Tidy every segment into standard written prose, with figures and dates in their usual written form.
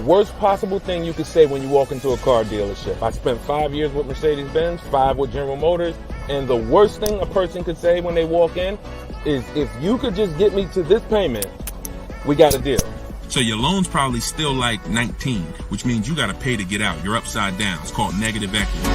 worst possible thing you could say when you walk into a car dealership. I spent 5 years with Mercedes-Benz, 5 with General Motors, and the worst thing a person could say when they walk in is, if you could just get me to this payment, we got a deal. So your loan's probably still like 19, which means you got to pay to get out. You're upside down. It's called negative equity.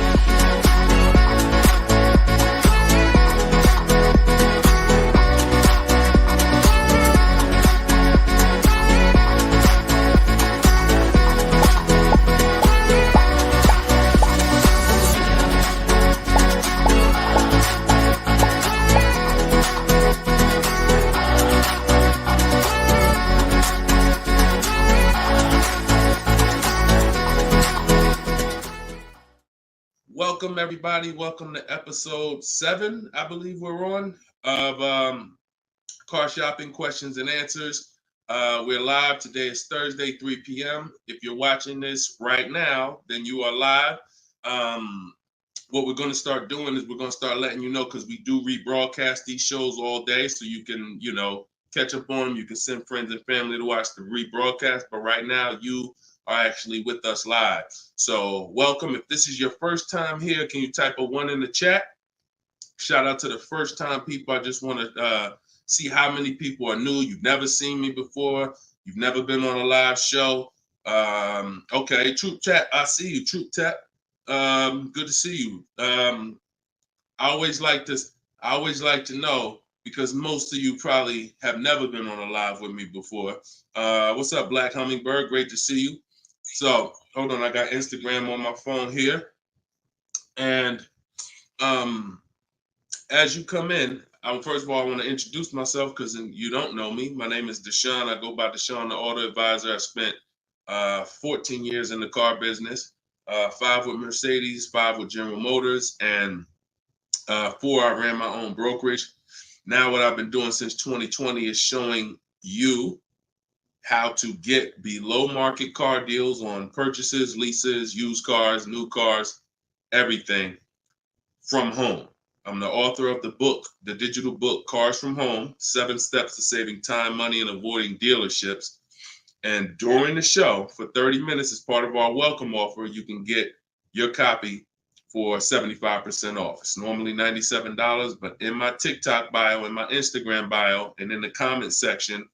Welcome, everybody. Welcome to episode 7, I believe we're on, of Car Shopping Questions and Answers. We're live. Today is Thursday, 3 p.m. If you're watching this right now, then you are live. What we're going to start doing is we're going to start letting you know, because we do rebroadcast these shows all day, so you can, catch up on them. You can send friends and family to watch the rebroadcast, but right now you are actually with us live. So welcome. If this is your first time here, can you type a 1 in the chat? Shout out to the first time people. I just want to see how many people are new. You've never seen me before. You've never been on a live show. Okay, Troop Chat, I see you, Troop Chat. Good to see you. I always like to know, because most of you probably have never been on a live with me before. What's up, Black Hummingbird? Great to see you. So hold on, I got Instagram on my phone here. And as you come in, first of all, I want to introduce myself, because you don't know me. My name is Deshone. I go by Deshone the Auto Advisor. I spent 14 years in the car business, 5 with Mercedes, 5 with General Motors, and 4, I ran my own brokerage. Now what I've been doing since 2020 is showing you how to get below market car deals on purchases, leases, used cars, new cars, everything from home. I'm the author of the book, the digital book, Cars from Home, 7 Steps to Saving Time, Money, and Avoiding Dealerships. And during the show, for 30 minutes, as part of our welcome offer, you can get your copy for 75% off. It's normally $97, but in my TikTok bio, in my Instagram bio, and in the comment section,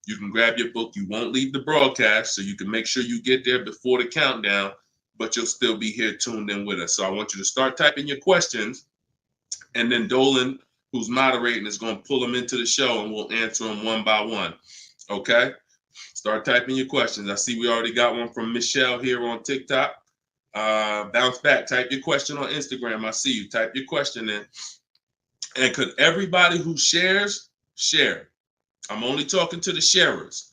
you can grab your book. You won't leave the broadcast, so you can make sure you get there before the countdown, but you'll still be here tuned in with us. So I want you to start typing your questions, and then Dolan, who's moderating, is going to pull them into the show, and we'll answer them one by one. Okay? Start typing your questions. I see we already got one from Michelle here on TikTok. Bounce back. Type your question on Instagram. I see you. Type your question in. And could everybody who shares, share? I'm only talking to the sharers.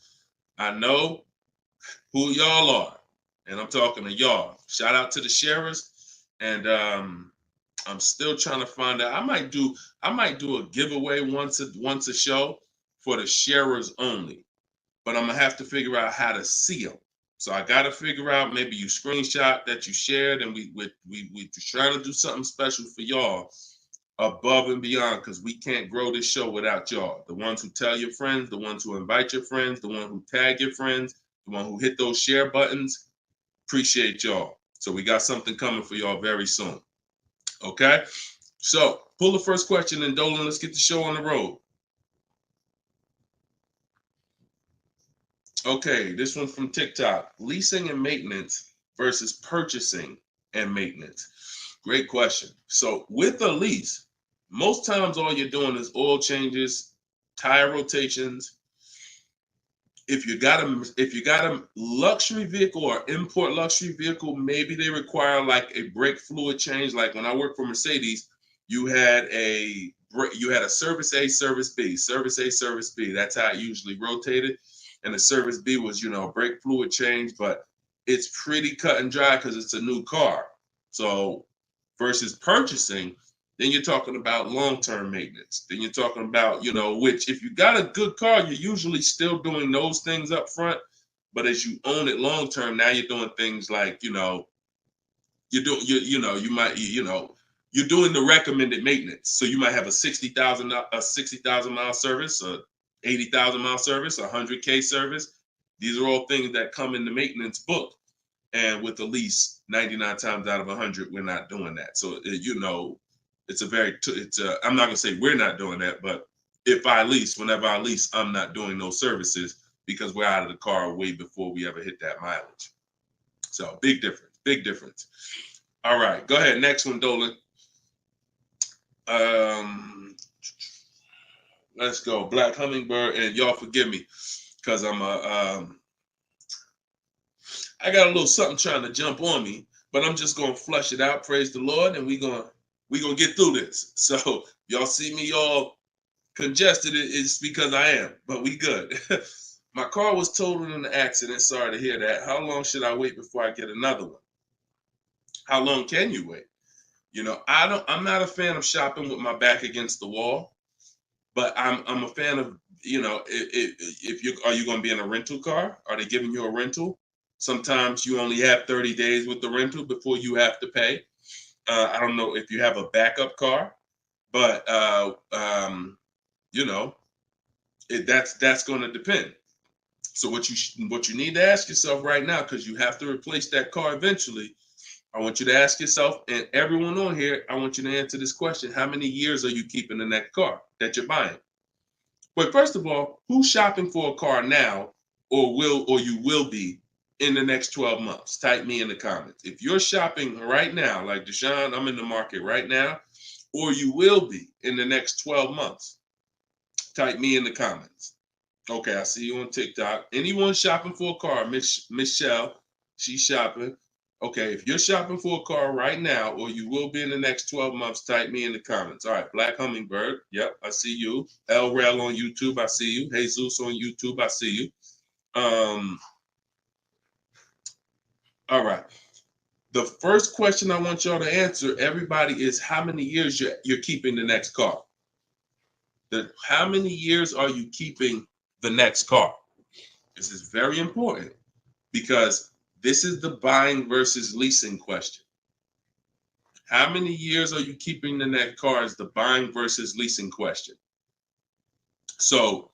I know who y'all are, and I'm talking to y'all. Shout out to the sharers. And I'm still trying to find out. I might do a giveaway once a show for the sharers only, but I'm gonna have to figure out how to see them. So I got to figure out, maybe you screenshot that you shared, and we trying to do something special for y'all above and beyond, because we can't grow this show without y'all. The ones who tell your friends, the ones who invite your friends, the one who tag your friends, the one who hit those share buttons. Appreciate y'all. So we got something coming for y'all very soon. Okay? So pull the first question, and Dolan, let's get the show on the road. Okay, this one from TikTok. Leasing and maintenance versus purchasing and maintenance. Great question. So with a lease, most times all you're doing is oil changes, tire rotations. If you got a luxury vehicle or import luxury vehicle, maybe they require like a brake fluid change. Like when I worked for Mercedes, you had a service A, service B, service A, service B. That's how it usually rotated. And the service B was, brake fluid change, but it's pretty cut and dry because it's a new car. So versus purchasing, then you're talking about long-term maintenance. Then you're talking about, which if you got a good car, you're usually still doing those things up front. But as you own it long-term, now you're doing things like, you're doing the recommended maintenance. So you might have a 60,000 mile service, a 80,000 mile service, a 100K service. These are all things that come in the maintenance book. And with the lease, 99 times out of 100, we're not doing that. So, you know, it's a very, I'm not going to say we're not doing that, but if I lease, whenever I lease, I'm not doing those services because we're out of the car way before we ever hit that mileage. So big difference, big difference. All right, go ahead. Next one, Dolan. Let's go. Black Hummingbird, and y'all forgive me because I got a little something trying to jump on me, but I'm just gonna flush it out. Praise the Lord, and we gonna get through this. So y'all see me all congested, it's because I am, but we good. My car was totaled in an accident. Sorry to hear that. How long should I wait before I get another one? How long can you wait? You know, I'm not a fan of shopping with my back against the wall, but I'm a fan of, you know, if you are you going to be in a rental car? Are they giving you a rental? Sometimes you only have 30 days with the rental before you have to pay. I don't know if you have a backup car, but you know, that's going to depend. So what you need to ask yourself right now, because you have to replace that car eventually, I want you to ask yourself, and everyone on here, I want you to answer this question: how many years are you keeping in that car that you're buying? But first of all, who's shopping for a car now, or you will be in the next 12 months? Type me in the comments. If you're shopping right now, like Deshone, I'm in the market right now, or you will be in the next 12 months, type me in the comments. Okay, I see you on TikTok. Anyone shopping for a car? Michelle, she's shopping. Okay, if you're shopping for a car right now, or you will be in the next 12 months, type me in the comments. All right, Black Hummingbird. Yep, I see you. El Rel on YouTube, I see you. Jesus on YouTube, I see you. All right. The first question I want y'all to answer, everybody, is how many years you're keeping the next car? How many years are you keeping the next car? This is very important because this is the buying versus leasing question. How many years are you keeping the next car is the buying versus leasing question. So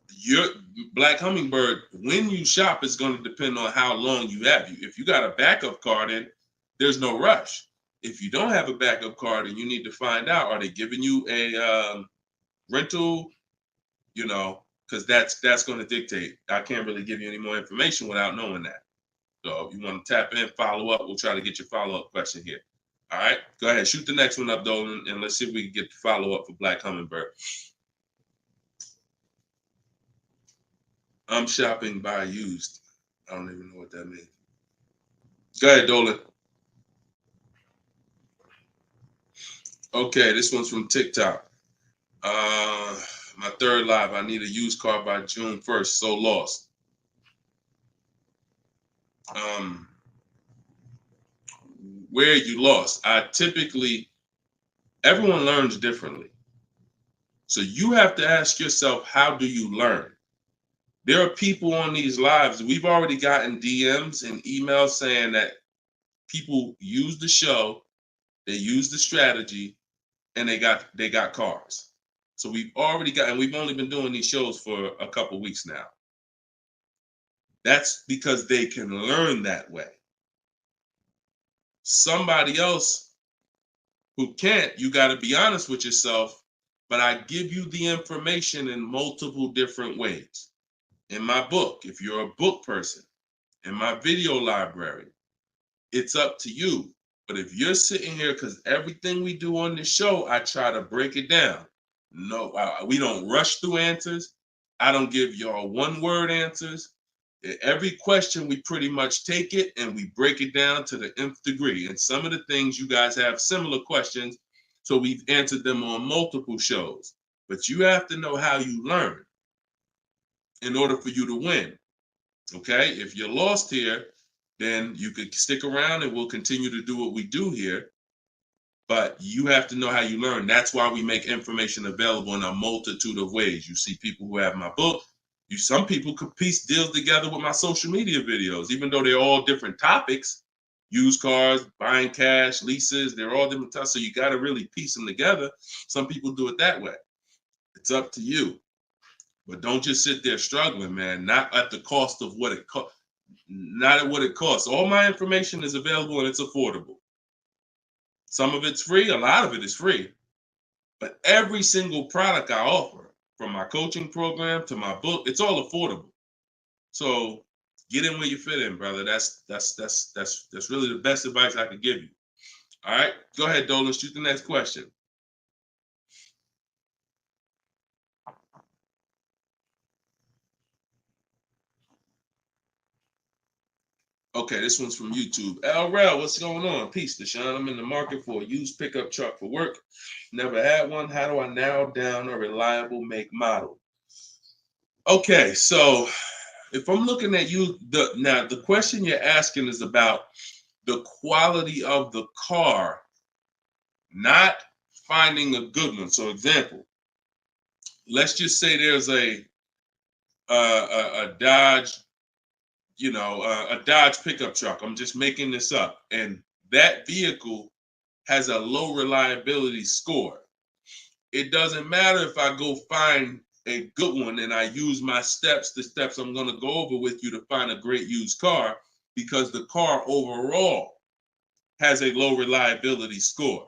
your Black Hummingbird, when you shop, is going to depend on how long you have. If you got a backup car, then there's no rush. If you don't have a backup car, then you need to find out, are they giving you a rental? You know, because that's going to dictate. I can't really give you any more information without knowing that. So if you want to tap in, follow up, we'll try to get your follow-up question here. All right, go ahead, shoot the next one up, Dolan, and let's see if we can get the follow-up for Black Hummingbird. I'm shopping by used. I don't even know what that means. Go ahead, Dolan. Okay, this one's from TikTok. My third live, I need a used car by June 1st, so lost. Where you lost? Everyone learns differently. So you have to ask yourself, how do you learn? There are people on these lives, we've already gotten DMs and emails saying that people use the show, they use the strategy, and they got cars. So we've only been doing these shows for a couple weeks now. That's because they can learn that way. Somebody else who can't, you got to be honest with yourself, but I give you the information in multiple different ways. In my book, if you're a book person, in my video library, it's up to you. But if you're sitting here, because everything we do on this show, I try to break it down. No, we don't rush through answers. I don't give y'all one-word answers. Every question, we pretty much take it and we break it down to the nth degree. And some of the things you guys have similar questions, so we've answered them on multiple shows. But you have to know how you learn in order for you to win. Okay? If you're lost here, then you could stick around and we'll continue to do what we do here. But you have to know how you learn. That's why we make information available in a multitude of ways. You see people who have my book. Some people could piece deals together with my social media videos, even though they're all different topics. Used cars, buying cash, leases, they're all different types. So you got to really piece them together. Some people do it that way. It's up to you. But don't just sit there struggling, man. Not at the cost of what it costs. Not at what it costs. All my information is available and it's affordable. Some of it's free, a lot of it is free. But every single product I offer, from my coaching program to my book, it's all affordable. So get in where you fit in, brother. That's really the best advice I could give you. All right, go ahead, Dolan. Shoot the next question. Okay, this one's from YouTube. LRel, what's going on? Peace, Deshone. I'm in the market for a used pickup truck for work. Never had one. How do I narrow down a reliable make model? Okay, so if I'm looking at you, the question you're asking is about the quality of the car, not finding a good one. So, example, let's just say there's a Dodge, a Dodge pickup truck. I'm just making this up, and that vehicle has a low reliability score. It doesn't matter if I go find a good one and I use my steps, the steps I'm going to go over with you to find a great used car, because the car overall has a low reliability score.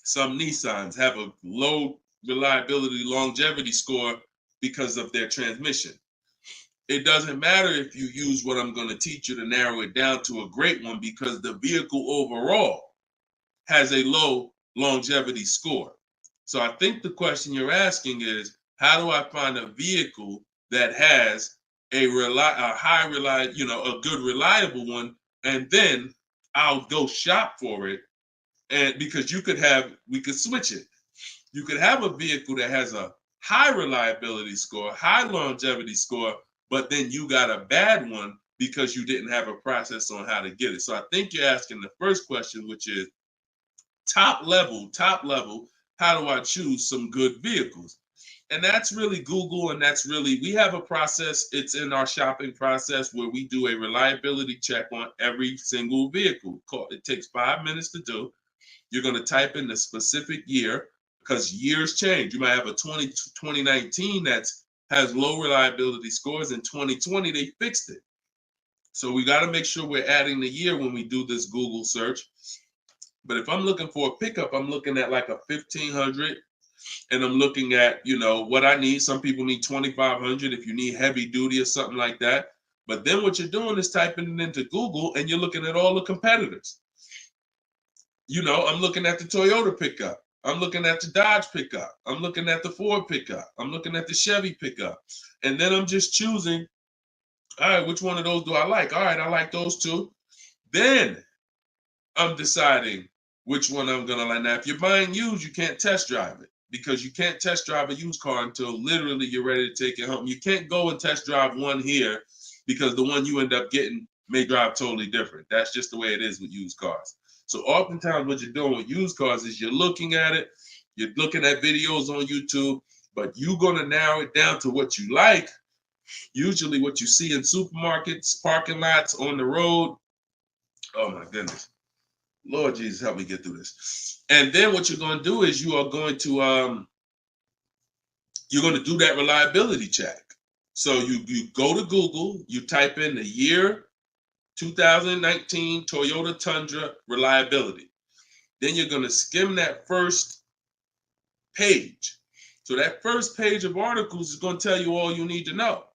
Some Nissans have a low reliability longevity score because of their transmission. It doesn't matter if you use what I'm going to teach you to narrow it down to a great one, because the vehicle overall has a low longevity score. So I think the question you're asking is, how do I find a vehicle that has a good reliable one, and then I'll go shop for it. And because we could switch it. You could have a vehicle that has a high reliability score, high longevity score, but then you got a bad one because you didn't have a process on how to get it. So I think you're asking the first question, which is top level, how do I choose some good vehicles? And that's really Google, and we have a process. It's in our shopping process where we do a reliability check on every single vehicle. It takes 5 minutes to do. You're going to type in the specific year, because years change. You might have a 2019 that has low reliability scores. In 2020, they fixed it. So we got to make sure we're adding the year when we do this Google search. But if I'm looking for a pickup, I'm looking at like a 1500, and I'm looking at, what I need. Some people need 2500 if you need heavy duty or something like that. But then what you're doing is typing it into Google, and you're looking at all the competitors. I'm looking at the Toyota pickup. I'm looking at the Dodge pickup. I'm looking at the Ford pickup. I'm looking at the Chevy pickup. And then I'm just choosing, all right, which one of those do I like? All right, I like those two. Then I'm deciding which one I'm going to like. Now, if you're buying used, you can't test drive it, because you can't test drive a used car until literally you're ready to take it home. You can't go and test drive one here, because the one you end up getting may drive totally different. That's just the way it is with used cars. So oftentimes what you're doing with used cars is you're looking at it, you're looking at videos on YouTube, but you're going to narrow it down to what you like, usually what you see in supermarkets, parking lots, on the road. Oh my goodness. Lord Jesus, help me get through this. And then what you're going to do is you're going to do that reliability check. So you go to Google, you type in the year 2019 Toyota Tundra reliability. Then you're going to skim that first page. So that first page of articles is going to tell you all you need to know.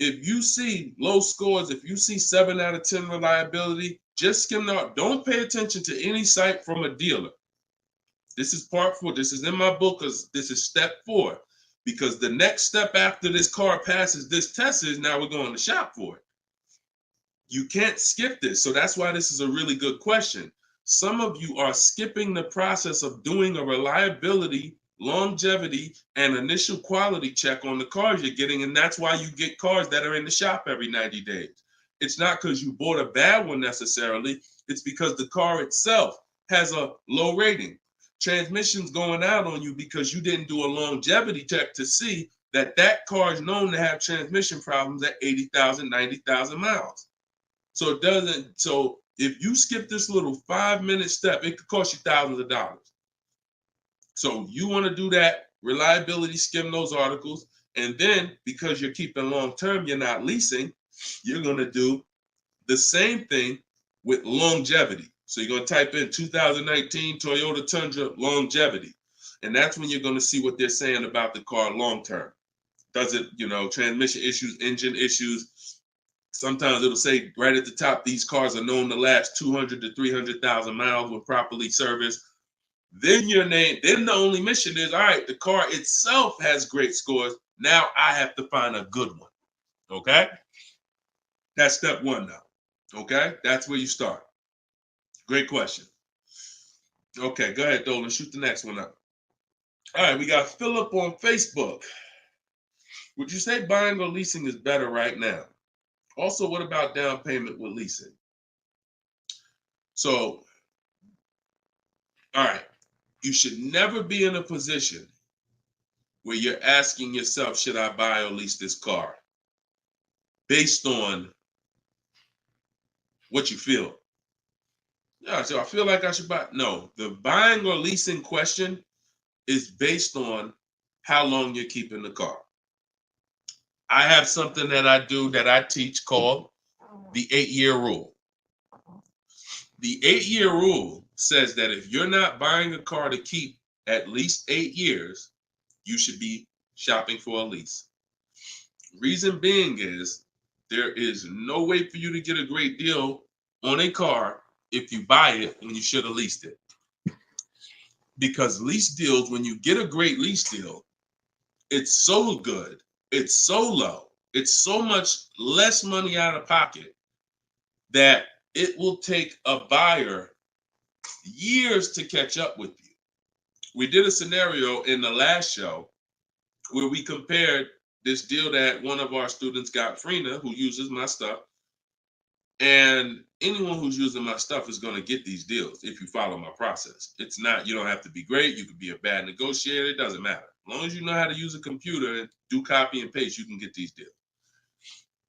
If you see low scores, if you see 7 out of 10 reliability, just skim that. Don't pay attention to any site from a dealer. This is part 4. This is in my book, because this is step 4. Because the next step after this car passes this test is now we're going to shop for it. You can't skip this. So that's why this is a really good question. Some of you are skipping the process of doing a reliability, longevity, and initial quality check on the cars you're getting. And that's why you get cars that are in the shop every 90 days. It's not because you bought a bad one necessarily. It's because the car itself has a low rating. Transmission's going out on you because you didn't do a longevity check to see that car is known to have transmission problems at 80,000, 90,000 miles. So if you skip this little 5-minute step, it could cost you thousands of dollars. So you want to do that reliability, skim those articles, And then because you're keeping long term, you're not leasing, you're going to do the same thing with longevity. So you're going to type in 2019 Toyota Tundra longevity. And that's when you're going to see what they're saying about the car long term. Does it, transmission issues, engine issues? Sometimes it'll say right at the top, these cars are known to last 200 to 300,000 miles when properly serviced. Then then the only mission is, all right, the car itself has great scores. Now I have to find a good one. Okay? That's step one now. Okay? That's where you start. Great question. Okay, go ahead, Dolan. Shoot the next one up. All right, we got Philip on Facebook. Would you say buying or leasing is better right now? Also, what about down payment with leasing? So, all right, you should never be in a position where you're asking yourself, should I buy or lease this car? Based on what you feel. Yeah, so I feel like I should buy. No, the buying or leasing question is based on how long you're keeping the car. I have something that I do that I teach called the 8-year rule. The 8-year rule says that if you're not buying a car to keep at least 8 years, you should be shopping for a lease. Reason being is there is no way for you to get a great deal on a car if you buy it when you should have leased it. Because lease deals, when you get a great lease deal, it's so good, it's so low, it's so much less money out of pocket that it will take a buyer years to catch up with you. We did a scenario in the last show where we compared this deal that one of our students got, Frina, who uses my stuff. And anyone who's using my stuff is going to get these deals if you follow my process. It's not, you don't have to be great. You could be a bad negotiator. It doesn't matter. As long as you know how to use a computer and do copy and paste, you can get these deals.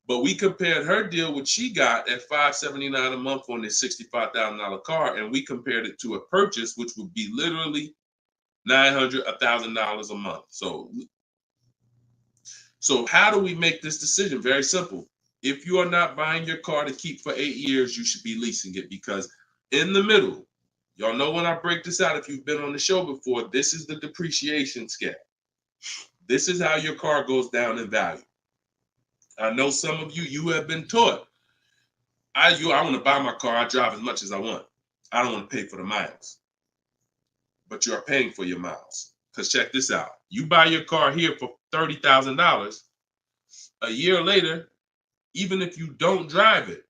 But we compared her deal, which she got at $579 a month on this $65,000 car, and we compared it to a purchase, which would be literally $900, $1,000 a month. So how do we make this decision? Very simple. If you are not buying your car to keep for 8 years, you should be leasing it, because in the middle, y'all know when I break this out, if you've been on the show before, this is the depreciation scale. This is how your car goes down in value. I know some of you have been taught, I want to buy my car, I drive as much as I want. I don't want to pay for the miles. But you are paying for your miles. Because check this out. You buy your car here for $30,000. A year later, even if you don't drive it,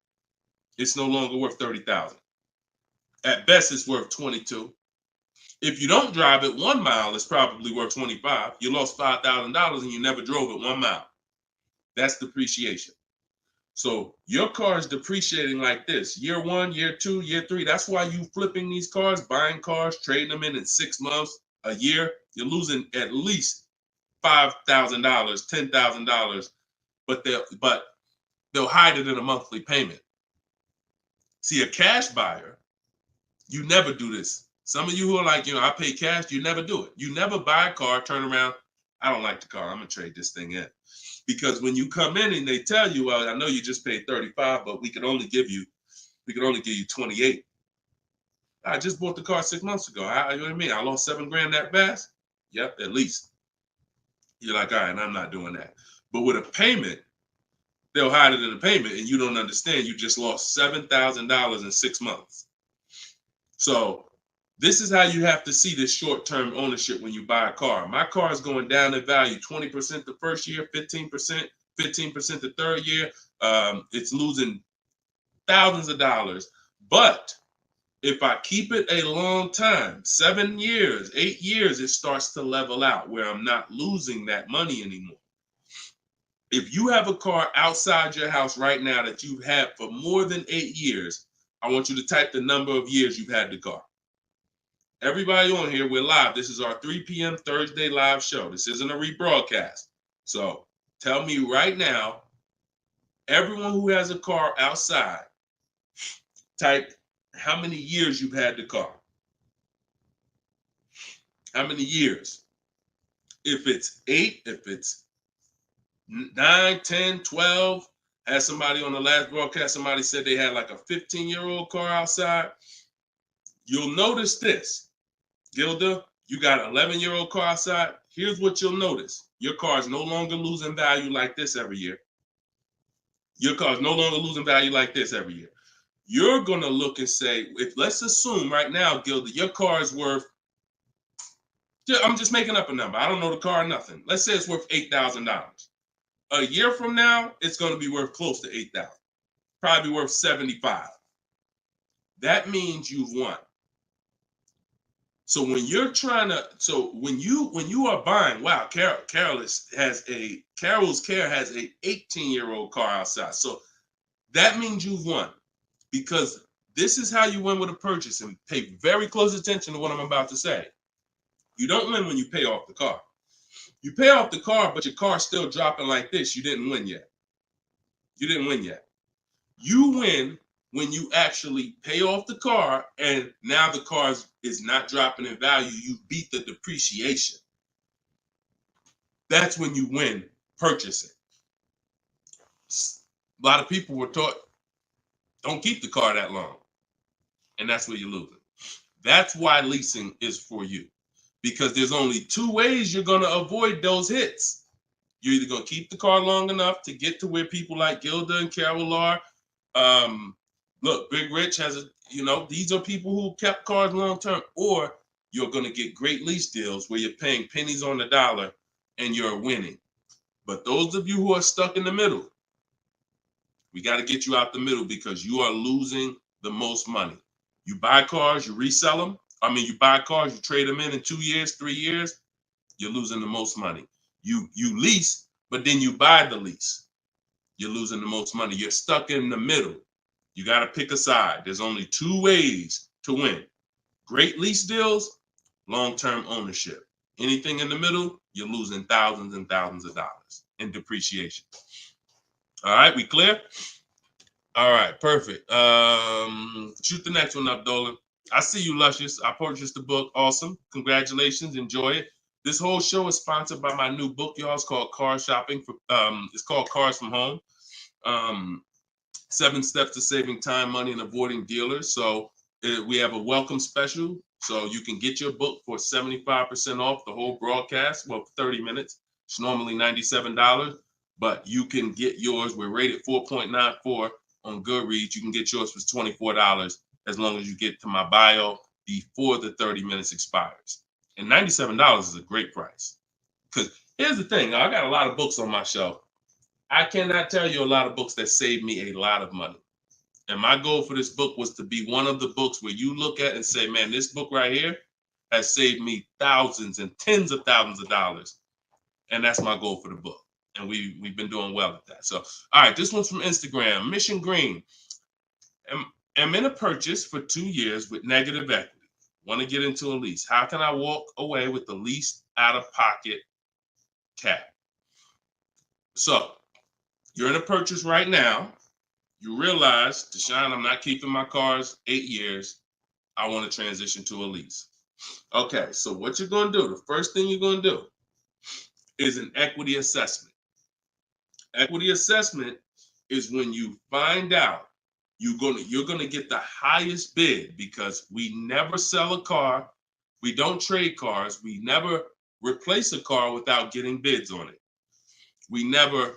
it's no longer worth $30,000. At best, it's worth $22,000. If you don't drive it 1 mile, it's probably worth $25,000. You lost $5,000 and you never drove it 1 mile. That's depreciation. So your car is depreciating like this. Year 1, year 2, year 3. That's why you flipping these cars, buying cars, trading them in 6 months, a year. You're losing at least $5,000, $10,000, but they'll hide it in a monthly payment. See, a cash buyer, you never do this. Some of you who are like, I pay cash, you never do it. You never buy a car, turn around, I don't like the car, I'm gonna trade this thing in. Because when you come in and they tell you, well, I know you just paid $35, but we could only give you $28. I just bought the car 6 months ago. You know what I mean? I lost $7,000 that fast? Yep, at least. You're like, all right, I'm not doing that. But with a payment, they'll hide it in the payment, and you don't understand. You just lost $7,000 in 6 months. So this is how you have to see this short-term ownership when you buy a car. My car is going down in value 20% the first year, 15%, 15% the third year. It's losing thousands of dollars. But if I keep it a long time, 7 years, 8 years, it starts to level out where I'm not losing that money anymore. If you have a car outside your house right now that you've had for more than 8 years, I want you to type the number of years you've had the car. Everybody on here, we're live. This is our 3 p.m. Thursday live show. This isn't a rebroadcast. So tell me right now, everyone who has a car outside, type how many years you've had the car. How many years? If it's 8, if it's 9, 10, 12. Had somebody on the last broadcast, somebody said they had like a 15-year-old car outside. You'll notice this, Gilda, you got an 11-year-old car outside. Here's what you'll notice. Your car is no longer losing value like this every year. Your car is no longer losing value like this every year. You're going to look and say, if let's assume right now, Gilda, your car is worth, I'm just making up a number. I don't know the car, nothing. Let's say it's worth $8,000. A year from now, it's going to be worth close to 8,000. Probably worth 75. That means you've won. So when you're trying to, when you are buying, wow, Carol's Care has a 18-year-old car outside. So that means you've won, because this is how you win with a purchase, and pay very close attention to what I'm about to say. You don't win when you pay off the car. You pay off the car, but your car's still dropping like this. You didn't win yet. You didn't win yet. You win when you actually pay off the car and now the car is not dropping in value. You beat the depreciation. That's when you win purchasing. A lot of people were taught, don't keep the car that long. And that's where you're losing. That's why leasing is for you. Because there's only two ways you're going to avoid those hits. You're either going to keep the car long enough to get to where people like Gilda and Carol are. Look, Big Rich has these are people who kept cars long term, or you're going to get great lease deals where you're paying pennies on the dollar and you're winning. But those of you who are stuck in the middle, we got to get you out the middle, because you are losing the most money. You buy cars, you resell them. You buy cars, you trade them in 2 years, 3 years, you're losing the most money. You lease, but then you buy the lease. You're losing the most money. You're stuck in the middle. You got to pick a side. There's only two ways to win. Great lease deals, long-term ownership. Anything in the middle, you're losing thousands and thousands of dollars in depreciation. All right, we clear? All right, perfect. Shoot the next one up, Dolan. I see you, Luscious. I purchased the book. Awesome. Congratulations. Enjoy it. This whole show is sponsored by my new book, y'all. It's called Car Shopping. It's called Cars from Home. 7 Steps to Saving Time, Money, and Avoiding Dealers. So we have a welcome special. So you can get your book for 75% off the whole broadcast. Well, 30 minutes. It's normally $97, but you can get yours. We're rated 4.94 on Goodreads. You can get yours for $24 as long as you get to my bio before the 30 minutes expires. And $97 is a great price. Because here's the thing. I got a lot of books on my shelf. I cannot tell you a lot of books that saved me a lot of money. And my goal for this book was to be one of the books where you look at and say, man, this book right here has saved me thousands and tens of thousands of dollars. And that's my goal for the book. And we've been doing well at that. So, all right, this one's from Instagram. Mission Green. I'm in a purchase for 2 years with negative equity. Want to get into a lease. How can I walk away with the least out-of-pocket cap? So, you're in a purchase right now. You realize, Deshone, I'm not keeping my cars 8 years. I want to transition to a lease. Okay, so what you're going to do, the first thing you're going to do is an equity assessment. Equity assessment is when you find out you're going to get the highest bid, because we never sell a car. We don't trade cars. We never replace a car without getting bids on it. We never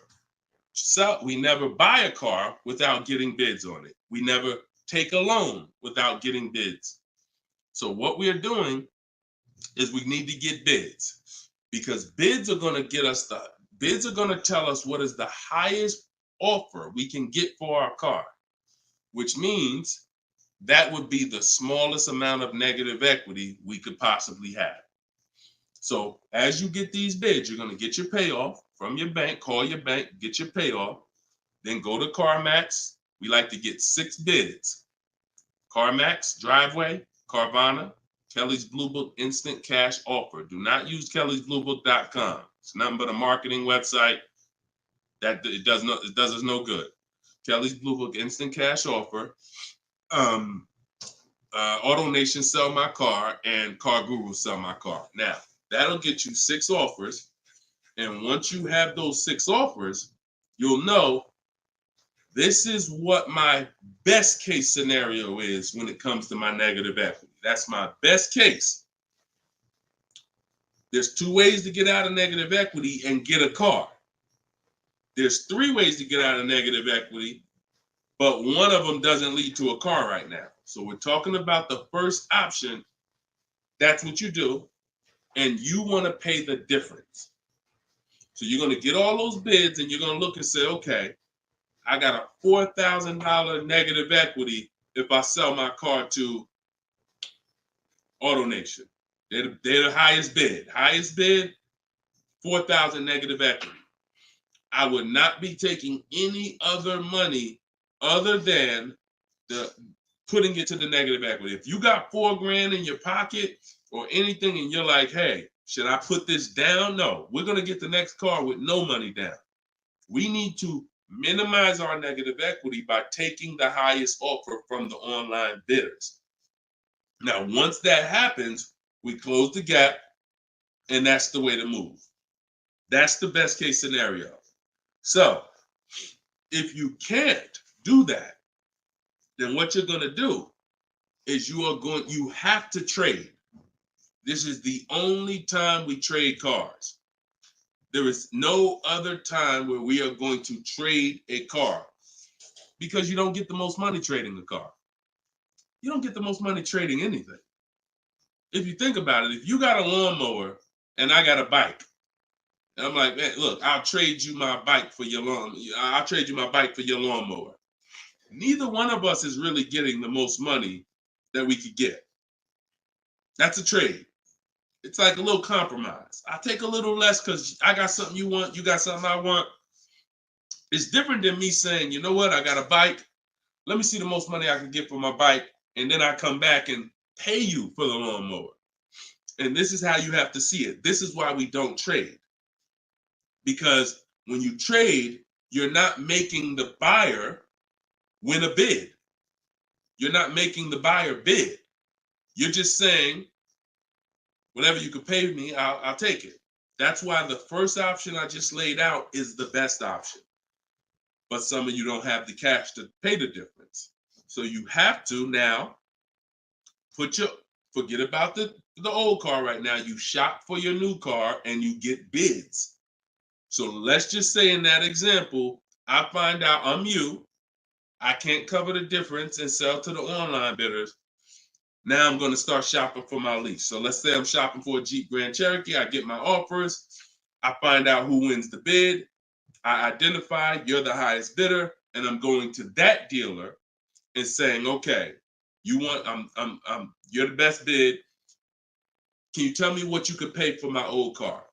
buy a car without getting bids on it. We never take a loan without getting bids. So what we're doing is we need to get bids, because bids are going to tell us what is the highest offer we can get for our car, which means that would be the smallest amount of negative equity we could possibly have. So as you get these bids, you're going to get your payoff from your bank, call your bank, get your payoff, then go to CarMax. We like to get 6 bids. CarMax, Driveway, Carvana, Kelly's Blue Book Instant Cash Offer. Do not use kellysbluebook.com. It's nothing but a marketing website that it does us no good. Kelly's Blue Book Instant Cash Offer. Auto Nation Sell My Car, and Car Guru Sell My Car. Now, that'll get you 6 offers. And once you have those 6 offers, you'll know this is what my best case scenario is when it comes to my negative equity. That's my best case. There's 2 ways to get out of negative equity and get a car. There's 3 ways to get out of negative equity, but one of them doesn't lead to a car right now. So we're talking about the first option. That's what you do, and you want to pay the difference. So you're going to get all those bids, and you're going to look and say, okay, I got a $4,000 negative equity if I sell my car to AutoNation. They're the highest bid. Highest bid, 4,000 negative equity. I would not be taking any other money other than putting it to the negative equity. If you got $4,000 in your pocket or anything, and you're like, hey, should I put this down? No, we're going to get the next car with no money down. We need to minimize our negative equity by taking the highest offer from the online bidders. Now, once that happens, we close the gap, and that's the way to move. That's the best case scenario. So if you can't do that, then what you're going to do is you have to trade. This is the only time we trade cars. There is no other time where we are going to trade a car, because you don't get the most money trading a car. You don't get the most money trading anything. If you think about it, if you got a lawnmower and I got a bike, and I'm like, man, look, I'll trade you my bike for your I'll trade you my bike for your lawnmower. Neither one of us is really getting the most money that we could get. That's a trade. It's like a little compromise. I take a little less because I got something you want, you got something I want. It's different than me saying, you know what, I got a bike. Let me see the most money I can get for my bike, and then I come back and pay you for the lawnmower. And this is how you have to see it. This is why we don't trade. Because when you trade, you're not making the buyer win a bid. You're not making the buyer bid. You're just saying, whatever you could pay me, I'll take it. That's why the first option I just laid out is the best option. But some of you don't have the cash to pay the difference. So you have to now forget about the old car right now. You shop for your new car and you get bids. So let's just say in that example, I find out I'm you. I can't cover the difference and sell to the online bidders. Now I'm going to start shopping for my lease. So let's say I'm shopping for a Jeep Grand Cherokee. I get my offers. I find out who wins the bid. I identify you're the highest bidder, and I'm going to that dealer and saying, okay, you're the best bid. Can you tell me what you could pay for my old car?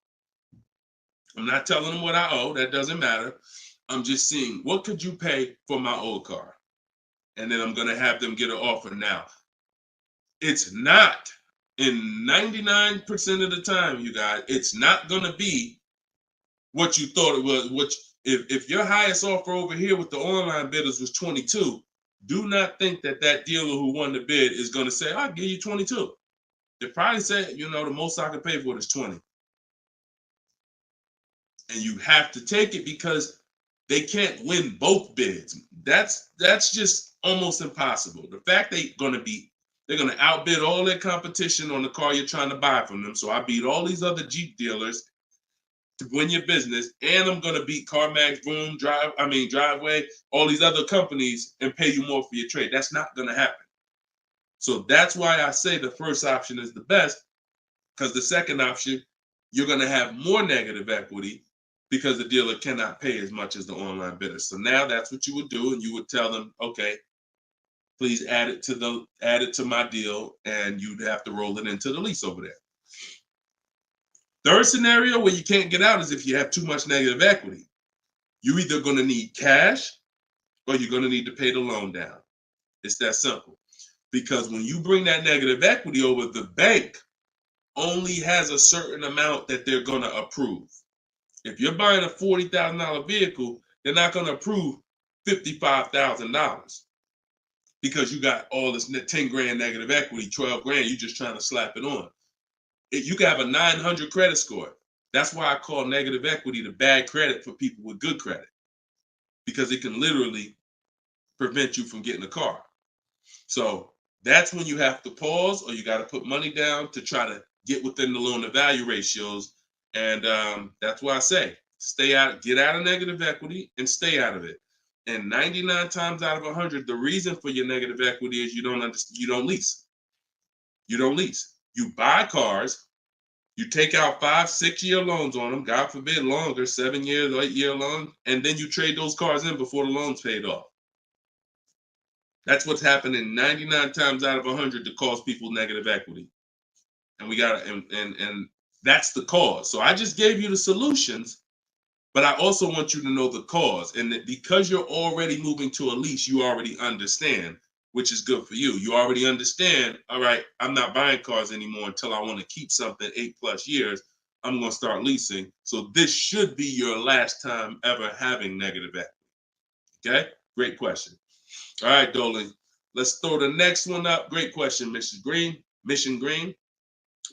I'm not telling them what I owe. That doesn't matter. I'm just seeing, what could you pay for my old car? And then I'm going to have them get an offer. Now, it's not, in 99% of the time, you guys, it's not going to be what you thought it was. Which, if your highest offer over here with the online bidders was 22, do not think that dealer who won the bid is going to say, I'll give you 22. They probably say, the most I can pay for it is 20. And you have to take it because they can't win both bids. That's just almost impossible. The fact they're going to outbid all their competition on the car you're trying to buy from them. So I beat all these other Jeep dealers to win your business, and I'm going to beat CarMax, Boom, Driveway, all these other companies, and pay you more for your trade. That's not going to happen. So that's why I say the first option is the best, because the second option, you're going to have more negative equity because the dealer cannot pay as much as the online bidder. So now that's what you would do, and you would tell them, okay, please add it to my deal, and you'd have to roll it into the lease over there. Third scenario where you can't get out is if you have too much negative equity. You're either going to need cash or you're going to need to pay the loan down. It's that simple. Because when you bring that negative equity over, the bank only has a certain amount that they're going to approve. If you're buying a $40,000 vehicle, they're not going to approve $55,000 because you got all this 10 grand negative equity, 12 grand, you're just trying to slap it on. You can have a 900 credit score. That's why I call negative equity the bad credit for people with good credit, because it can literally prevent you from getting a car. So that's when you have to pause, or you got to put money down to try to get within the loan to value ratios. And that's why I say stay out, get out of negative equity and stay out of it. And 99 times out of 100, the reason for your negative equity is you don't lease. You don't lease. You buy cars, you take out 5-6 year loans on them, God forbid longer, 7 years, 8 year loan, and then you trade those cars in before the loan's paid off. That's what's happening 99 times out of 100 to cause people negative equity. And we got to, and that's the cause. So I just gave you the solutions, but I also want you to know the cause. And that because you're already moving to a lease, you already understand, which is good for you. You already understand, all right, I'm not buying cars anymore until I want to keep something 8+ years. I'm going to start leasing. So this should be your last time ever having negative equity. Okay, great question. All right, Dolan, let's throw the next one up. Great question, Mrs. Green, Mission Green.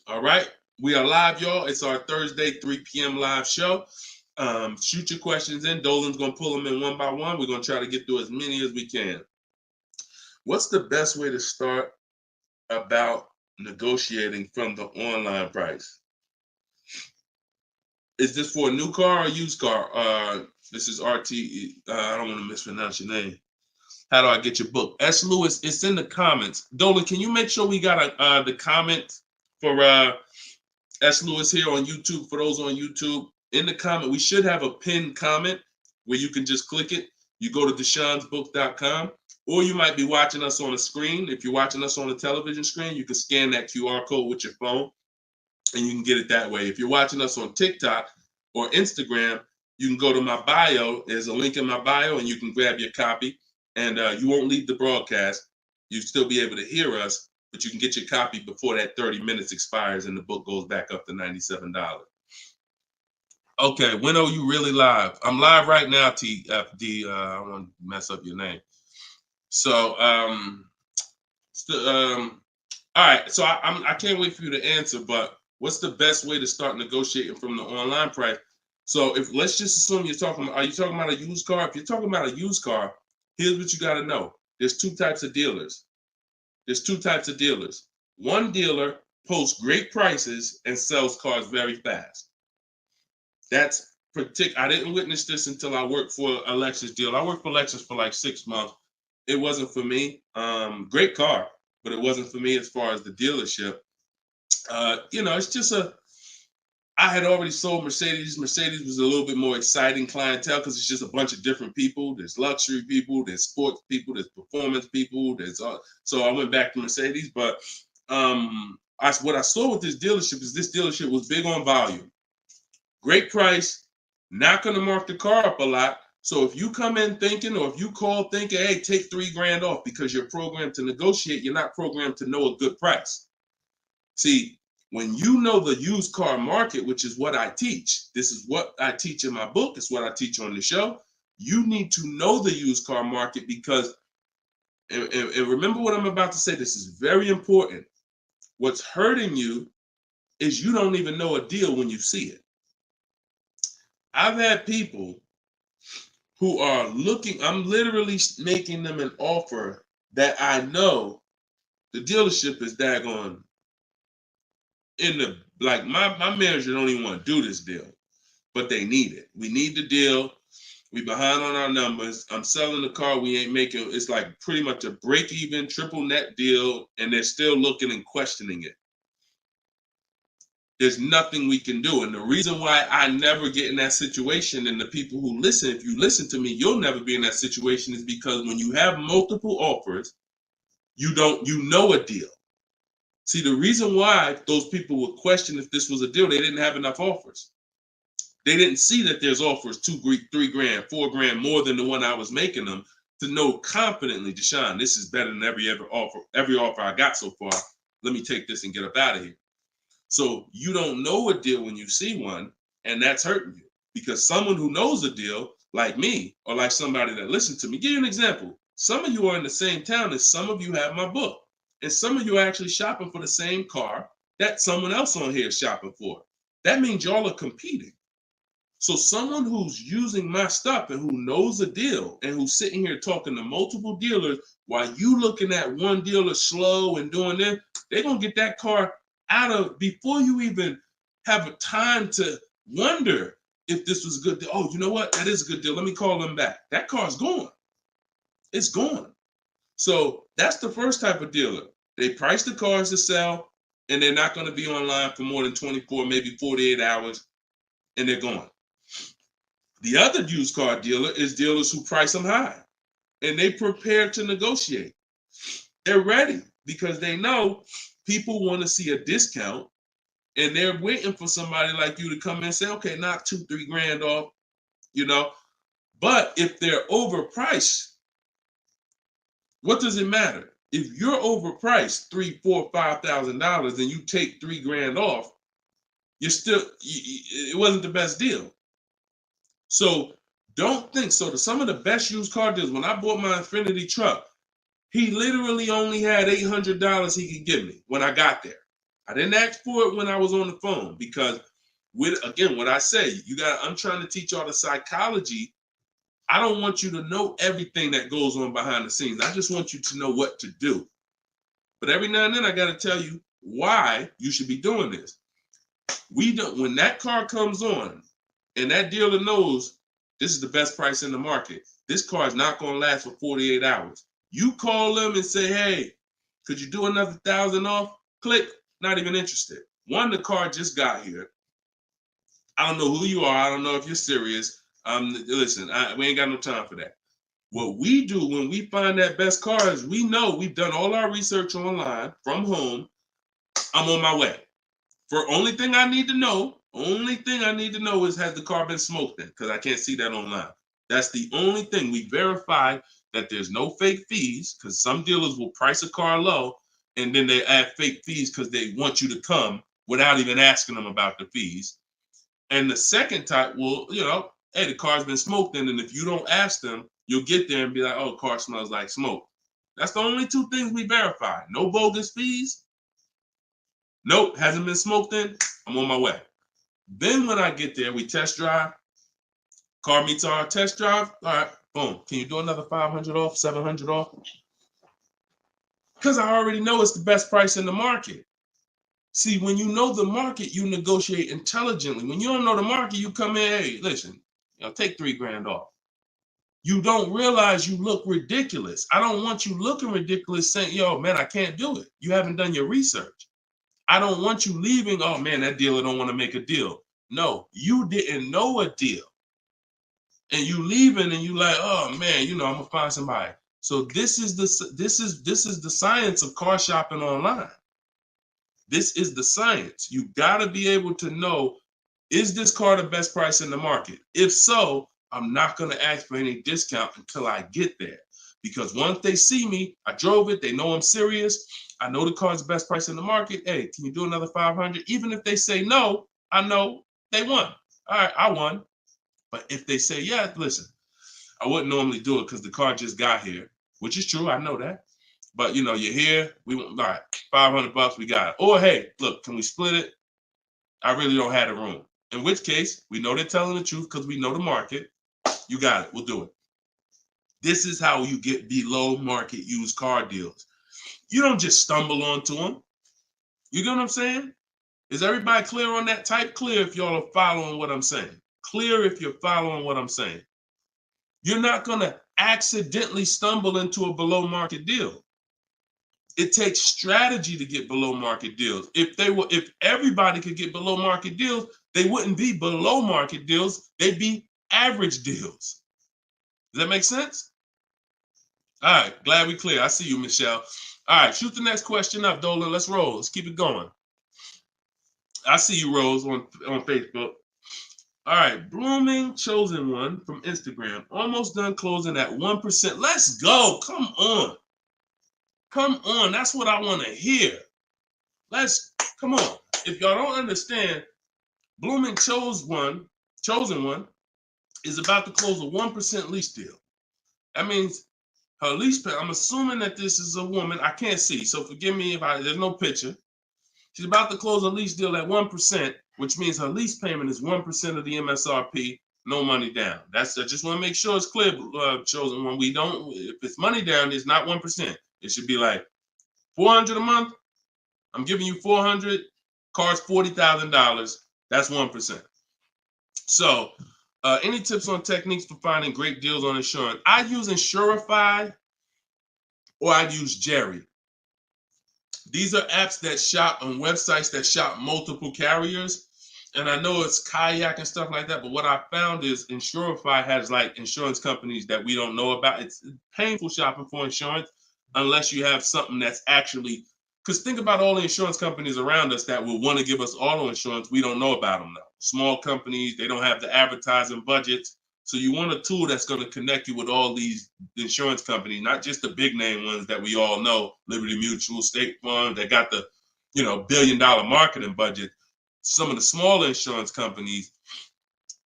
All right, we are live, y'all. It's our Thursday 3 p.m. live show. Shoot your questions in. Dolan's going to pull them in one by one. We're going to try to get through as many as we can. What's the best way to start about negotiating from the online price? Is this for a new car or used car? This is RT. I don't want to mispronounce your name. How do I get your book? S. Lewis, it's in the comments. Dolan, can you make sure we got the comment for S. Lewis here on YouTube? For those on YouTube, in the comment, we should have a pinned comment where you can just click it. You go to deshonsbook.com, or you might be watching us on a screen. If you're watching us on a television screen, you can scan that QR code with your phone, and you can get it that way. If you're watching us on TikTok or Instagram, you can go to my bio. There's a link in my bio, and you can grab your copy. And you won't leave the broadcast. You'll still be able to hear us, but you can get your copy before that 30 minutes expires and the book goes back up to $97. Okay, when are you really live? I'm live right now, TFD. I don't want to mess up your name. So, all right. So I can't wait for you to answer, but what's the best way to start negotiating from the online price? So let's just assume are you talking about a used car? If you're talking about a used car, here's what you got to know. There's two types of dealers. One dealer posts great prices and sells cars very fast. That's I didn't witness this until I worked for a Lexus dealer. I worked for Lexus for like 6 months. It wasn't for me. Great car, but it wasn't for me as far as the dealership. It's just I had already sold Mercedes. Mercedes was a little bit more exciting clientele because it's just a bunch of different people. There's luxury people, there's sports people, there's performance people. So I went back to Mercedes. But what I saw with this dealership was big on volume. Great price, not going to mark the car up a lot. So if you come in thinking, or if you call thinking, hey, take $3,000 off because you're programmed to negotiate, you're not programmed to know a good price. See, when you know the used car market, which is what I teach, this is what I teach in my book, it's what I teach on the show. You need to know the used car market because, and remember what I'm about to say, this is very important. What's hurting you is you don't even know a deal when you see it. I've had people who are looking, I'm literally making them an offer that I know the dealership is daggone my manager don't even want to do this deal, but they need it. We need the deal. We behind on our numbers. I'm selling the car. We ain't making, it's like pretty much a break even triple net deal. And they're still looking and questioning it. There's nothing we can do. And the reason why I never get in that situation, and the people who listen, if you listen to me, you'll never be in that situation, is because when you have multiple offers, you know a deal. See, the reason why those people would question if this was a deal, they didn't have enough offers. They didn't see that there's offers $2,000, $3,000, $4,000 more than the one I was making them to know confidently, Deshone, this is better than every offer I got so far. Let me take this and get up out of here. So you don't know a deal when you see one, and that's hurting you, because someone who knows a deal, like me, or like somebody that listens to me, give you an example. Some of you are in the same town as some of you have my book. And some of you are actually shopping for the same car that someone else on here is shopping for. that means y'all are competing. So someone who's using my stuff and who knows a deal and who's sitting here talking to multiple dealers while you looking at one dealer slow and doing this, they're going to get that car out of before you even have a time to wonder if this was a good deal. Oh, you know what? That is a good deal. Let me call them back. That car's gone. It's gone. So that's the first type of dealer. They price the cars to sell, and they're not going to be online for more than 24, maybe 48 hours, and they're gone. The other used car dealer is dealers who price them high, and they prepare to negotiate. They're ready because they know people want to see a discount, and they're waiting for somebody like you to come in and say, okay, knock $2-3 grand off, you know. But if they're overpriced, what does it matter? If you're overpriced $3,000, $4,000, $5,000, and you take $3 grand off, you're still, it wasn't the best deal. So don't think so. Some of the best used car deals, when I bought my Infiniti truck, he literally only had $800 he could give me when I got there. I didn't ask for it when I was on the phone because, again, what I say, I'm trying to teach y'all the psychology. I don't want you to know everything that goes on behind the scenes. I just want you to know what to do. But every now and then I got to tell you why you should be doing this. When that car comes on and that dealer knows this is the best price in the market, this car is not going to last for 48 hours. You call them and say, hey, could you do another 1,000 off? Click, not even interested. One, the car just got here. I don't know who you are. I don't know if you're serious. Listen, we ain't got no time for that. What we do when we find that best car is we know we've done all our research online from home. I'm on my way. Only thing I need to know is, has the car been smoked in? Because I can't see that online. That's the only thing. We verify that there's no fake fees, because some dealers will price a car low and then they add fake fees because they want you to come without even asking them about the fees. And the second type will, hey, the car's been smoked in, and if you don't ask them, you'll get there and be like, oh, car smells like smoke. That's the only two things we verify. No bogus fees. Nope, hasn't been smoked in. I'm on my way. Then when I get there, we test drive. Car meets our test drive. All right, boom. Can you do another 500 off, 700 off? Because I already know it's the best price in the market. See, when you know the market, you negotiate intelligently. When you don't know the market, you come in, hey, listen, take $3 grand off. You don't realize you look ridiculous. I don't want you looking ridiculous saying, yo, man, I can't do it. You haven't done your research. I don't want you leaving, oh, man, that dealer don't want to make a deal. No, you didn't know a deal. And you leaving and you like, oh, man, I'm going to find somebody. So this is the science of car shopping online. This is the science. You got to be able to know, is this car the best price in the market? If so, I'm not going to ask for any discount until I get there. Because once they see me, I drove it, they know I'm serious. I know the car's the best price in the market. Hey, can you do another 500? Even if they say no, I know they won. All right, I won. But if they say, yeah, listen, I wouldn't normally do it because the car just got here, which is true. I know that. But, you're here. All right, $500, we got it. Or, hey, look, can we split it? I really don't have the room. In which case, we know they're telling the truth because we know the market. You got it. We'll do it. This is how you get below market used car deals. You don't just stumble onto them. You get what I'm saying? Is everybody clear on that? Type clear if y'all are following what I'm saying. Clear if you're following what I'm saying. You're not going to accidentally stumble into a below market deal. It takes strategy to get below market deals. If everybody could get below market deals, they wouldn't be below market deals. They'd be average deals. Does that make sense? All right, glad we clear. I see you, Michelle. All right, shoot the next question up, Dolan. Let's roll. Let's keep it going. I see you, Rose, on Facebook. All right, Blooming Chosen One from Instagram. Almost done closing at 1%. Let's go. Come on. Come on. That's what I want to hear. Come on. If y'all don't understand, Blooming Chosen One is about to close a 1% lease deal. That means her lease pay, I'm assuming that this is a woman. I can't see, so forgive me if there's no picture. She's about to close a lease deal at 1%, which means her lease payment is 1% of the MSRP, no money down. I just want to make sure it's clear, chosen one. We don't, if it's money down, it's not 1%. It should be like $400 a month. I'm giving you $400. Car's $40,000. That's 1%. So, any tips on techniques for finding great deals on insurance? I use Insurify or I use Jerry. These are apps that shop on websites that shop multiple carriers. And I know it's Kayak and stuff like that, but what I found is Insurify has like insurance companies that we don't know about. It's painful shopping for insurance unless you have something that's actually, because think about all the insurance companies around us that will want to give us auto insurance. We don't know about them now. Small companies, they don't have the advertising budgets. So you want a tool that's going to connect you with all these insurance companies, not just the big name ones that we all know, Liberty Mutual, State Farm, that got the, $1 billion marketing budget. Some of the smaller insurance companies,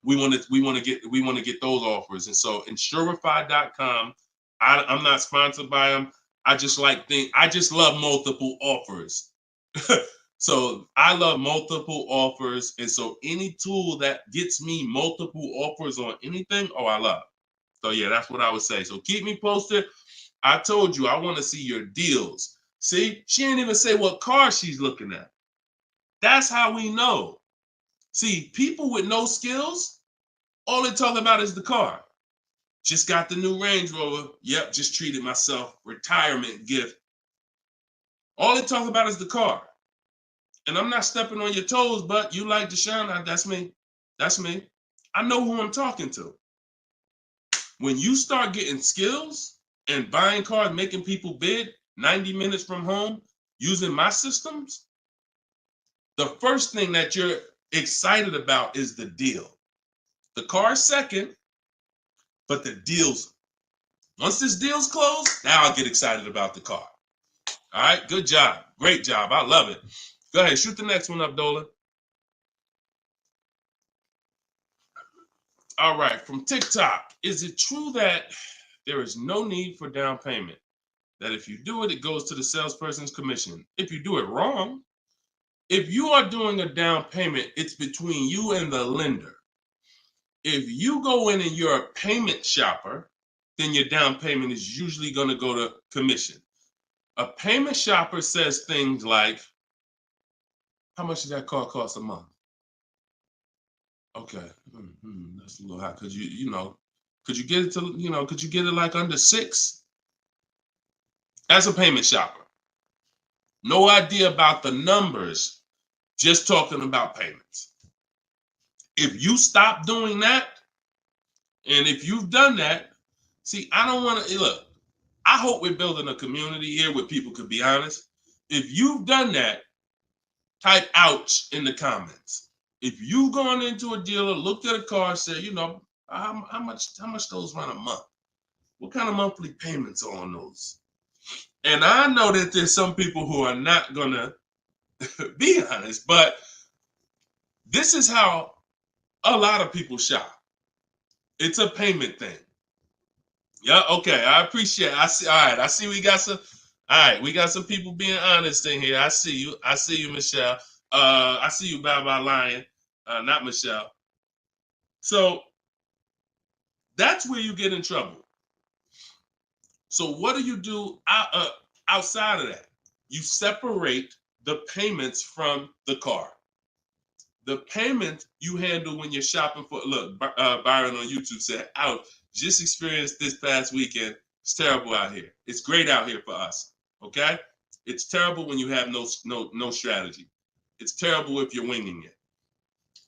we want to get those offers. And so Insurify.com, I'm not sponsored by them. I just love multiple offers. So I love multiple offers. And so any tool that gets me multiple offers on anything, I love. So yeah, that's what I would say. So keep me posted. I told you, I want to see your deals. See, she didn't even say what car she's looking at. That's how we know. See, people with no skills, all they talk about is the car. Just got the new Range Rover. Yep, just treated myself. Retirement gift. All they talk about is the car. And I'm not stepping on your toes, but you like Deshone, that's me. That's me. I know who I'm talking to. When you start getting skills and buying cars, making people bid 90 minutes from home, using my systems, the first thing that you're excited about is the deal. The car's second, but the deal's, once this deal's closed, now I'll get excited about the car. All right, good job. Great job. I love it. Go ahead, shoot the next one up, Dolan. All right, from TikTok. Is it true that there is no need for down payment? That if you do it, it goes to the salesperson's commission. If you do it wrong, if you are doing a down payment, it's between you and the lender. If you go in and you're a payment shopper, then your down payment is usually going to go to commission. A payment shopper says things like, how much does that car cost a month? Okay, that's a little high. Could you get it to, could you get it like under 6? That's a payment shopper. No idea about the numbers, just talking about payments. If you stop doing that, and if you've done that, see, I don't want to, look, I hope we're building a community here where people could be honest. If you've done that, type ouch in the comments. If you've gone into a dealer, looked at a car, said, how much those run a month? What kind of monthly payments are on those? And I know that there's some people who are not gonna be honest, but this is how a lot of people shop. It's a payment thing. Yeah, okay. I appreciate it. I see. All right. I see we got some. All right, we got some people being honest in here. I see you. I see you, Michelle. I see you, Bye Lion. Not Michelle. So that's where you get in trouble. So what do you do outside of that? You separate the payments from the car. The payment you handle when you're shopping for, look, Byron on YouTube said, ouch, just experienced this past weekend. It's terrible out here. It's great out here for us, okay? It's terrible when you have no strategy. It's terrible if you're winging it.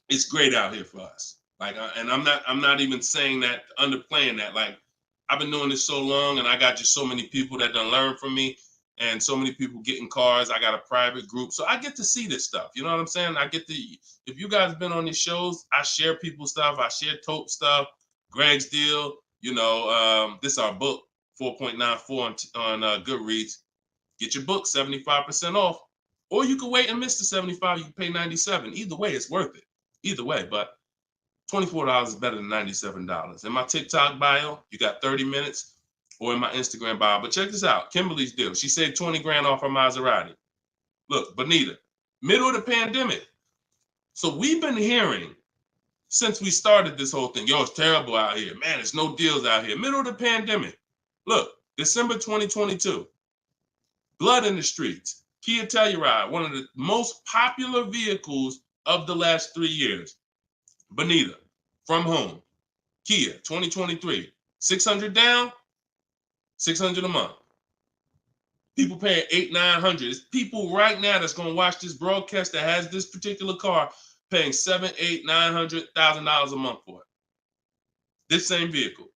It's great out here for us. Like, and I'm not even saying that, underplaying that. Like, I've been doing this so long, and I got just so many people that done learn from me, and so many people getting cars. I got a private group, so I get to see this stuff. You know what I'm saying? I get to. If you guys been on these shows, I share people's stuff. I share Tope stuff, Greg's deal. This is our book, 4.94 on Goodreads. Get your book 75% off, or you can wait and miss the 75. You can pay 97. Either way, it's worth it. Either way, but $24 is better than $97. In my TikTok bio, you got 30 minutes, or in my Instagram bio. But check this out. Kimberly's deal. She saved 20 grand off her Maserati. Look, Bonita, middle of the pandemic. So we've been hearing since we started this whole thing, yo, it's terrible out here. Man, there's no deals out here. Middle of the pandemic. Look, December 2022. Blood in the streets. Kia Telluride, one of the most popular vehicles of the last 3 years. Bonita, from home. Kia, 2023. 600 down, 600 a month. People paying $800, $900. There's people right now that's going to watch this broadcast that has this particular car paying $700,000, $800,000, $900 a month for it. This same vehicle.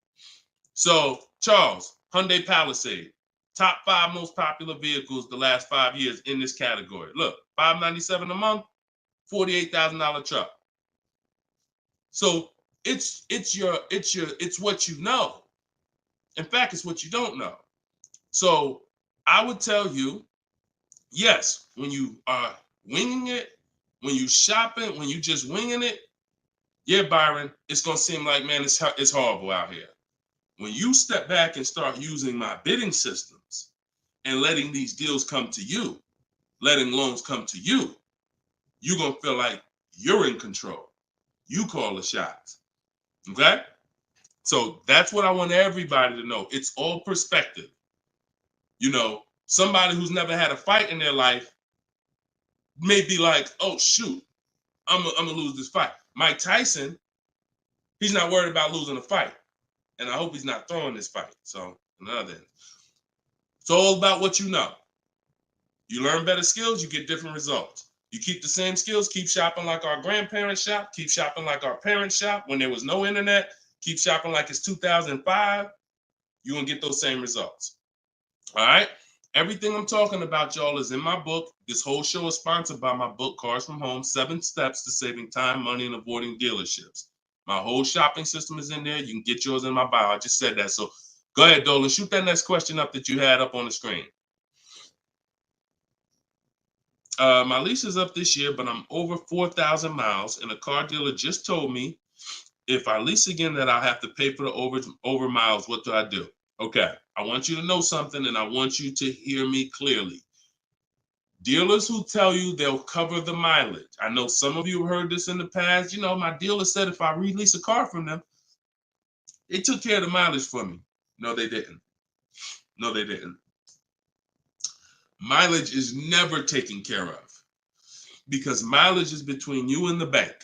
So, Charles, Hyundai Palisade, top 5 most popular vehicles the last 5 years in this category. Look, $597 a month, $48,000 truck. So it's what you know. In fact, it's what you don't know. So I would tell you, yes, when you are winging it, when you shopping, when you just winging it, yeah, Byron, it's gonna seem like, man, it's horrible out here. When you step back and start using my bidding systems and letting these deals come to you, letting loans come to you, you're gonna feel like you're in control. You call the shots. Okay? So that's what I want everybody to know. It's all perspective. You know, somebody who's never had a fight in their life may be like, oh, shoot, I'm gonna lose this fight. Mike Tyson, he's not worried about losing a fight. And I hope he's not throwing this fight. So, another end. It's all about what you know. You learn better skills, you get different results. You keep the same skills, keep shopping like our grandparents shop, keep shopping like our parents shop when there was no internet, keep shopping like it's 2005, you're going to get those same results. All right? Everything I'm talking about, y'all, is in my book. This whole show is sponsored by my book, Cars from Home, 7 Steps to Saving Time, Money, and Avoiding Dealerships. My whole shopping system is in there. You can get yours in my bio. I just said that. So go ahead, Dolan. Shoot that next question up that you had up on the screen. My lease is up this year, but I'm over 4,000 miles, and a car dealer just told me if I lease again that I'll have to pay for the over miles. What do I do? Okay, I want you to know something, and I want you to hear me clearly. Dealers who tell you they'll cover the mileage. I know some of you have heard this in the past. You know, my dealer said if I release a car from them, they took care of the mileage for me. No, they didn't. No, they didn't. Mileage is never taken care of because mileage is between you and the bank.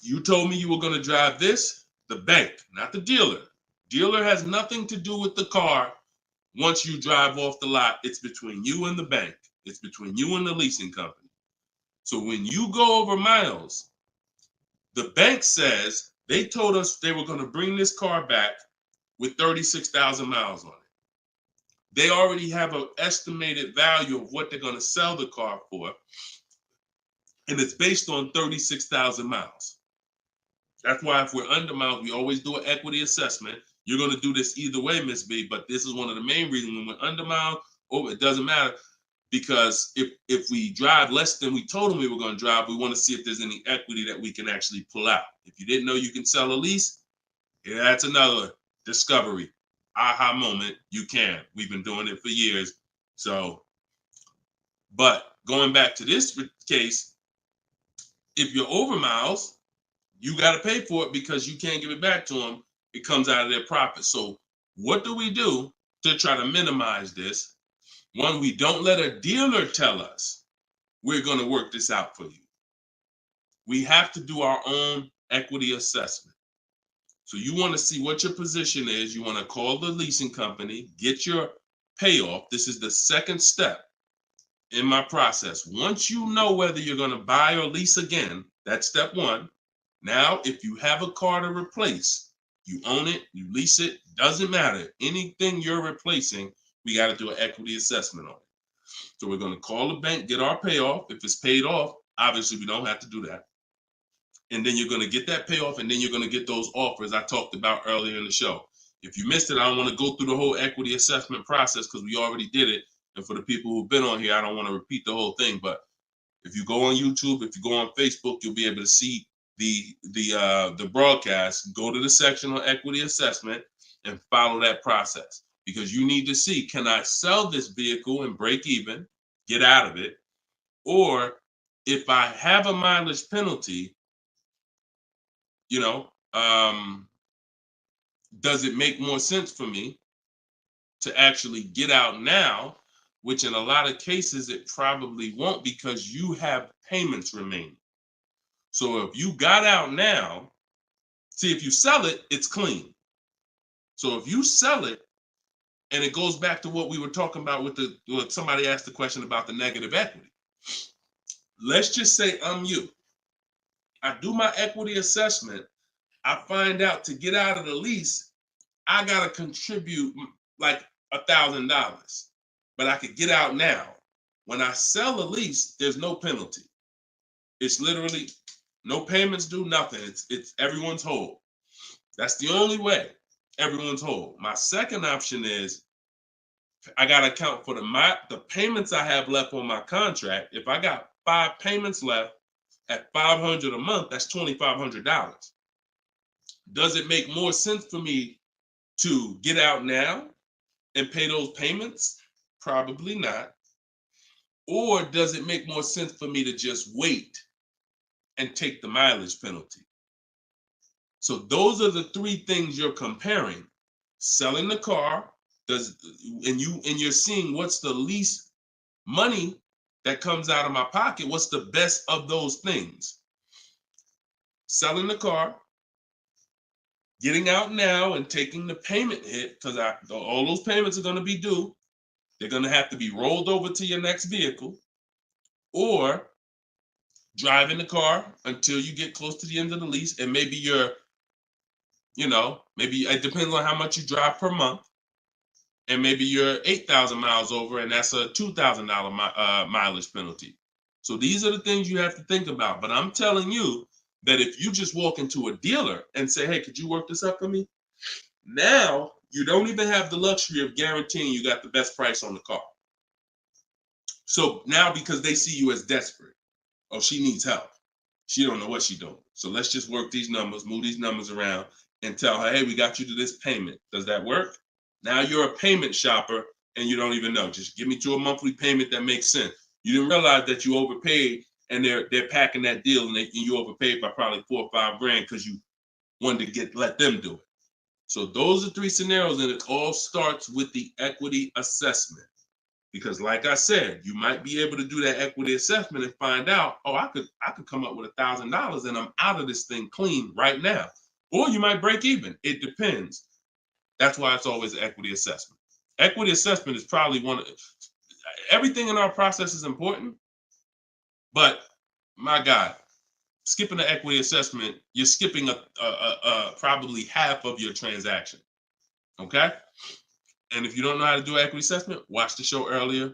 You told me you were going to drive this, the bank, not the dealer. Dealer has nothing to do with the car. Once you drive off the lot, it's between you and the bank. It's between you and the leasing company. So when you go over miles, the bank says they told us they were going to bring this car back with 36,000 miles on it. They already have an estimated value of what they're going to sell the car for, and it's based on 36,000 miles. That's why if we're under miles, we always do an equity assessment. You're going to do this either way, Miss B, but this is one of the main reasons when we're under miles, it doesn't matter, because if we drive less than we told them we were going to drive, we want to see if there's any equity that we can actually pull out. If you didn't know you can sell a lease, yeah, that's another discovery. Aha moment, you can. We've been doing it for years. So, but going back to this case, if you're over miles, you got to pay for it because you can't give it back to them. It comes out of their profit. So what do we do to try to minimize this? One, we don't let a dealer tell us we're going to work this out for you. We have to do our own equity assessment. So you want to see what your position is. You want to call the leasing company, get your payoff. This is the second step in my process. Once you know whether you're going to buy or lease again, that's step one. Now, if you have a car to replace, you own it, you lease it, doesn't matter. Anything you're replacing, we got to do an equity assessment on it. So we're going to call the bank, get our payoff. If it's paid off, obviously we don't have to do that. And then you're going to get that payoff, and then you're going to get those offers I talked about earlier in the show. If you missed it, I don't want to go through the whole equity assessment process because we already did it. And for the people who've been on here, I don't want to repeat the whole thing. But if you go on YouTube, if you go on Facebook, you'll be able to see the broadcast. Go to the section on equity assessment and follow that process, because you need to see, can I sell this vehicle and break even, get out of it, or if I have a mileage penalty, you know, does it make more sense for me to actually get out now, which in a lot of cases it probably won't, because you have payments remaining. So if you got out now, see, if you sell it, it's clean. So if you sell it, and it goes back to what we were talking about with what somebody asked the question about the negative equity. Let's just say I'm you. I do my equity assessment. I find out to get out of the lease, I gotta contribute like $1,000, but I could get out now. When I sell a lease, there's no penalty. It's literally no payments due, nothing. It's everyone's whole. That's the only way. Everyone's whole. My second option is I gotta account for the payments I have left on my contract. If I got 5 payments left at $500 a month, that's $2,500. Does it make more sense for me to get out now and pay those payments? Probably not. Or does it make more sense for me to just wait and take the mileage penalty? So those are the 3 things you're comparing. Selling the car, and you're seeing what's the least money that comes out of my pocket. What's the best of those things? Selling the car, getting out now and taking the payment hit, because all those payments are going to be due. They're going to have to be rolled over to your next vehicle, or driving the car until you get close to the end of the lease, and maybe maybe it depends on how much you drive per month, and maybe you're 8,000 miles over, and that's a $2,000 mileage penalty. So these are the things you have to think about. But I'm telling you that if you just walk into a dealer and say, hey, could you work this up for me? Now you don't even have the luxury of guaranteeing you got the best price on the car. So now, because they see you as desperate, oh, she needs help, she don't know what she's doing, so let's just work these numbers, move these numbers around, and tell her, hey, we got you to this payment. Does that work? Now you're a payment shopper and you don't even know. Just give me to a monthly payment that makes sense. You didn't realize that you overpaid, and they're packing that deal, and you overpaid by probably $4 or $5 grand because you wanted to let them do it. So those are 3 scenarios, and it all starts with the equity assessment. Because like I said, you might be able to do that equity assessment and find out, oh, I could come up with $1,000 and I'm out of this thing clean right now. Or you might break even. It depends. That's why it's always an equity assessment. Equity assessment is probably everything in our process is important, but my God, skipping the equity assessment, you're skipping probably half of your transaction. Okay? And if you don't know how to do equity assessment, watch the show earlier.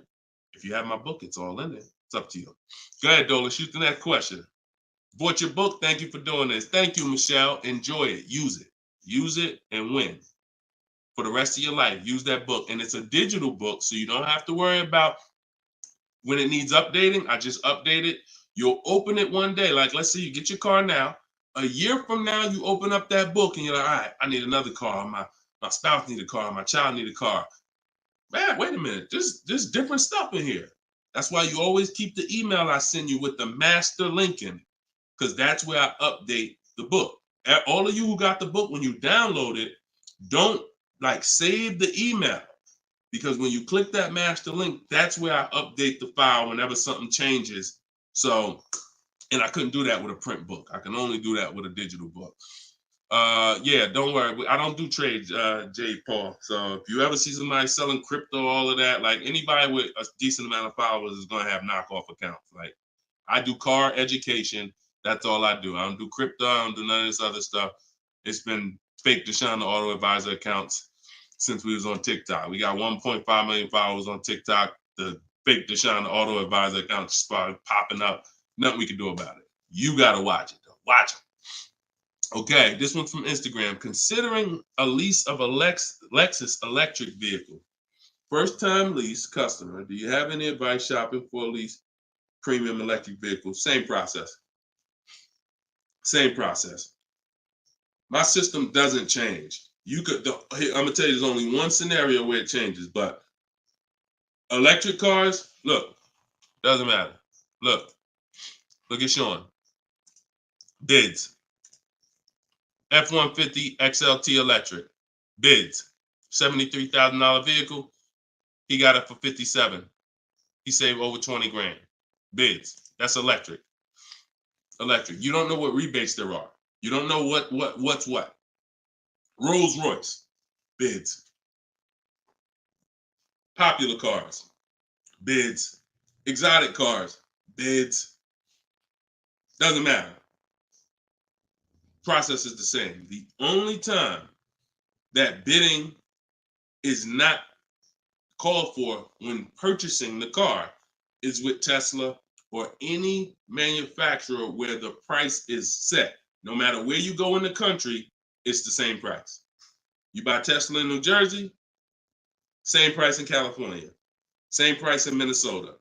If you have my book, it's all in there. It's up to you. Go ahead, Dola, shoot the next question. Bought your book. Thank you for doing this. Thank you, Michelle. Enjoy it. Use it. Use it and win. For the rest of your life, use that book. And it's a digital book, so you don't have to worry about when it needs updating. I just update it. You'll open it one day. Like, let's say you get your car now. A year from now, you open up that book and you're like, all right, I need another car. My spouse needs a car. My child needs a car. Man, wait a minute. There's different stuff in here. That's why you always keep the email I send you with the master link in it, because that's where I update the book. All of you who got the book, when you download it, don't save the email, because when you click that master link, that's where I update the file whenever something changes. So, and I couldn't do that with a print book. I can only do that with a digital book. Yeah, don't worry. I don't do trades, J. Paul. So if you ever see somebody selling crypto, all of that, like anybody with a decent amount of followers is going to have knockoff accounts. Like, I do car education. That's all I do. I don't do crypto. I don't do none of this other stuff. It's been fake Deshone the Auto Advisor accounts since we was on TikTok. We got 1.5 million followers on TikTok. The fake Deshone the Auto Advisor accounts started popping up. Nothing we can do about it. You got to watch it, though. Watch it. Okay, this one's from Instagram. Considering a lease of a Lexus electric vehicle. First time lease customer. Do you have any advice shopping for a lease premium electric vehicle? Same process. Same process. My system doesn't change. I'm gonna tell you, there's only one scenario where it changes, but electric cars, look, doesn't matter. Look, Look at Sean. Bids. F-150 XLT electric. Bids. $73,000 vehicle. He got it for 57. He saved over 20 grand. Bids. That's electric. Electric. You don't know what rebates there are. You don't know what's what. Rolls Royce. Bids. Popular cars. Bids. Exotic cars. Bids. Doesn't matter. Process is the same. The only time that bidding is not called for when purchasing the car is with Tesla or any manufacturer where the price is set. No matter where you go in the country, it's the same price. You buy Tesla in New Jersey, same price in California, same price in Minnesota.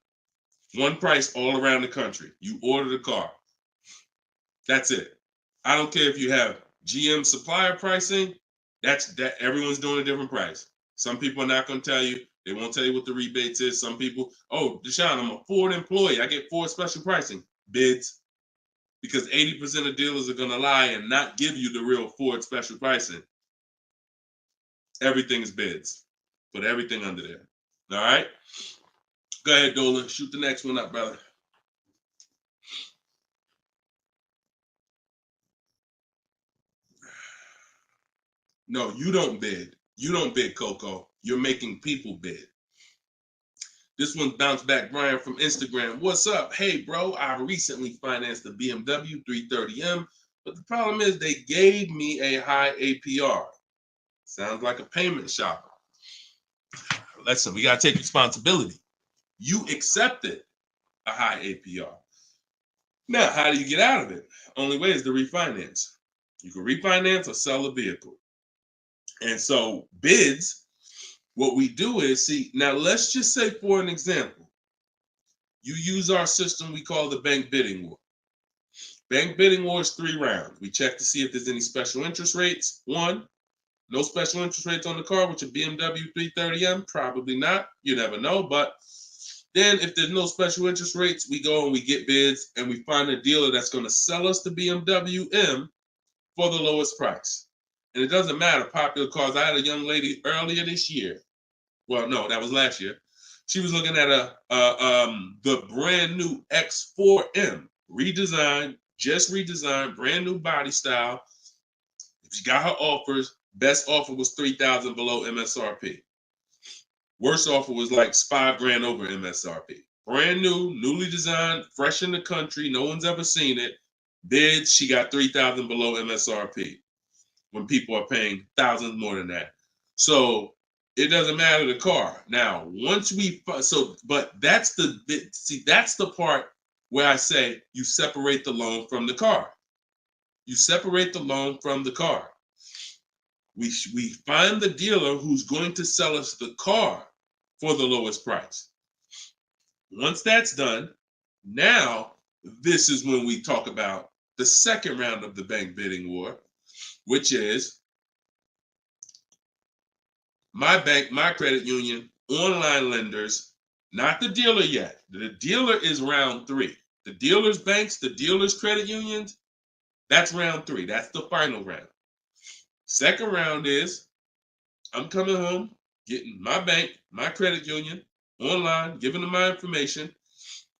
One price all around the country. You order the car. That's it. I don't care if you have GM supplier pricing. That everyone's doing a different price. Some people are not going to tell you. They won't tell you what the rebates is. Some people, oh, Deshone, I'm a Ford employee. I get Ford special pricing. Bids. Because 80% of dealers are going to lie and not give you the real Ford special pricing. Everything is bids. Put everything under there. All right? Go ahead, Dolan. Shoot the next one up, brother. No, you don't bid. You don't bid, Coco. You're making people bid. This one bounced back, Brian from Instagram. What's up? Hey, bro, I recently financed a BMW 330M, but the problem is they gave me a high APR. Sounds like a payment shopper. Listen, we got to take responsibility. You accepted a high APR. Now, how do you get out of it? Only way is to refinance. You can refinance or sell a vehicle. And so bids, what we do is, see, now let's just say for an example, you use our system we call the bank bidding war. Bank bidding war is 3 rounds. We check to see if there's any special interest rates. 1, no special interest rates on the car, which a BMW 330M, probably not. You never know. But then if there's no special interest rates, we go and we get bids and we find a dealer that's going to sell us the BMW M for the lowest price. And it doesn't matter, popular cars. I had a young lady earlier this year. Well, no, that was last year. She was looking at the brand new X4M, redesigned, just redesigned, brand new body style. She got her offers. Best offer was $3,000 below MSRP. Worst offer was like $5,000 over MSRP. Brand new, newly designed, fresh in the country. No one's ever seen it. Bid, she got $3,000 below MSRP. When people are paying thousands more than that. So it doesn't matter the car. Now, once we, but that's that's the part where I say you separate the loan from the car. You separate the loan from the car. We find the dealer who's going to sell us the car for the lowest price. Once that's done, now this is when we talk about the second round of the bank bidding war, which is my bank, my credit union, online lenders, not the dealer yet. The dealer is round 3. The dealer's banks, the dealer's credit unions, that's round 3. That's the final round. Second round is I'm coming home, getting my bank, my credit union, online, giving them my information,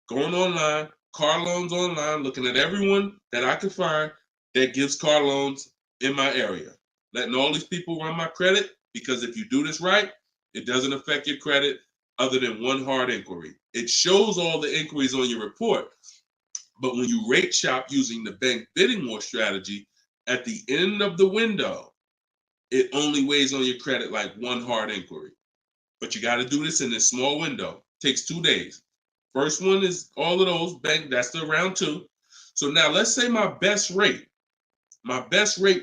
going online, car loans online, looking at everyone that I can find that gives car loans in my area, letting all these people run my credit, because if you do this right, it doesn't affect your credit other than one hard inquiry. It shows all the inquiries on your report, but when you rate shop using the bank bidding war strategy, at the end of the window, it only weighs on your credit like one hard inquiry. But you got to do this in this small window. It takes 2 days. First one is all of those bank, that's the round 2. So now let's say my best rate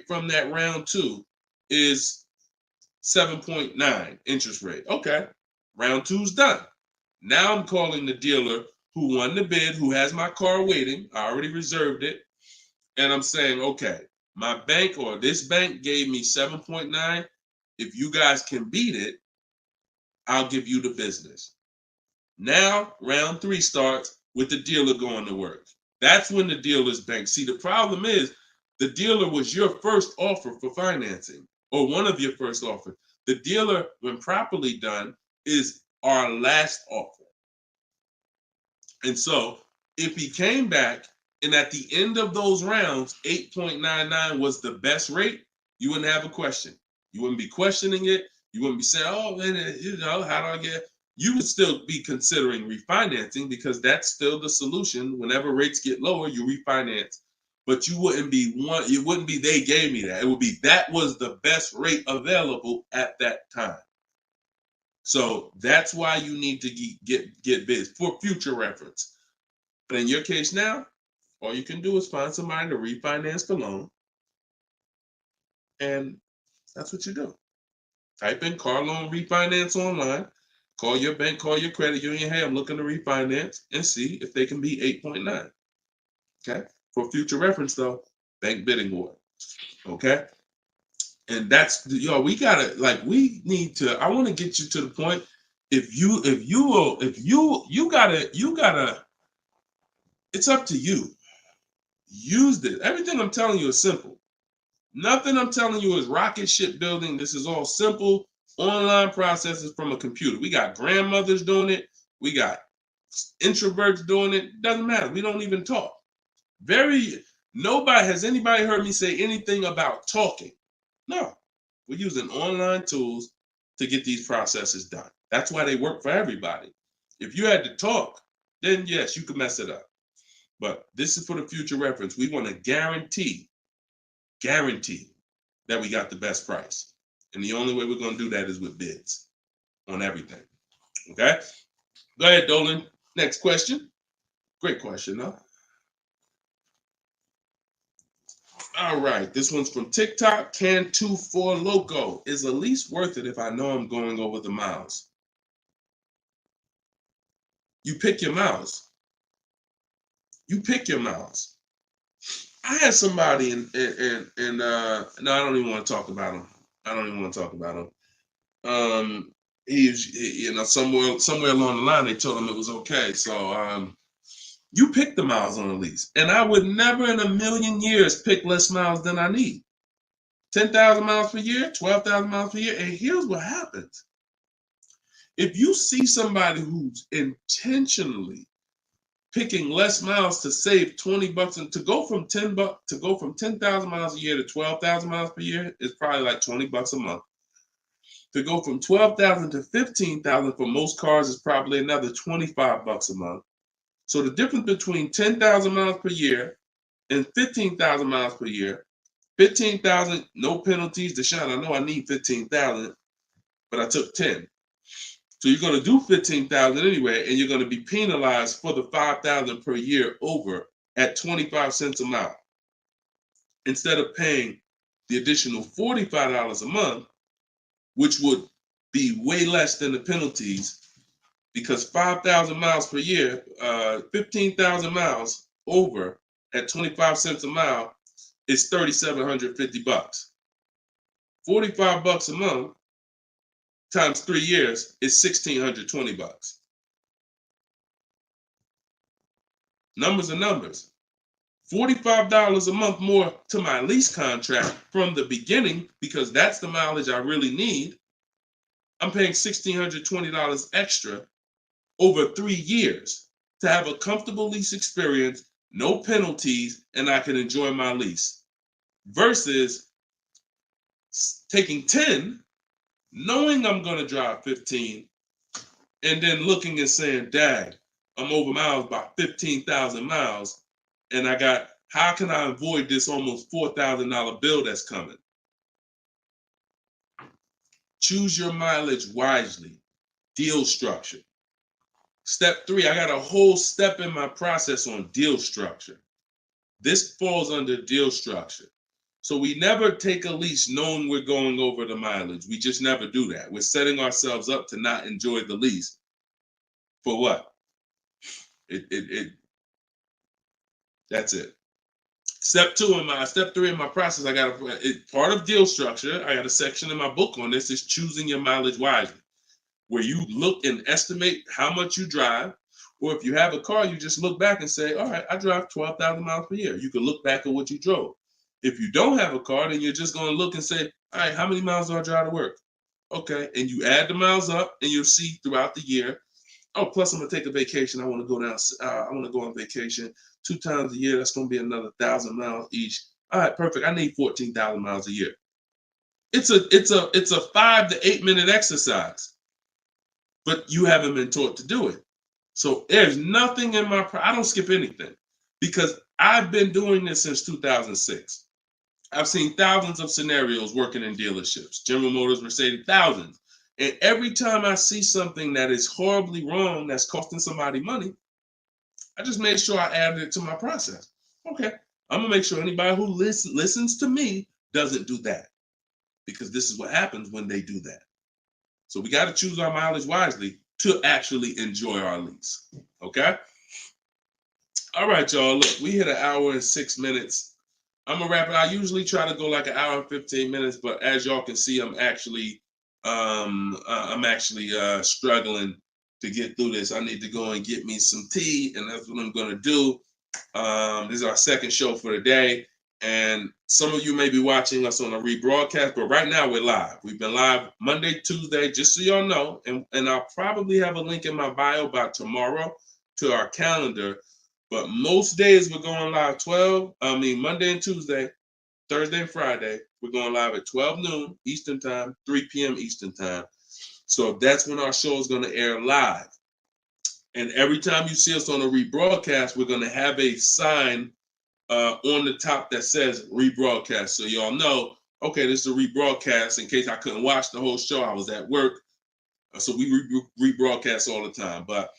from that round 2 is 7.9 interest rate. Okay, round 2's done. Now I'm calling the dealer who won the bid, who has my car waiting. I already reserved it. And I'm saying, okay, my bank or this bank gave me 7.9. If you guys can beat it, I'll give you the business. Now, round 3 starts with the dealer going to work. That's when the dealer's bank. See, the problem is the dealer was your first offer for financing, or one of your first offers. The dealer, when properly done, is our last offer. And so if he came back and at the end of those rounds, 8.99 was the best rate, you wouldn't have a question. You wouldn't be questioning it. You wouldn't be saying, oh, man, how do I get? You would still be considering refinancing because that's still the solution. Whenever rates get lower, you refinance. But you wouldn't be it wouldn't be they gave me that. It would be that was the best rate available at that time. So that's why you need to get bids for future reference. But in your case now, all you can do is find somebody to refinance the loan. And that's what you do. Type in car loan refinance online. Call your bank, call your credit union. Hey, I'm looking to refinance and see if they can be 8.9. Okay. For future reference, though, bank bidding war. Okay. And that's, we gotta, we need to, I want to get you to the point. You gotta, it's up to you. Use this. Everything I'm telling you is simple. Nothing I'm telling you is rocket ship building. This is all simple online processes from a computer. We got grandmothers doing it. We got introverts doing it. Doesn't matter. We don't even talk. Has anybody heard me say anything about talking? No. We're using online tools to get these processes done. That's why they work for everybody. If you had to talk, then yes, you could mess it up. But this is for the future reference. We want to guarantee that we got the best price. And the only way we're going to do that is with bids on everything. Okay? Go ahead, Dolan. Next question. Great question, though. All right. This one's from TikTok. Can24 Loco. Is a lease worth it if I know I'm going over the miles? You pick your miles. You pick your miles. I had somebody no, I don't even want to talk about him. Somewhere along the line they told him it was okay. So you pick the miles on a lease, and I would never in a million years pick less miles than I need. 10,000 miles per year, 12,000 miles per year, and here's what happens: if you see somebody who's intentionally picking less miles to save $20 and to go from 10,000 miles a year to 12,000 miles per year is probably like $20 a month. To go from 12,000 to 15,000 for most cars is probably another $25 a month. So the difference between 10,000 miles per year and 15,000 miles per year, 15,000, no penalties. Deshone, I know I need 15,000, but I took 10. So you're going to do 15,000 anyway, and you're going to be penalized for the 5,000 per year over at 25 cents a mile. Instead of paying the additional $45 a month, which would be way less than the penalties, because 5,000 miles per year, 15,000 miles over at 25 cents a mile is $3,750. $45 a month times 3 years is $1,620. Numbers are numbers. $45 a month more to my lease contract from the beginning, because that's the mileage I really need. I'm paying $1,620 extra over 3 years to have a comfortable lease experience, no penalties, and I can enjoy my lease. Versus taking 10, knowing I'm going to drive 15, and then looking and saying, dang, I'm over miles by 15,000 miles, and how can I avoid this almost $4,000 bill that's coming? Choose your mileage wisely. Deal structure. Step 3, I got a whole step in my process on deal structure. This falls under deal structure. So we never take a lease knowing we're going over the mileage. We just never do that. We're setting ourselves up to not enjoy the lease. For what? That's it. Step 3 in my process, I got part of deal structure. I got a section in my book on this, is choosing your mileage wisely, where you look and estimate how much you drive, Or if you have a car, you just look back and say, all right, I drive 12,000 miles per year. You can look back at what you drove. If you don't have a car, then you're just going to look and say, all right, how many miles do I drive to work? Okay, and you add the miles up, and you'll see throughout the year. Oh, plus I'm gonna take a vacation. I want to go down. I want to go on vacation 2 times a year. That's gonna be another 1,000 miles each. All right, perfect. I need 14,000 miles a year. It's a 5 to 8 minute exercise, but you haven't been taught to do it. So there's nothing in I don't skip anything because I've been doing this since 2006. I've seen thousands of scenarios working in dealerships, General Motors, Mercedes, thousands. And every time I see something that is horribly wrong, that's costing somebody money, I just made sure I added it to my process. Okay, I'm gonna make sure anybody who listens to me doesn't do that, because this is what happens when they do that. So we got to choose our mileage wisely to actually enjoy our lease. Okay. All right, y'all. Look, we hit 1 hour and 6 minutes. I'm gonna wrap it. I usually try to go like 1 hour and 15 minutes, but as y'all can see, I'm actually struggling to get through this. I need to go and get me some tea, and that's what I'm gonna do. This is our second show for the day, and some of you may be watching us on a rebroadcast, but right now we're live. We've been live Monday, Tuesday, just so y'all know, and I'll probably have a link in my bio by tomorrow to our calendar. But most days we're going live Monday and Tuesday, Thursday and Friday. We're going live at 12 noon Eastern time, 3 p.m. Eastern time. So that's when our show is going to air live. And every time you see us on a rebroadcast, we're going to have a sign on the top that says rebroadcast. So y'all know, okay, this is a rebroadcast in case I couldn't watch the whole show. I was at work. So we rebroadcast all the time. But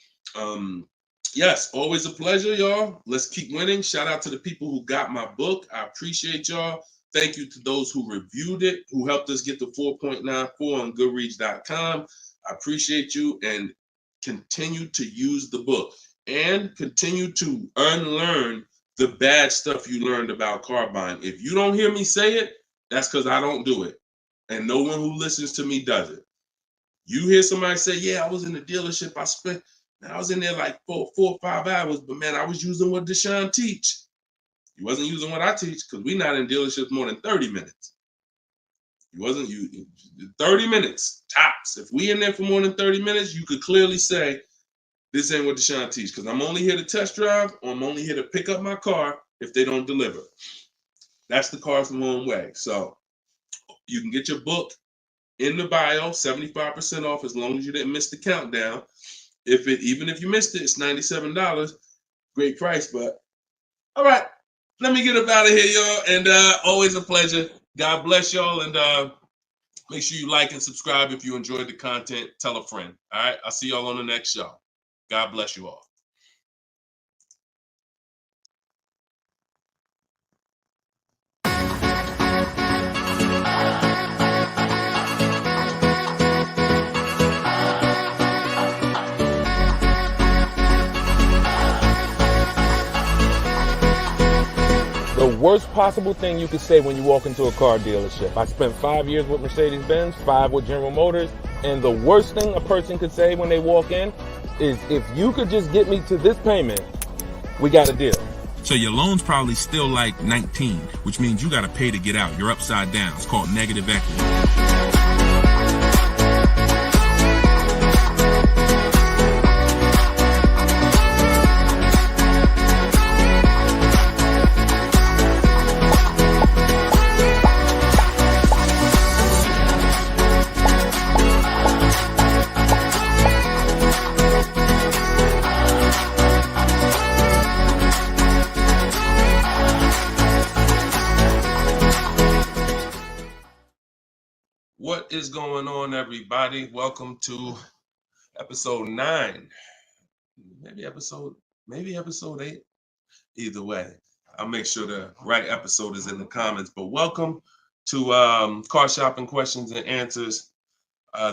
yes, always a pleasure, y'all. Let's keep winning. Shout out to the people who got my book. I appreciate y'all. Thank you to those who reviewed it, who helped us get to 4.94 on Goodreads.com. I appreciate you, and continue to use the book and continue to unlearn the bad stuff you learned about car buying. If you don't hear me say it, that's because I don't do it. And no one who listens to me does it. You hear somebody say, yeah, I was in the dealership. I was in there like 4 or 5 hours, but man, I was using what Deshone teach. He wasn't using what I teach, because we're not in dealerships more than 30 minutes. He wasn't 30 minutes tops. If we in there for more than 30 minutes, you could clearly say, this ain't what Deshone teach, because I'm only here to test drive, or I'm only here to pick up my car if they don't deliver. That's the Cars from Home way. So you can get your book in the bio, 75% off, as long as you didn't miss the countdown. Even if you missed it, it's $97. Great price, but all right. Let me get up out of here, y'all. And always a pleasure. God bless y'all. And make sure you like and subscribe if you enjoyed the content. Tell a friend. All right. I'll see y'all on the next show. God bless you all. The worst possible thing you could say when you walk into a car dealership. I spent 5 years with Mercedes-Benz, 5 with General Motors, and the worst thing a person could say when they walk in is, if you could just get me to this payment, we got a deal. So your loan's probably still like 19, which means you got to pay to get out. You're upside down. It's called negative equity. What is going on, everybody? Welcome to episode 9. Maybe episode 8. Either way, I'll make sure the right episode is in the comments. But welcome to Car Shopping Questions and Answers.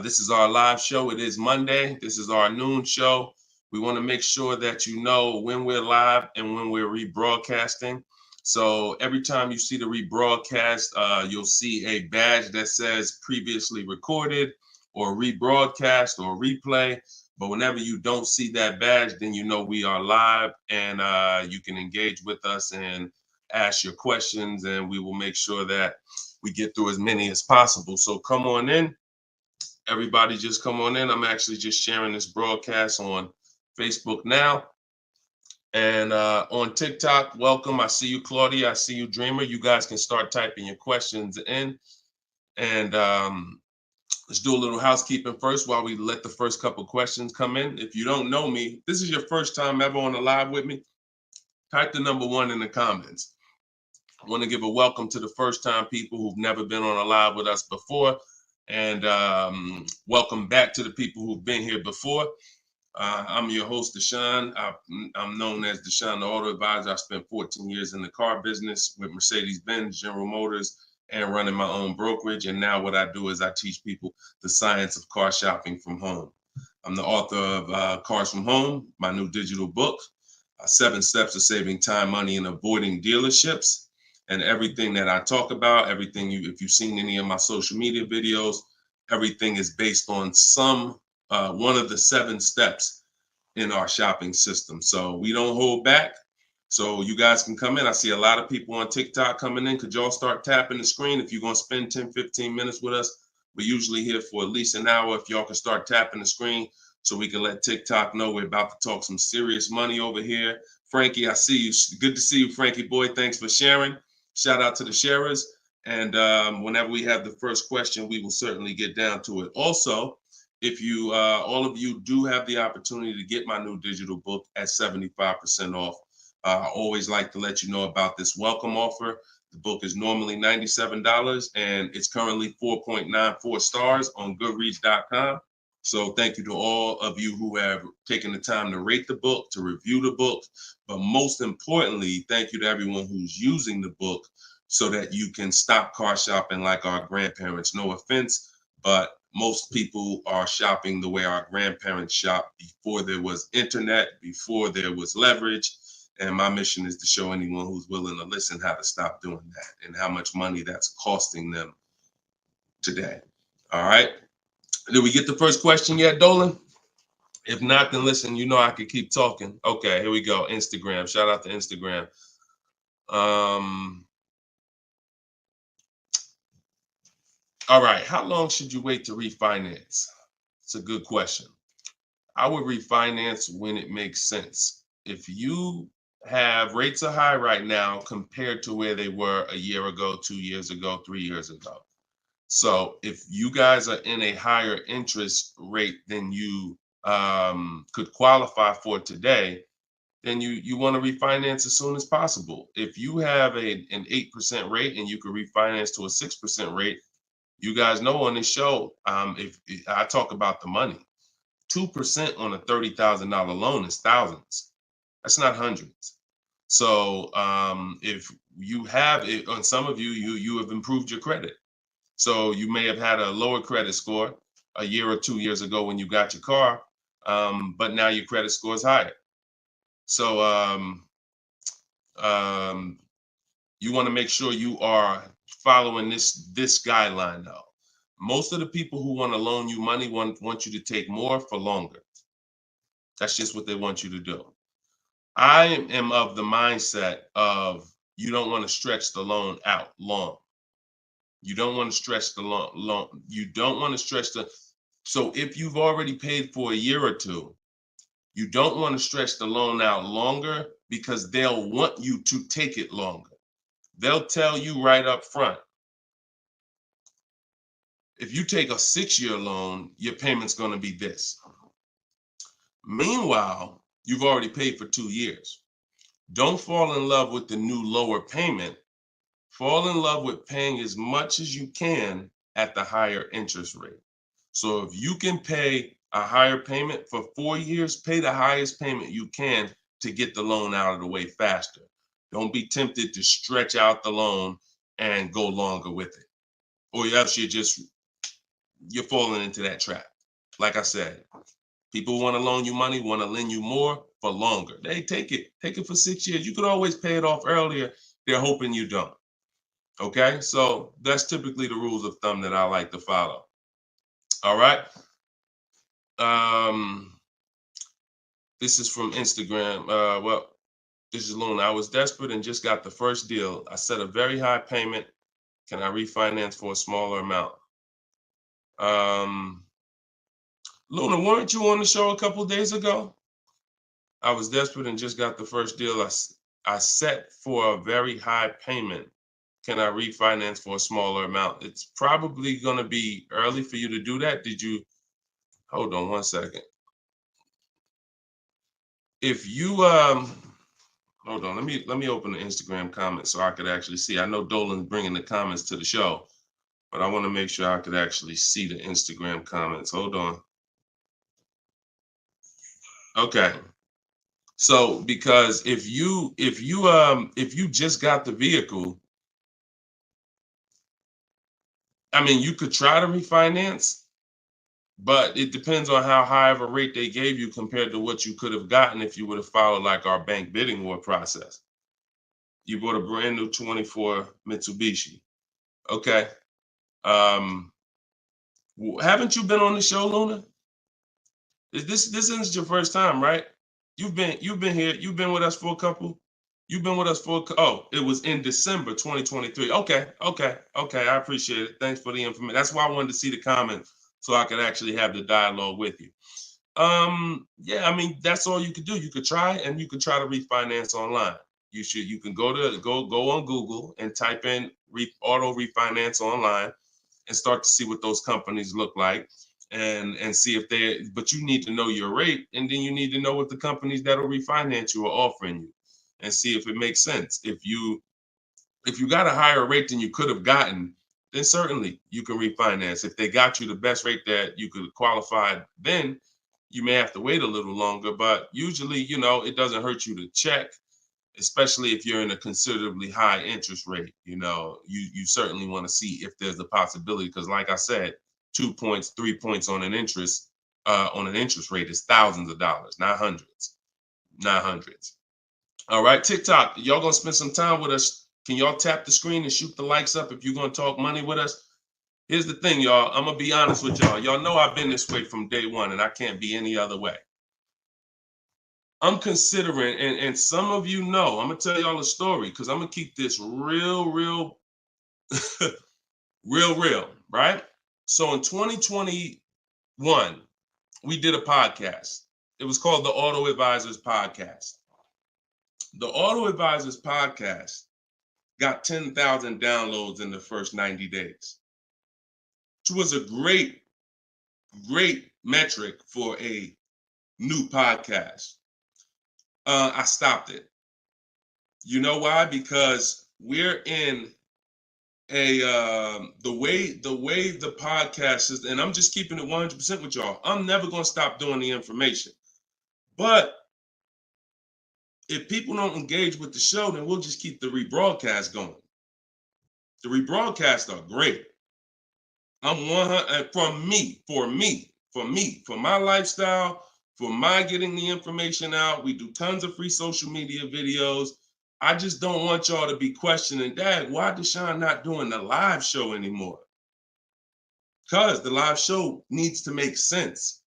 This is our live show. It is Monday. This is our noon show. We want to make sure that you know when we're live and when we're rebroadcasting. So every time you see the rebroadcast, you'll see a badge that says previously recorded or rebroadcast or replay. But whenever you don't see that badge, then you know we are live, and you can engage with us and ask your questions, and we will make sure that we get through as many as possible. So come on in. Everybody just come on in. I'm actually just sharing this broadcast on Facebook now. And on TikTok, welcome. I see you, Claudia. I see you, Dreamer. You guys can start typing your questions in. And let's do a little housekeeping first while we let the first couple questions come in. If you don't know me, this is your first time ever on a live with me, type the number 1 in the comments. I want to give a welcome to the first time people who've never been on a live with us before. And welcome back to the people who've been here before. I'm your host, Deshone. I'm known as Deshone the Auto Advisor. I spent 14 years in the car business with Mercedes-Benz, General Motors, and running my own brokerage. And now what I do is I teach people the science of car shopping from home. I'm the author of Cars from Home, my new digital book, 7 Steps to Saving Time, Money, and Avoiding Dealerships. And everything that I talk about, everything if you've seen any of my social media videos, everything is based on one of the 7 steps in our shopping system. So we don't hold back. So you guys can come in. I see a lot of people on TikTok coming in. Could y'all start tapping the screen if you're going to spend 10, 15 minutes with us? We're usually here for at least an hour. If y'all can start tapping the screen so we can let TikTok know we're about to talk some serious money over here. Frankie, I see you. Good to see you, Frankie boy. Thanks for sharing. Shout out to the sharers. And whenever we have the first question, we will certainly get down to it. Also, if you, all of you do have the opportunity to get my new digital book at 75% off. I always like to let you know about this welcome offer. The book is normally $97 and it's currently 4.94 stars on Goodreads.com. So thank you to all of you who have taken the time to rate the book, to review the book. But most importantly, thank you to everyone who's using the book so that you can stop car shopping like our grandparents. No offense, but most people are shopping the way our grandparents shopped before there was internet, before there was leverage. And my mission is to show anyone who's willing to listen how to stop doing that and how much money that's costing them today. All right. Did we get the first question yet, Dolan? If not, then listen, you know I could keep talking. Okay, here we go. Instagram. Shout out to Instagram. All right. How long should you wait to refinance? It's a good question. I would refinance when it makes sense. If you have rates are high right now compared to where they were a year ago, 2 years ago, 3 years ago. So if you guys are in a higher interest rate than you could qualify for today, then you want to refinance as soon as possible. If you have an 8% rate and you could refinance to a 6% rate, you guys know on this show, if I talk about the money, 2% on a $30,000 loan is thousands. That's not hundreds. So if you have it, on some of you have improved your credit. So you may have had a lower credit score a year or 2 years ago when you got your car, but now your credit score is higher. So you want to make sure you are following this guideline though. Most of the people who want to loan you money want you to take more for longer. That's just what they want you to do. I am of the mindset of you don't want to stretch the loan out long. You don't want to stretch the loan. You don't want to stretch so if you've already paid for a year or two, you don't want to stretch the loan out longer because they'll want you to take it longer. They'll tell you right up front, if you take a 6-year loan, your payment's going to be this. Meanwhile, you've already paid for 2 years. Don't fall in love with the new lower payment. Fall in love with paying as much as you can at the higher interest rate. So if you can pay a higher payment for 4 years, pay the highest payment you can to get the loan out of the way faster. Don't be tempted to stretch out the loan and go longer with it. Or else you're falling into that trap. Like I said, people want to loan you money, want to lend you more for longer. They take it for 6 years. You could always pay it off earlier. They're hoping you don't. Okay, so that's typically the rules of thumb that I like to follow. All right. This is from Instagram. Well, this is Luna. I was desperate and just got the first deal. I set a very high payment. Can I refinance for a smaller amount? Luna, weren't you on the show a couple of days ago? I was desperate and just got the first deal. I set for a very high payment. Can I refinance for a smaller amount? It's probably going to be early for you to do that. Did you? Hold on one second. If you hold on, let me open the Instagram comments so I could actually see. I know Dolan's bringing the comments to the show, but I want to make sure I could actually see the Instagram comments. Hold on. Okay. So because if you just got the vehicle, I mean, you could try to refinance, but it depends on how high of a rate they gave you compared to what you could have gotten if you would have followed like our bank bidding war process. You bought a brand new 24 Mitsubishi. Okay. Haven't you been on the show, Luna? This isn't your first time, right? You've been here. You've been with us for a couple. You've been with us for it was in December 2023. Okay. I appreciate it. Thanks for the information. That's why I wanted to see the comments so I could actually have the dialogue with you. Yeah, I mean, that's all you could do. You could try and you could try to refinance online. You can go on Google and type in auto refinance online and start to see what those companies look like and see if but you need to know your rate, and then you need to know what the companies that'll refinance you are offering you and see if it makes sense. If you got a higher rate than you could have gotten, then certainly you can refinance. If they got you the best rate that you could qualify, then you may have to wait a little longer, but usually, it doesn't hurt you to check, especially if you're in a considerably high interest rate. You certainly want to see if there's a possibility, because like I said, 2 points, 3 points on an interest rate is thousands of dollars, not hundreds. All right, TikTok, y'all gonna spend some time with us. Can y'all tap the screen and shoot the likes up if you're gonna talk money with us? Here's the thing, y'all. I'm gonna be honest with y'all. Y'all know I've been this way from day one, and I can't be any other way. I'm considering, and some of you know, I'm gonna tell y'all a story because I'm gonna keep this real, real, real, right? So in 2021, we did a podcast. It was called the Auto Advisors Podcast. The Auto Advisors Podcast got 10,000 downloads in the first 90 days, which was a great metric for a new podcast. I stopped it. You know why? Because we're in the way the podcast is, and I'm just keeping it 100% with y'all. I'm never going to stop doing the information, but if people don't engage with the show, then we'll just keep the rebroadcast going. The rebroadcasts are great. I'm 100 for my lifestyle, for my getting the information out. We do tons of free social media videos. I just don't want y'all to be questioning, Dad, why Deshone not doing the live show anymore? Because the live show needs to make sense.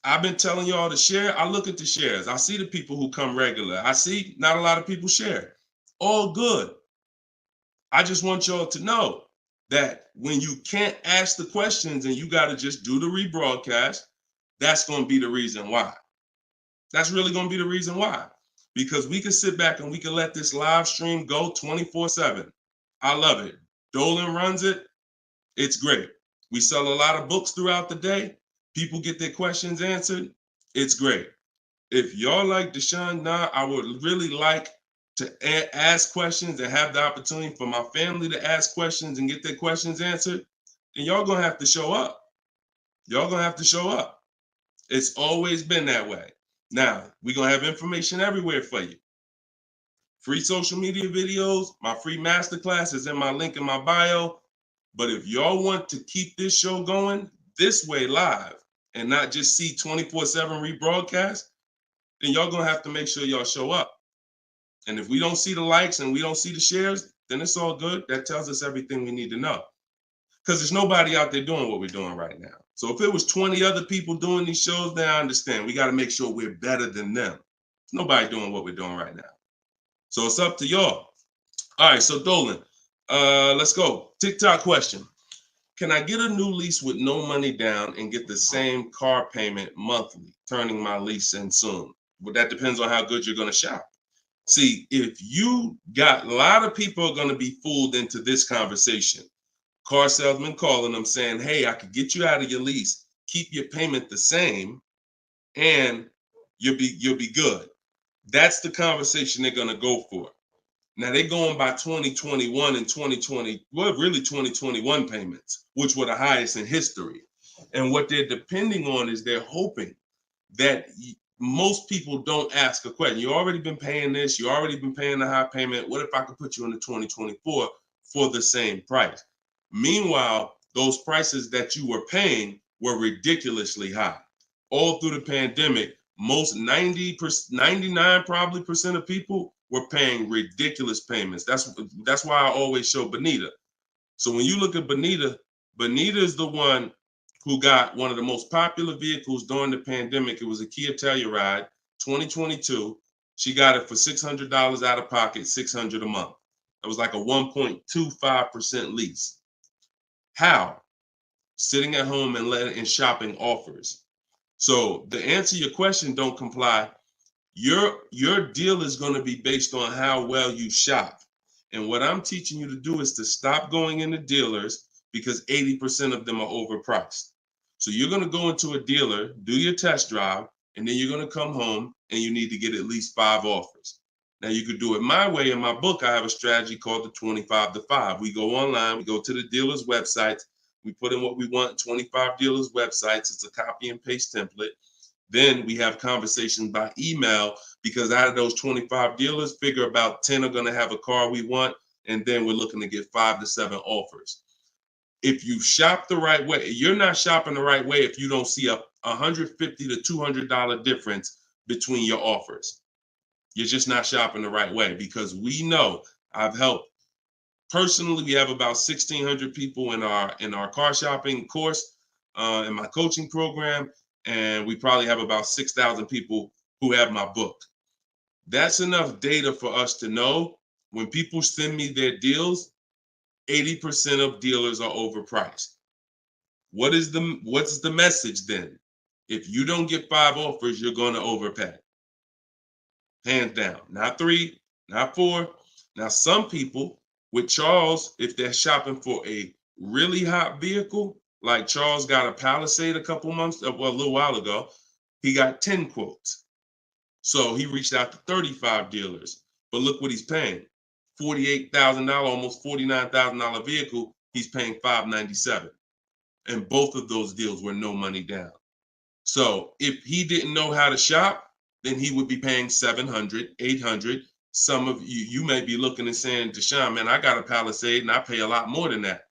I've been telling y'all to share. I look at the shares. I see the people who come regular. I see not a lot of people share. All good. I just want y'all to know that when you can't ask the questions and you got to just do the rebroadcast, that's going to be the reason why. That's really going to be the reason why. Because we can sit back and we can let this live stream go 24/7. I love it. Dolan runs it. It's great. We sell a lot of books throughout the day. People get their questions answered. It's great. If y'all like Deshone, I would really like to ask questions and have the opportunity for my family to ask questions and get their questions answered, then y'all gonna have to show up. Y'all gonna have to show up. It's always been that way. Now, we're gonna have information everywhere for you. Free social media videos, my free masterclass is in my link in my bio. But if y'all want to keep this show going this way live and not just see 24/7 rebroadcast, then y'all gonna have to make sure y'all show up. And if we don't see the likes and we don't see the shares, then it's all good. That tells us everything we need to know. because there's nobody out there doing what we're doing right now. So if it was 20 other people doing these shows, then I understand. We got to make sure we're better than them. There's nobody doing what we're doing right now. So it's up to y'all. All right, so Dolan, let's go. TikTok question. Can I get a new lease with no money down and get the same car payment monthly, turning my lease in soon? But that depends on how good you're going to shop. See, if you got, a lot of people are going to be fooled into this conversation. Car salesman calling them saying, hey, I could get you out of your lease, keep your payment the same, and you'll be good. That's the conversation they're going to go for. Now they're going by 2021 and 2020, well, really 2021 payments, which were the highest in history. And what they're depending on is they're hoping that most people don't ask a question. You already been paying this, you already been paying the high payment. What if I could put you into 2024 for the same price? Meanwhile, those prices that you were paying were ridiculously high. All through the pandemic, most 99 probably percent of people were paying ridiculous payments. That's why I always show Bonita. So when you look at Bonita, Bonita is the one who got one of the most popular vehicles during the pandemic. It was a Kia Telluride, 2022. She got it for $600 out of pocket, $600 a month. It was like a 1.25% lease. How? Sitting at home and shopping offers. So to answer your question, don't comply. Your deal is going to be based on how well you shop. And what I'm teaching you to do is to stop going into dealers because 80% of them are overpriced. So you're going to go into a dealer, do your test drive, and then you're going to come home and you need to get at least 5 offers. Now you could do it my way. In my book, I have a strategy called the 25 to 5. We go online, we go to the dealer's websites, we put in what we want, 25 dealers' websites. It's a copy and paste template. Then we have conversations by email because out of those 25 dealers, figure about 10 are going to have a car we want. And then we're looking to get 5 to 7 offers. If you shop the right way, you're not shopping the right way if you don't see a $150 to $200 difference between your offers. You're just not shopping the right way because we know I've helped. Personally, we have about 1,600 people in our car shopping course, in my coaching program. And we probably have about 6,000 people who have my book. That's enough data for us to know when people send me their deals, 80% of dealers are overpriced. What's the message then? If you don't get 5 offers, you're going to overpay. Hands down. Not 3, not 4. Now, some people with Charles, if they're shopping for a really hot vehicle, like Charles got a Palisade a little while ago, he got 10 quotes. So he reached out to 35 dealers. But look what he's paying. $48,000, almost $49,000 vehicle, he's paying $597. And both of those deals were no money down. So if he didn't know how to shop, then he would be paying $700, $800. Some of you may be looking and saying, Deshone, man, I got a Palisade and I pay a lot more than that.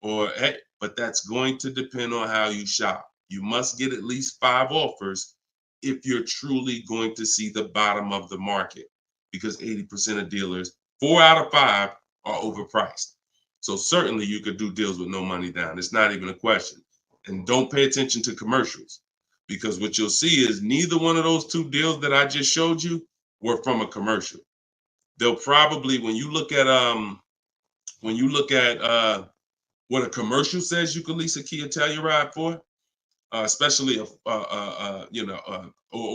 Or, hey, but that's going to depend on how you shop. You must get at least 5 offers if you're truly going to see the bottom of the market, because 80% of dealers, 4 out of 5 are overpriced. So certainly you could do deals with no money down. It's not even a question. And don't pay attention to commercials, because what you'll see is neither one of those 2 deals that I just showed you were from a commercial. They'll probably, when you look at what a commercial says you can lease a Kia Telluride for, especially or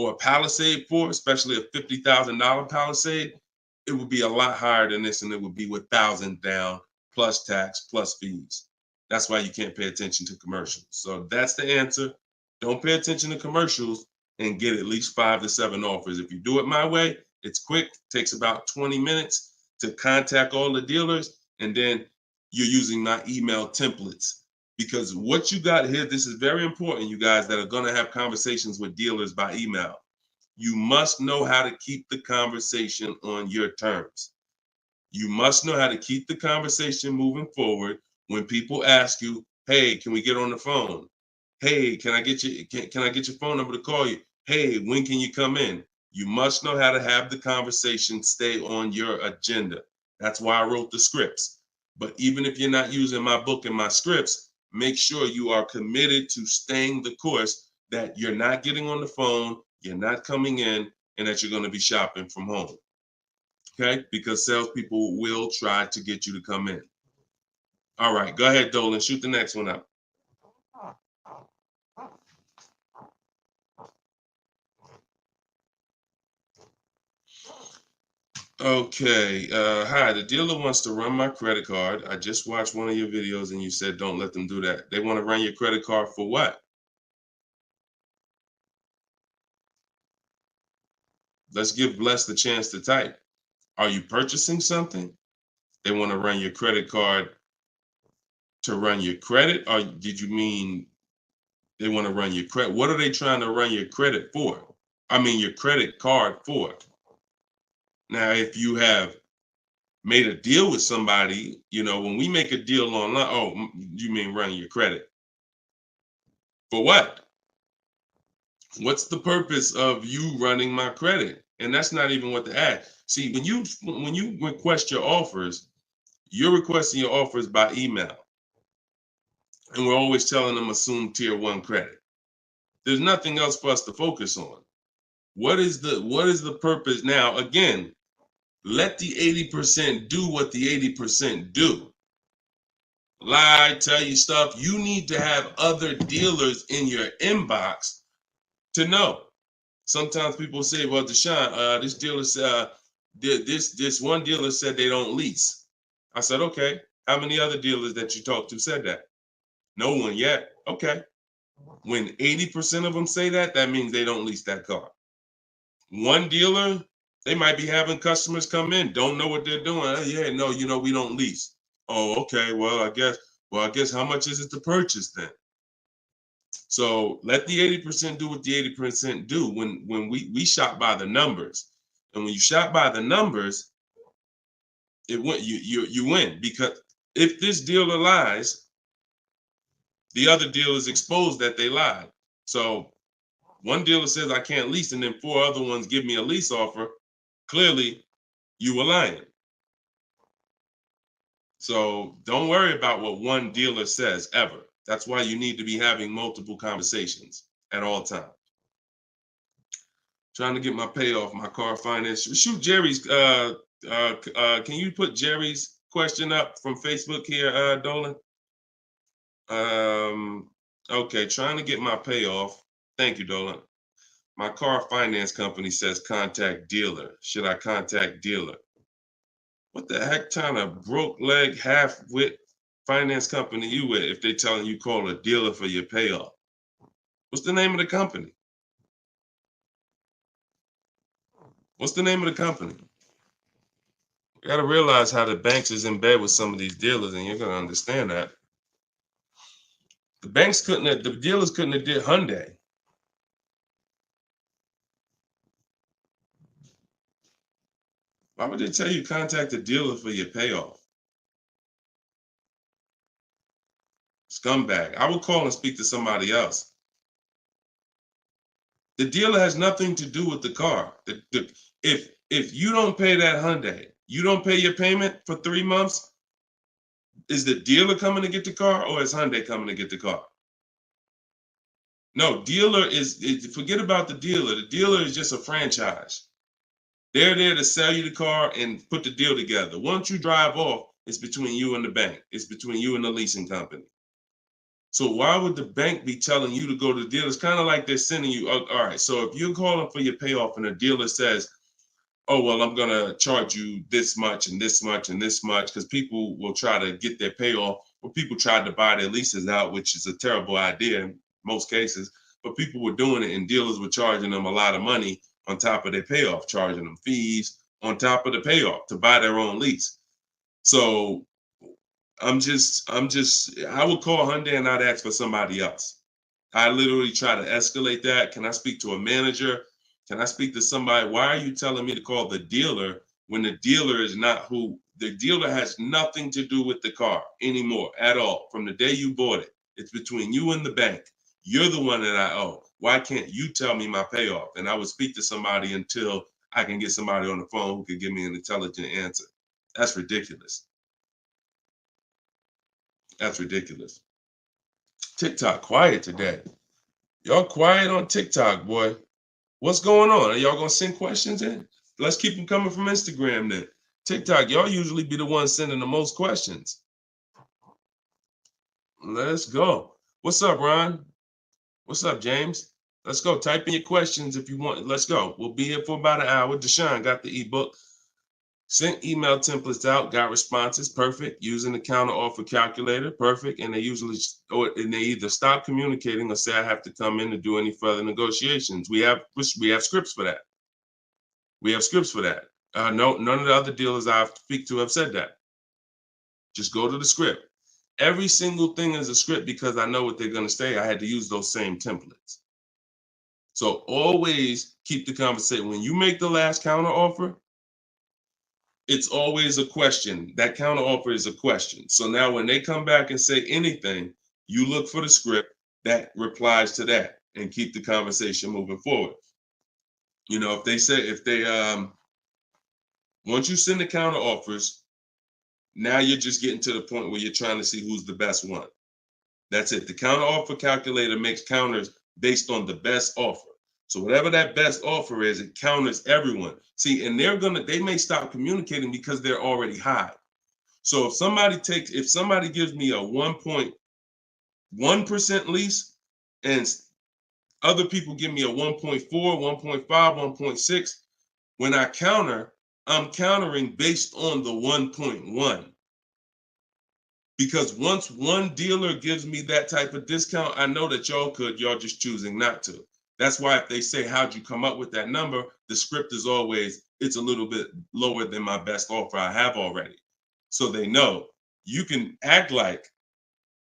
a Palisade for, especially a $50,000 Palisade, it would be a lot higher than this, and it would be with 1,000 down plus tax plus fees. That's why you can't pay attention to commercials. So that's the answer. Don't pay attention to commercials and get at least 5 to 7 offers. If you do it my way, it's quick. Takes about 20 minutes to contact all the dealers, and then you're using my email templates. Because what you got here, this is very important, you guys that are going to have conversations with dealers by email. You must know how to keep the conversation on your terms. You must know how to keep the conversation moving forward when people ask you, hey, can we get on the phone? Hey, can I get your phone number to call you? Hey, when can you come in? You must know how to have the conversation stay on your agenda. That's why I wrote the scripts. But even if you're not using my book and my scripts, make sure you are committed to staying the course, that you're not getting on the phone, you're not coming in, and that you're going to be shopping from home. Okay? Because salespeople will try to get you to come in. All right, go ahead, Dolan. Shoot the next one up. Okay. Hi, the dealer wants to run my credit card. I just watched one of your videos and you said don't let them do that. They want to run your credit card for what? Let's give Bless the chance to type. Are you purchasing something? They want to run your credit card to run your credit? Or did you mean they want to run your credit? What are they trying to run your credit for? I mean, your credit card for. Now, if you have made a deal with somebody, when we make a deal online, oh, you mean running your credit? For what? What's the purpose of you running my credit? And that's not even what the ad. See, when you request your offers, you're requesting your offers by email. And we're always telling them assume tier 1 credit. There's nothing else for us to focus on. What is the purpose? Now, again, let the 80% do what the 80% do. Lie, tell you stuff. You need to have other dealers in your inbox to know. Sometimes people say, well, Deshone, this dealer said, this one dealer said they don't lease. I said, okay, how many other dealers that you talked to said that? No one yet. Okay. When 80% of them say that, that means they don't lease that car. One dealer, they might be having customers come in, don't know what they're doing. Oh, yeah, no, we don't lease. Oh, okay. Well, I guess how much is it to purchase then? So let the 80% do what the 80% do. When we shop by the numbers, and when you shop by the numbers, you win, because if this dealer lies, the other dealers exposed that they lied. So one dealer says I can't lease, and then 4 other ones give me a lease offer. Clearly, you were lying. So don't worry about what one dealer says ever. That's why you need to be having multiple conversations at all times. Trying to get my payoff, my car finance. Shoot Jerry's. Can you put Jerry's question up from Facebook here, Dolan? Okay, trying to get my payoff. Thank you, Dolan. My car finance company says contact dealer. Should I contact dealer? What the heck kind of broke leg, half-wit finance company you with if they telling you call a dealer for your payoff? What's the name of the company? What's the name of the company? You got to realize how the banks is in bed with some of these dealers, and you're going to understand that. The dealers couldn't have did Hyundai. Why would they tell you contact the dealer for your payoff? Scumbag. I would call and speak to somebody else. The dealer has nothing to do with the car. If you don't pay that Hyundai, you don't pay your payment for 3 months, is the dealer coming to get the car, or is Hyundai coming to get the car? No, dealer forget about the dealer. The dealer is just a franchise. They're there to sell you the car and put the deal together. Once you drive off, it's between you and the bank. It's between you and the leasing company. So why would the bank be telling you to go to the dealer? It's kind of like they're sending you, all right, so if you're calling for your payoff and the dealer says, oh, well, I'm going to charge you this much and this much and this much, because people will try to get their payoff, or people tried to buy their leases out, which is a terrible idea in most cases, but people were doing it and dealers were charging them a lot of money on top of their payoff, charging them fees on top of the payoff to buy their own lease. So I would call Hyundai and I'd ask for somebody else. I literally try to escalate that. Can I speak to a manager? Can I speak to somebody? Why are you telling me to call the dealer when the dealer is not who? The dealer has nothing to do with the car anymore at all. From the day you bought it, it's between you and the bank. You're the one that I owe. Why can't you tell me my payoff? And I would speak to somebody until I can get somebody on the phone who can give me an intelligent answer. That's ridiculous. That's ridiculous. TikTok quiet today. Y'all quiet on TikTok, boy. What's going on? Are y'all gonna send questions in? Let's keep them coming from Instagram then. TikTok, y'all usually be the ones sending the most questions. Let's go. What's up, Ron? What's up, James? Let's go. Type in your questions if you want. Let's go. We'll be here for about an hour. Deshone got the ebook. Sent email templates out, got responses, perfect. Using the counter offer calculator, perfect. And they either stop communicating or say I have to come in to do any further negotiations. We have scripts for that. We have scripts for that. No, none of the other dealers I speak to have said that. Just go to the script. Every single thing is a script because I know what they're going to say. I had to use those same templates. So always keep the conversation. When you make the last counter offer, it's always a question. That counter offer is a question. So now when they come back and say anything, you look for the script that replies to that and keep the conversation moving forward. You know, once you send the counter offers, now you're just getting to the point where you're trying to see who's the best one. That's it. The counter offer calculator makes counters based on the best offer. So whatever that best offer is, it counters everyone. See, and they may stop communicating because they're already high. So if somebody gives me a 1.1% lease and other people give me a 1.4, 1.5, 1.6, when I counter, I'm countering based on the 1.1. Because once one dealer gives me that type of discount, I know that y'all just choosing not to. That's why if they say, how'd you come up with that number? The script is always, it's a little bit lower than my best offer I have already. So they know you can act like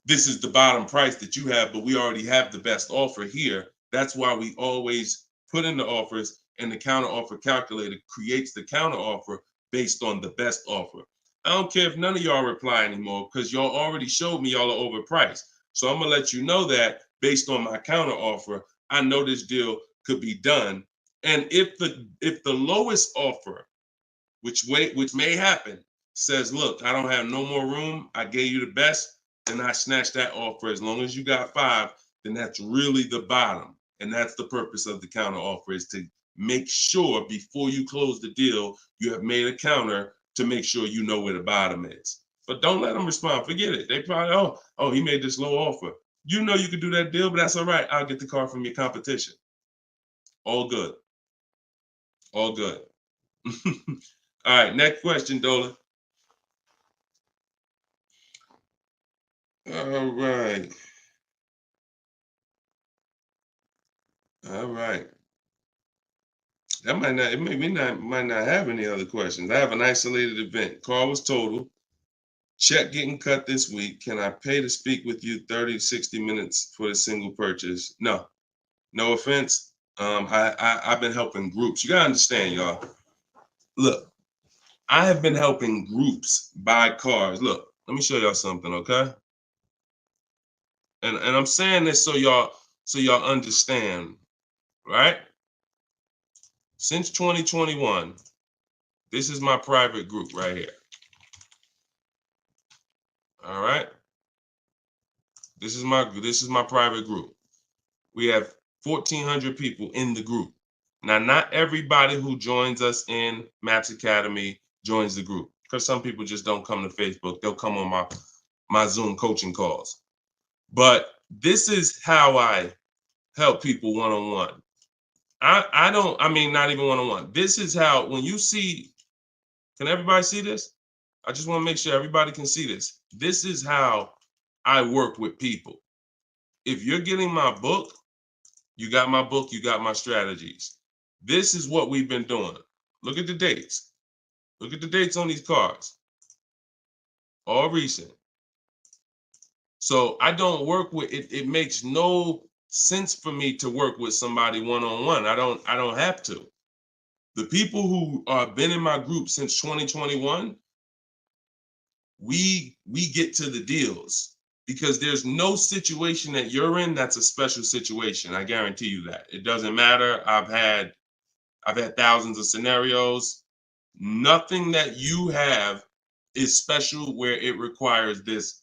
this is the bottom price that you have, but we already have the best offer here. That's why we always put in the offers, and the counter offer calculator creates the counter offer based on the best offer. I don't care if none of y'all reply anymore because y'all already showed me y'all are overpriced. So I'm gonna let you know that based on my counter offer, I know this deal could be done. And if the lowest offer, which may happen, says, look, I don't have no more room, I gave you the best, then I snatch that offer. As long as you got 5, then that's really the bottom. And that's the purpose of the counter offer, is to make sure before you close the deal, you have made a counter to make sure you know where the bottom is. But don't let them respond. Forget it. They probably, oh, he made this low offer. You know you could do that deal, but that's all right. I'll get the car from your competition. All good. All good. All right, next question, Dola. All right. All right. That might not have any other questions. I have an isolated event. Car was total. Check getting cut this week. Can I pay to speak with you 30 to 60 minutes for a single purchase? No. No offense. I've been helping groups. You gotta understand, y'all. Look, I have been helping groups buy cars. Look, let me show y'all something, okay? And I'm saying this so y'all understand, right? Since 2021, this is my private group right here. All right. This is my private group. We have 1,400 people in the group. Now, not everybody who joins us in Maps Academy joins the group, because some people just don't come to Facebook. They'll come on my Zoom coaching calls. But this is how I help people one-on-one. Not even one-on-one. This is how, when you see, can everybody see this? I just want to make sure everybody can see this. This is how I work with people. If you're getting my book, you got my book, you got my strategies. This is what we've been doing. Look at the dates. Look at the dates on these cars. All recent. So I don't work with it. It makes no sense for me to work with somebody one-on-one. I don't have to. The people who have been in my group since 2021, we get to the deals, because there's no situation that you're in that's a special situation. I guarantee you that. It doesn't matter. I've had thousands of scenarios. Nothing that you have is special where it requires this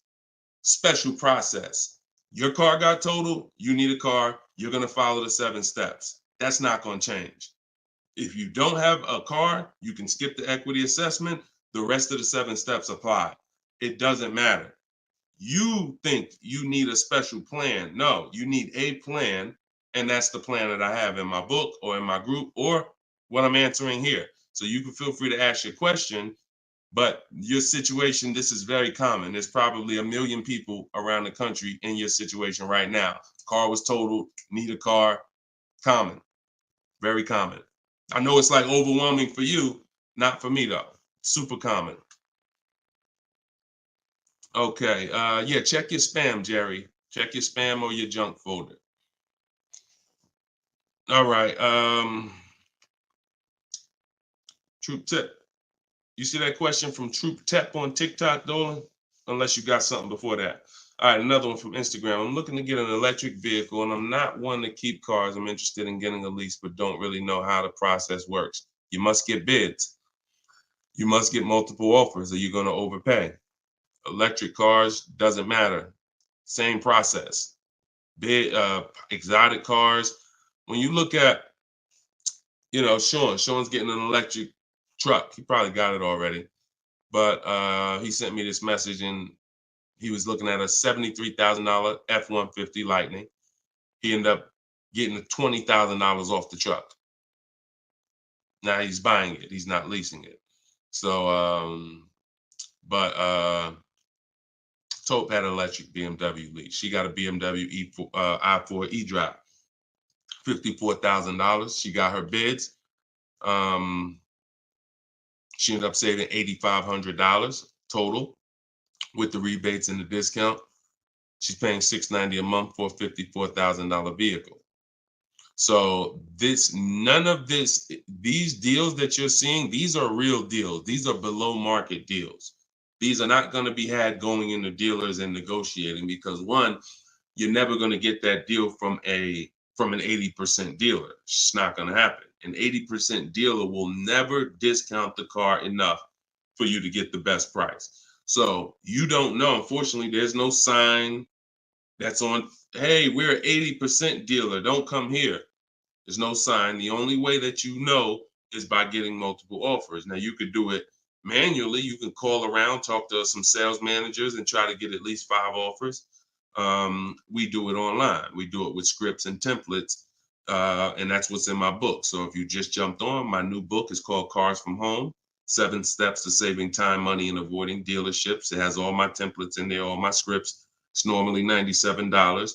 special process. Your car got totaled, you need a car, you're going to follow the 7 steps. That's not going to change. If you don't have a car, you can skip the equity assessment. The rest of the 7 steps apply. It doesn't matter. You think you need a special plan. No, you need a plan. And that's the plan that I have in my book or in my group or what I'm answering here. So you can feel free to ask your question. But your situation, this is very common. There's probably 1 million people around the country in your situation right now. Car was totaled, need a car. Common, very common. I know it's like overwhelming for you, not for me though. Super common. Okay, yeah, check your spam, Jerry. Check your spam or your junk folder. All right, Troop Tip. You see that question from Troop Tep on TikTok, Dolan? Unless you got something before that. All right, another one from Instagram. I'm looking to get an electric vehicle, and I'm not one to keep cars. I'm interested in getting a lease, but don't really know how the process works. You must get bids. You must get multiple offers, or you're going to overpay. Electric cars, doesn't matter. Same process. Bid, exotic cars. When you look at, Sean's getting an electric truck. He probably got it already. But he sent me this message, and he was looking at a $73,000 F-150 Lightning. He ended up getting $20,000 off the truck. Now he's buying it. He's not leasing it. So, Taupe had an electric BMW lease. She got a BMW i4 e-drop, $54,000. She got her bids. She ended up saving $8,500 total with the rebates and the discount. She's paying $690 a month for a $54,000 vehicle. So these deals that you're seeing, these are real deals. These are below market deals. These are not going to be had going into dealers and negotiating because one, you're never going to get that deal from an 80% dealer. It's not going to happen. An 80% dealer will never discount the car enough for you to get the best price. So you don't know. Unfortunately, there's no sign that's on, hey, we're an 80% dealer. Don't come here. There's no sign. The only way that you know is by getting multiple offers. Now, you could do it manually. You can call around, talk to some sales managers, and try to get at least 5 offers. We do it online. We do it with scripts and templates, and that's what's in my book. So if you just jumped on, my new book is called Cars from Home, 7 Steps to Saving Time, Money, and Avoiding Dealerships. It has all my templates in there, all my scripts. It's normally $97.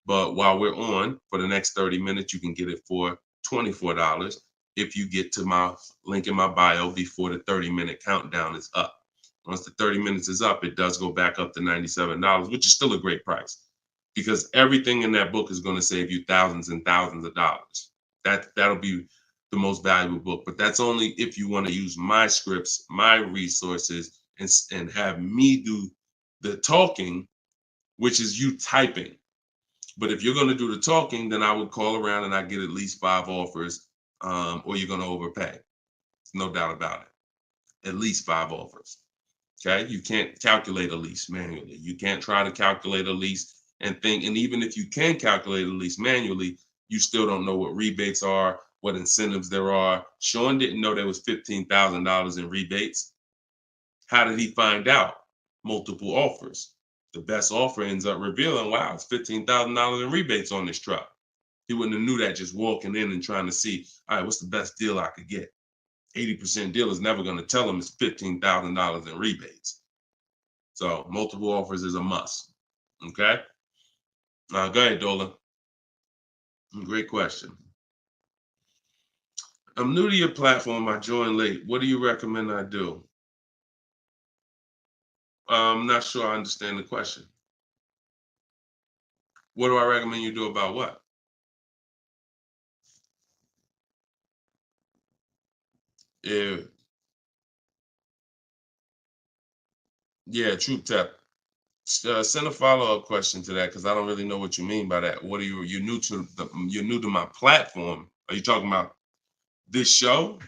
But while we're on, for the next 30 minutes, you can get it for $24 if you get to my link in my bio before the 30-minute countdown is up. Once the 30 minutes is up, it does go back up to $97, which is still a great price because everything in that book is going to save you thousands and thousands of dollars. That'll be the most valuable book, but that's only if you want to use my scripts, my resources, and have me do the talking, which is you typing. But if you're going to do the talking, then I would call around and I get at least 5 offers, or you're going to overpay. No doubt about it. At least 5 offers. Okay. You can't calculate a lease manually. You can't try to calculate a lease and think. And even if you can calculate a lease manually, you still don't know what rebates are, what incentives there are. Sean didn't know there was $15,000 in rebates. How did he find out? Multiple offers. The best offer ends up revealing, wow, it's $15,000 in rebates on this truck. He wouldn't have knew that just walking in and trying to see, all right, what's the best deal I could get? 80% deal is never going to tell him it's $15,000 in rebates. So multiple offers is a must. Okay. Go ahead, Dola. Great question. I'm new to your platform. I joined late. What do you recommend I do? I'm not sure I understand the question. What do I recommend you do about what? Yeah, Troop Tap. Send a follow-up question to that because I don't really know what you mean by that. What are you're new to my platform? Are you talking about this show?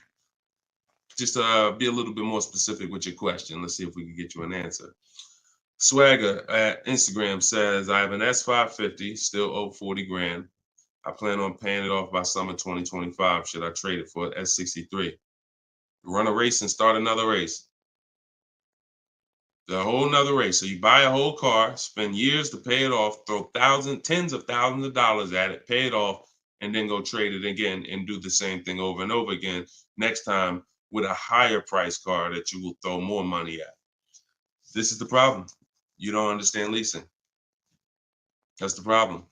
Just be a little bit more specific with your question. Let's see if we can get you an answer. Swagger at Instagram says, I have an S550, still owe 40 grand. I plan on paying it off by summer 2025. Should I trade it for an S63? Run a race and start another race. The whole nother race. So you buy a whole car, spend years to pay it off, throw tens of thousands of dollars at it, pay it off, and then go trade it again and do the same thing over and over again. Next time with a higher price car that you will throw more money at. This is the problem. You don't understand leasing. That's the problem.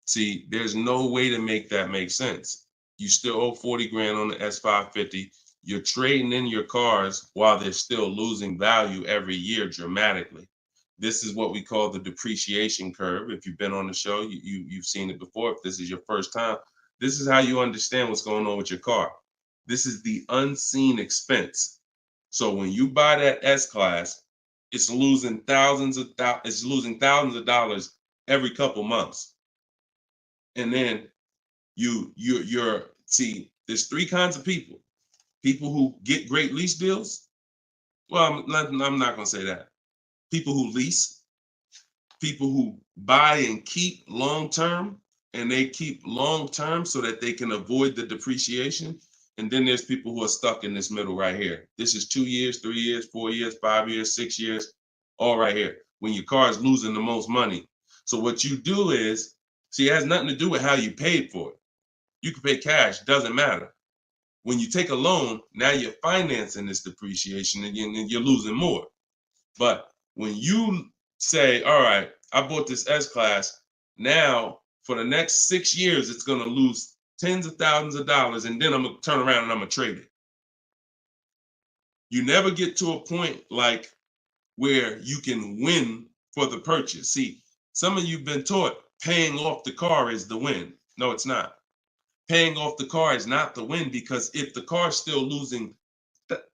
See, there's no way to make that make sense. You still owe 40 grand on the S550. You're trading in your cars while they're still losing value every year dramatically. This is what we call the depreciation curve. If you've been on the show, you've seen it before. If this is your first time, this is how you understand what's going on with your car. This is the unseen expense. So when you buy that S-Class, it's losing thousands of dollars every couple months. And then you're see, there's three kinds of people. People who get great lease deals. Well, I'm not going to say that. People who lease, people who buy and keep long term, and they keep long term so that they can avoid the depreciation. And then there's people who are stuck in this middle right here. This is 2 years, 3 years, 4 years, 5 years, 6 years, all right here, when your car is losing the most money. So what you do is, see, it has nothing to do with how you paid for it. You can pay cash, doesn't matter. When you take a loan, now you're financing this depreciation and you're losing more. But when you say, all right, I bought this S-Class, now for the next 6 years, it's going to lose tens of thousands of dollars, and then I'm going to turn around and I'm going to trade it. You never get to a point like where you can win for the purchase. See, some of you have been taught paying off the car is the win. No, it's not. Paying off the car is not the win, because if the car is still losing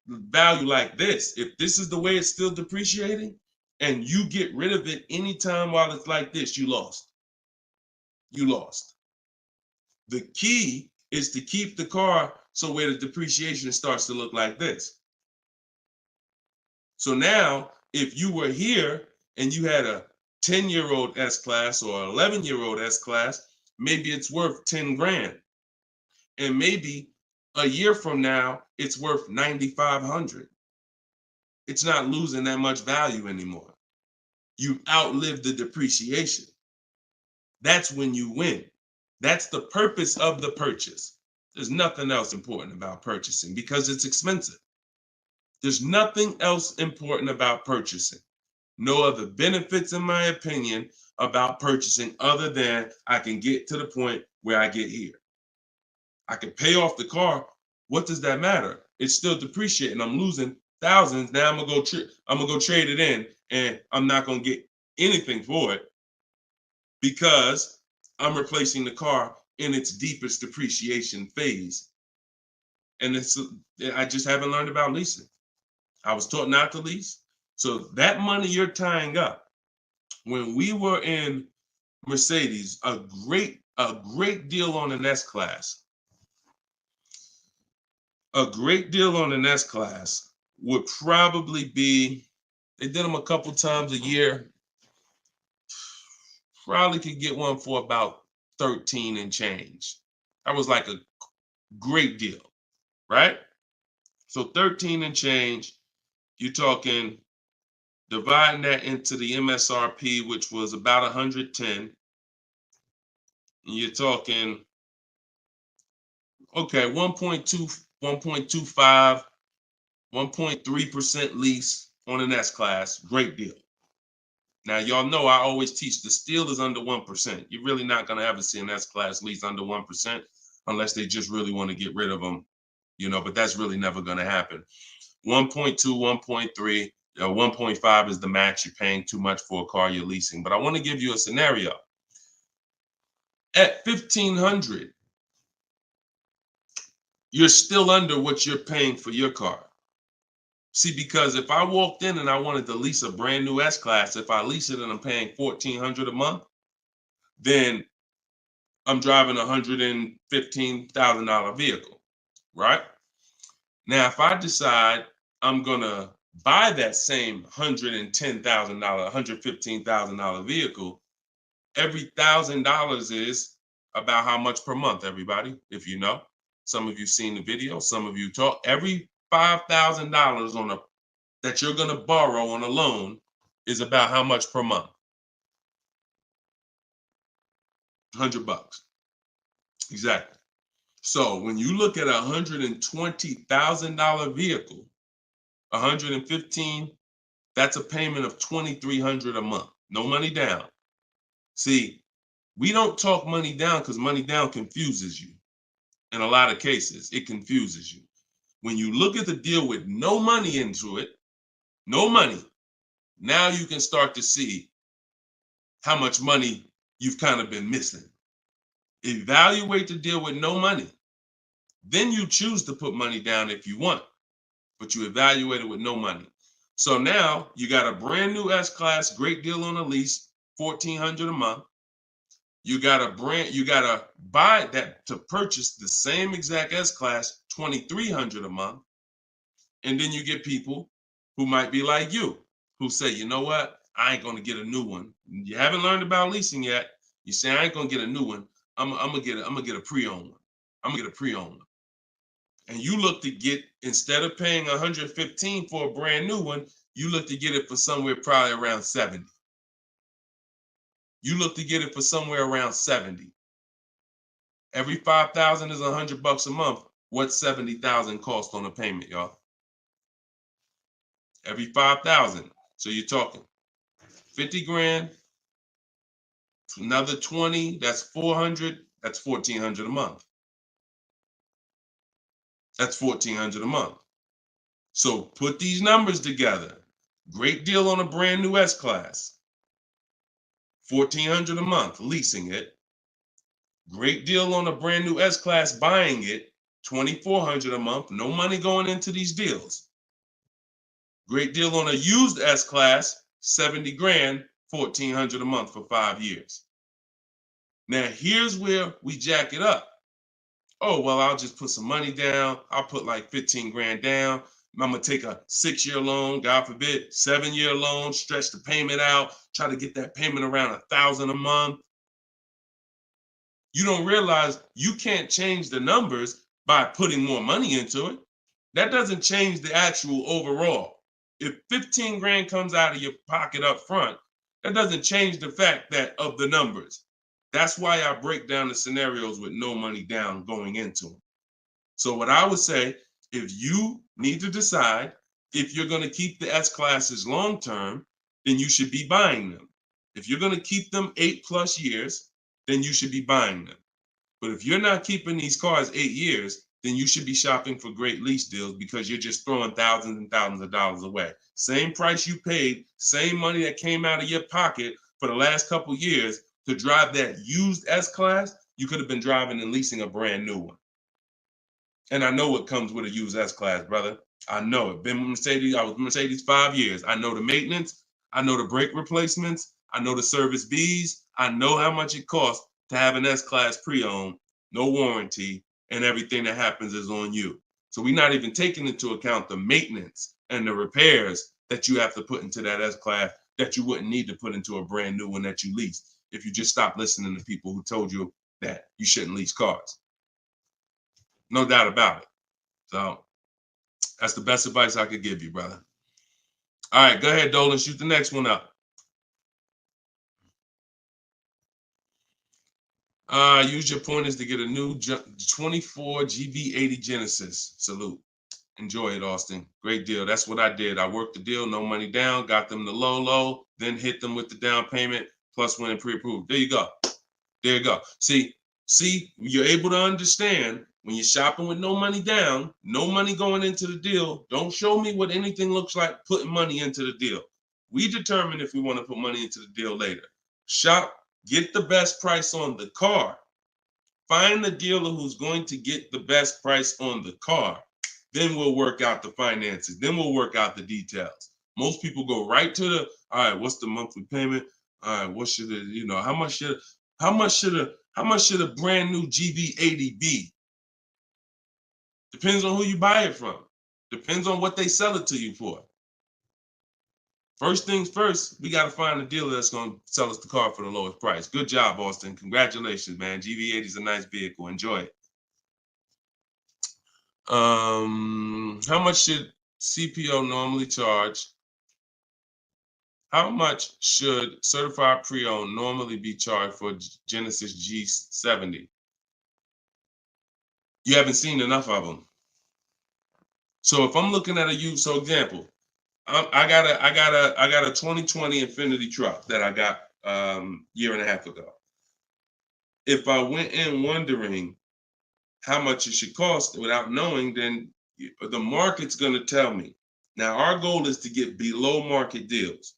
value like this, if this is the way it's still depreciating, and you get rid of it anytime while it's like this, you lost. You lost. The key is to keep the car so where the depreciation starts to look like this. So now, if you were here and you had a 10-year-old S-Class or 11-year-old S-Class, maybe it's worth 10 grand. And maybe a year from now, it's worth 9,500. It's not losing that much value anymore. You outlived the depreciation. That's when you win. That's the purpose of the purchase. There's nothing else important about purchasing because it's expensive. There's nothing else important about purchasing. No other benefits, in my opinion, about purchasing other than I can get to the point where I get here. I can pay off the car. What does that matter? It's still depreciating. I'm losing thousands. Now I'm gonna go trade it in, and I'm not gonna get anything for it because I'm replacing the car in its deepest depreciation phase. And I just haven't learned about leasing. I was taught not to lease. So that money you're tying up, when we were in Mercedes, a great deal on an S-Class. A great deal on an S-Class would probably be, they did them a couple times a year, probably could get one for about 13 and change. That was like a great deal, right? So 13 and change, you're talking, dividing that into the MSRP, which was about 110, and you're talking, okay, 1.2, 1.25, 1.3% lease on an S-Class, great deal. Now, y'all know I always teach the steal is under 1%. You're really not going to ever see an S-Class lease under 1% unless they just really want to get rid of them, but that's really never going to happen. 1.2, 1.3, 1.5 is the max. You're paying too much for a car you're leasing. But I want to give you a scenario. At $1,500, you're still under what you're paying for your car. See, because if I walked in and I wanted to lease a brand new S-Class, if I lease it and I'm paying $1,400 a month, then I'm driving a $115,000 vehicle, right? Now, if I decide I'm gonna buy that same $110,000, $115,000 vehicle, every $1,000 is about how much per month, everybody, if you know. Some of you seen the video, some of you talk. Every $5,000 on a that you're gonna borrow on a loan is about how much per month? $100. Exactly. So when you look at a $120,000 vehicle, 115, that's a payment of $2,300 a month. No money down. See, we don't talk money down because money down confuses you. In a lot of cases, it confuses you. When you look at the deal with no money into it, no money, now you can start to see how much money you've kind of been missing. Evaluate the deal with no money. Then you choose to put money down if you want, but you evaluate it with no money. So now you got a brand new S-Class, great deal on a lease, $1,400 a month. You gotta buy that to purchase the same exact S-Class, $2,300 a month. And then you get people who might be like you, who say, you know what? I ain't gonna get a new one. You haven't learned about leasing yet. You say I ain't gonna get a new one. I'm gonna get a pre-owned one. I'm gonna get a pre-owned one. And you look to get, instead of paying 115 for a brand new one, you look to get it for somewhere probably around 70. You look to get it for somewhere around 70. Every 5,000 is $100 a month. What's 70,000 cost on a payment, y'all? Every 5,000. So you're talking 50 grand, another 20, that's 400, that's 1,400 a month. That's 1,400 a month. So put these numbers together. Great deal on a brand new S-Class. 1,400 a month, leasing it. Great deal on a brand new S-Class, buying it. 2,400 a month, no money going into these deals. Great deal on a used S-Class, 70 grand, 1,400 a month for 5 years. Now, here's where we jack it up. Oh, well, I'll just put some money down. I'll put like 15 grand down. I'm going to take a 6-year loan, God forbid, 7-year loan, stretch the payment out, try to get that payment around $1,000 a month. You don't realize you can't change the numbers by putting more money into it. That doesn't change the actual overall. If 15 grand comes out of your pocket up front, that doesn't change the fact that of the numbers. That's why I break down the scenarios with no money down going into them. So what I would say, if you need to decide if you're going to keep the S-Classes long term, then you should be buying them. If you're going to keep them 8+ years, then you should be buying them. But if you're not keeping these cars 8 years, then you should be shopping for great lease deals because you're just throwing thousands and thousands of dollars away. Same price you paid, same money that came out of your pocket for the last couple years to drive that used S-Class, you could have been driving and leasing a brand new one. And I know what comes with a used S-Class, brother. I know it. Been with Mercedes. I was with Mercedes 5 years. I know the maintenance. I know the brake replacements. I know the service Bs. I know how much it costs to have an S-Class pre-owned, no warranty, and everything that happens is on you. So we're not even taking into account the maintenance and the repairs that you have to put into that S-Class that you wouldn't need to put into a brand new one that you leased if you just stopped listening to people who told you that you shouldn't lease cars. No doubt about it. So that's the best advice I could give you, brother. All right, go ahead, Dolan. Shoot the next one up. Use your pointers to get a new 24 GV80 Genesis. Salute. Enjoy it, Austin. Great deal. That's what I did. I worked the deal, no money down, got them the low, then hit them with the down payment, plus went and pre-approved. There you go. There you go. See, you're able to understand when you're shopping with no money down, no money going into the deal. Don't show me what anything looks like putting money into the deal. We determine if we want to put money into the deal later. Shop, get the best price on the car. Find the dealer who's going to get the best price on the car. Then we'll work out the finances. Then we'll work out the details. Most people go right to the, all right, what's the monthly payment? All right, what should it, how much should a brand new GV80 be? Depends on who you buy it from. Depends on what they sell it to you for. First things first, we got to find a dealer that's going to sell us the car for the lowest price. Good job, Austin. Congratulations, man. GV80 is a nice vehicle. Enjoy it. How much should CPO normally charge? How much should certified pre-owned normally be charged for Genesis G70? You haven't seen enough of them. So if I'm looking at a used, so example, I got a 2020 Infinity truck that I got year and a half ago. If I went in wondering how much it should cost without knowing, then the market's going to tell me. Now our goal is to get below market deals.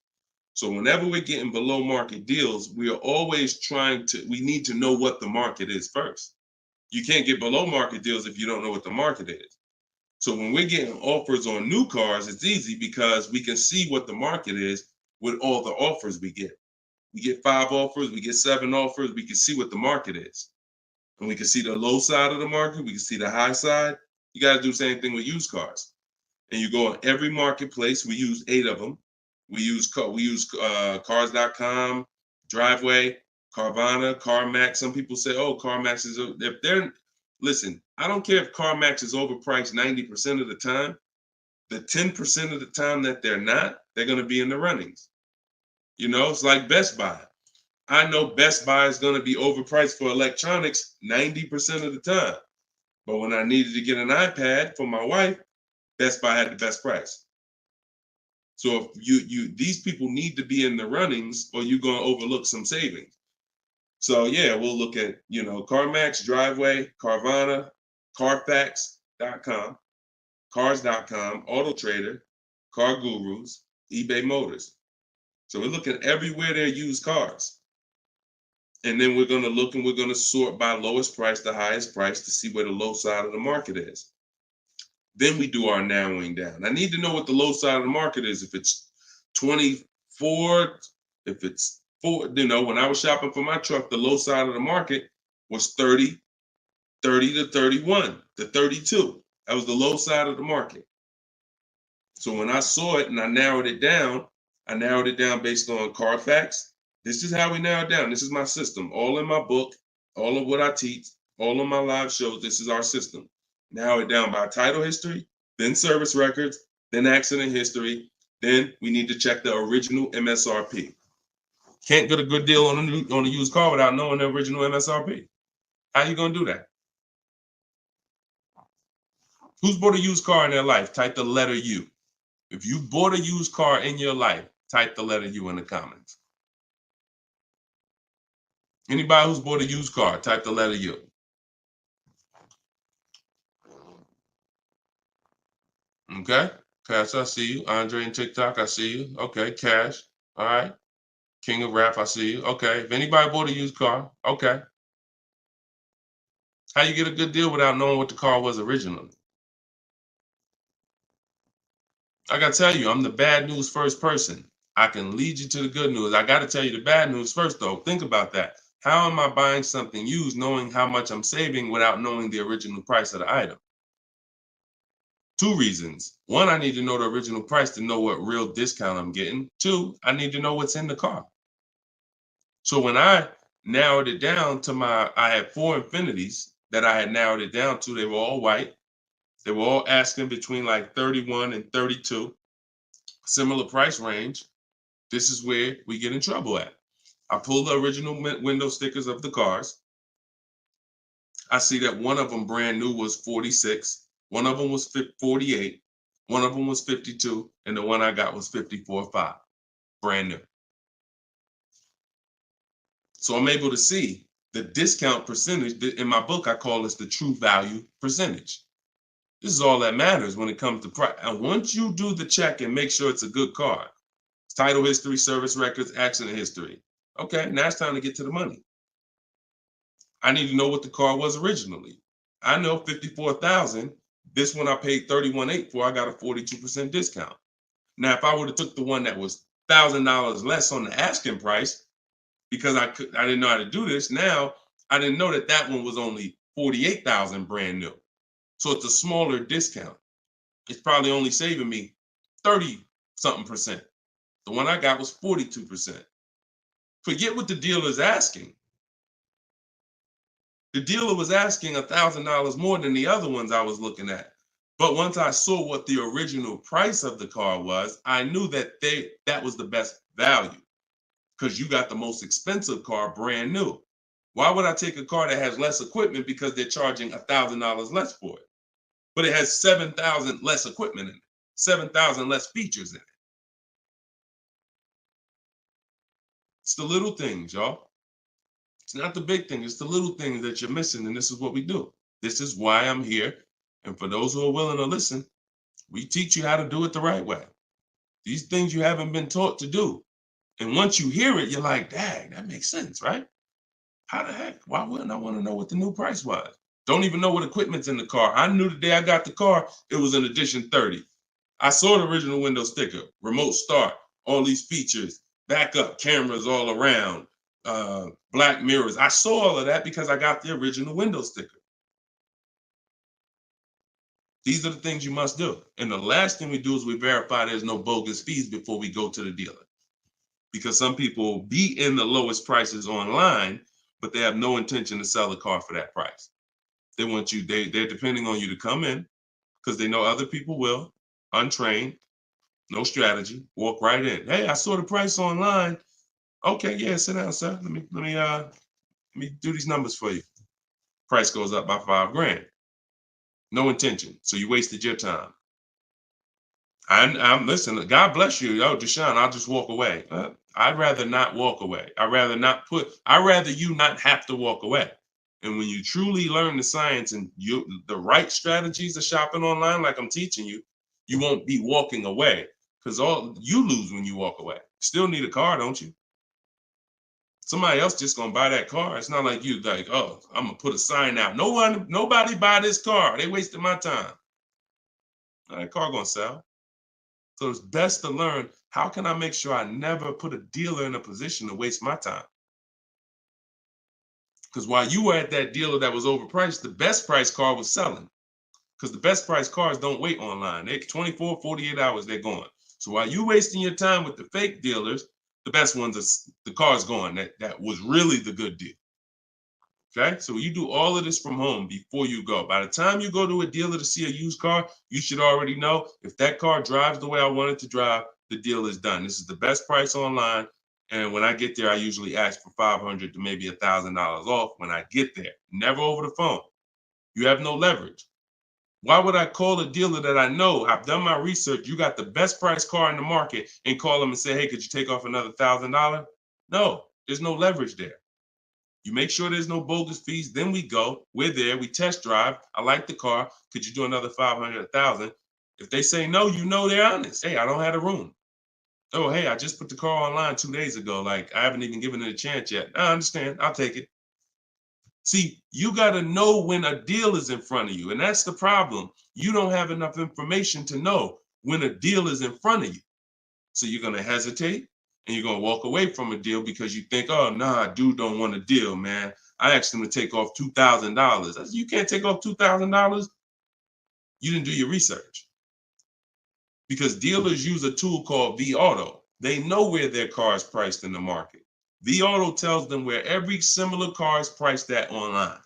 So whenever we're getting below market deals, we are always we need to know what the market is first. You can't get below market deals if you don't know what the market is. So when we're getting offers on new cars, it's easy because we can see what the market is with all the offers we get. We get 5 offers, we get 7 offers, we can see what the market is. And we can see the low side of the market, we can see the high side. You got to do the same thing with used cars. And you go on every marketplace, we use 8 of them. We use cars.com, Driveway, Carvana, CarMax. Some people say, oh, CarMax is, if they're, listen, I don't care if CarMax is overpriced 90% of the time. The 10% of the time that they're not, they're going to be in the runnings. You know, it's like Best Buy. I know Best Buy is going to be overpriced for electronics 90% of the time. But when I needed to get an iPad for my wife, Best Buy had the best price. So if these people need to be in the runnings or you're going to overlook some savings. So yeah, we'll look at, CarMax, Driveway, Carvana, Carfax.com, Cars.com, Auto Trader, Car Gurus, eBay Motors. So we're looking everywhere there used cars. And then we're going to look and we're going to sort by lowest price to highest price to see where the low side of the market is. Then we do our narrowing down. I need to know what the low side of the market is. If it's 24, if it's 4, when I was shopping for my truck, the low side of the market was 30 to 31 to 32. That was the low side of the market. So when I saw it and I narrowed it down based on Carfax. This is how we narrow it down. This is my system. All in my book, all of what I teach, all of my live shows, this is our system. Narrow it down by title history, then service records, then accident history. Then we need to check the original MSRP. Can't get a good deal on a used car without knowing the original MSRP. How you gonna do that? Who's bought a used car in their life? Type the letter U. If you bought a used car in your life, type the letter U in the comments. Anybody who's bought a used car, type the letter U. Okay, Cash, I see you. Andre and TikTok, I see you. Okay, Cash. All right. King of Rap, I see you. Okay, if anybody bought a used car, okay. How you get a good deal without knowing what the car was originally? I gotta tell you, I'm the bad news first person. I can lead you to the good news. I gotta tell you the bad news first, though. Think about that. How am I buying something used knowing how much I'm saving without knowing the original price of the item? 2 reasons. 1, I need to know the original price to know what real discount I'm getting. 2, I need to know what's in the car. So when I narrowed it down to I had 4 Infinities that I had narrowed it down to. They were all white. They were all asking between like 31 and 32, similar price range. This is where we get in trouble at. I pull the original window stickers of the cars. I see that one of them brand new was 46. One of them was 48. One of them was 52. And the one I got was 54.5, brand new. So I'm able to see the discount percentage. In my book, I call this the true value percentage. This is all that matters when it comes to price. And once you do the check and make sure it's a good car, title history, service records, accident history. Okay, now it's time to get to the money. I need to know what the car was originally. I know 54,000. This one I paid 31.8 for. I got a 42% discount. Now, if I would have took the one that was $1,000 less on the asking price, because I didn't know how to do this. Now I didn't know that one was only 48,000 brand new. So it's a smaller discount. It's probably only saving me 30-something%. The one I got was 42%. Forget what the dealer's asking. The dealer was asking $1,000 more than the other ones I was looking at. But once I saw what the original price of the car was, I knew that that was the best value because you got the most expensive car brand new. Why would I take a car that has less equipment because they're charging $1,000 less for it? But it has 7,000 less equipment in it, 7,000 less features in it. It's the little things, y'all. It's not the big thing. It's the little things that you're missing. And this is what we do. This is why I'm here. And for those who are willing to listen, we teach you how to do it the right way. These things you haven't been taught to do. And once you hear it, you're like, dang, that makes sense, right? How the heck? Why wouldn't I want to know what the new price was? Don't even know what equipment's in the car. I knew the day I got the car, it was an edition 30. I saw the original window sticker, remote start, all these features, backup cameras all around, black mirrors. I saw all of that because I got the original window sticker. These are the things you must do. And the last thing we do is we verify there's no bogus fees before we go to the dealer. Because some people be in the lowest prices online, but they have no intention to sell the car for that price. They want you, they're depending on you to come in because they know other people will, untrained, no strategy, walk right in. Hey, I saw the price online. Okay, yeah, sit down, sir. Let me do these numbers for you. Price goes up by $5,000. No intention. So you wasted your time. I'm listen, God bless you. Oh, Deshone, I'll just walk away. I'd rather not walk away. I'd rather you not have to walk away. And when you truly learn the science and the right strategies of shopping online, like I'm teaching you, you won't be walking away because all you lose when you walk away. Still need a car, don't you? Somebody else just gonna buy that car. It's not like you like, oh, I'm gonna put a sign out. Nobody buy this car. They wasted my time. That car gonna sell. So it's best to learn how can I make sure I never put a dealer in a position to waste my time. Because while you were at that dealer that was overpriced, the best price car was selling. Because the best price cars don't wait online. They 24, 48 hours, they're gone. So while you wasting your time with the fake dealers, the best ones are the car's gone. That was really the good deal. Okay, so you do all of this from home before you go. By the time you go to a dealer to see a used car, you should already know if that car drives the way I want it to drive, the deal is done. This is the best price online. And when I get there, I usually ask for $500 to maybe $1,000 off when I get there. Never over the phone. You have no leverage. Why would I call a dealer that I know, I've done my research, you got the best price car in the market, and call them and say, hey, could you take off another $1,000? No, there's no leverage there. You make sure there's no bogus fees. Then we go. We're there. We test drive. I like the car. Could you do another 500, 1,000? If they say no, you know they're honest. Hey, I don't have a room. Oh, hey, I just put the car online 2 days ago. Like, I haven't even given it a chance yet. I understand. I'll take it. See, you got to know when a deal is in front of you. And that's the problem. You don't have enough information to know when a deal is in front of you. So you're going to hesitate and you're going to walk away from a deal because you think, oh, nah, dude don't want a deal, man. I asked him to take off $2,000. I said, you can't take off $2,000. You didn't do your research. Because dealers use a tool called vAuto. They know where their car is priced in the market. vAuto tells them where every similar car is priced at online.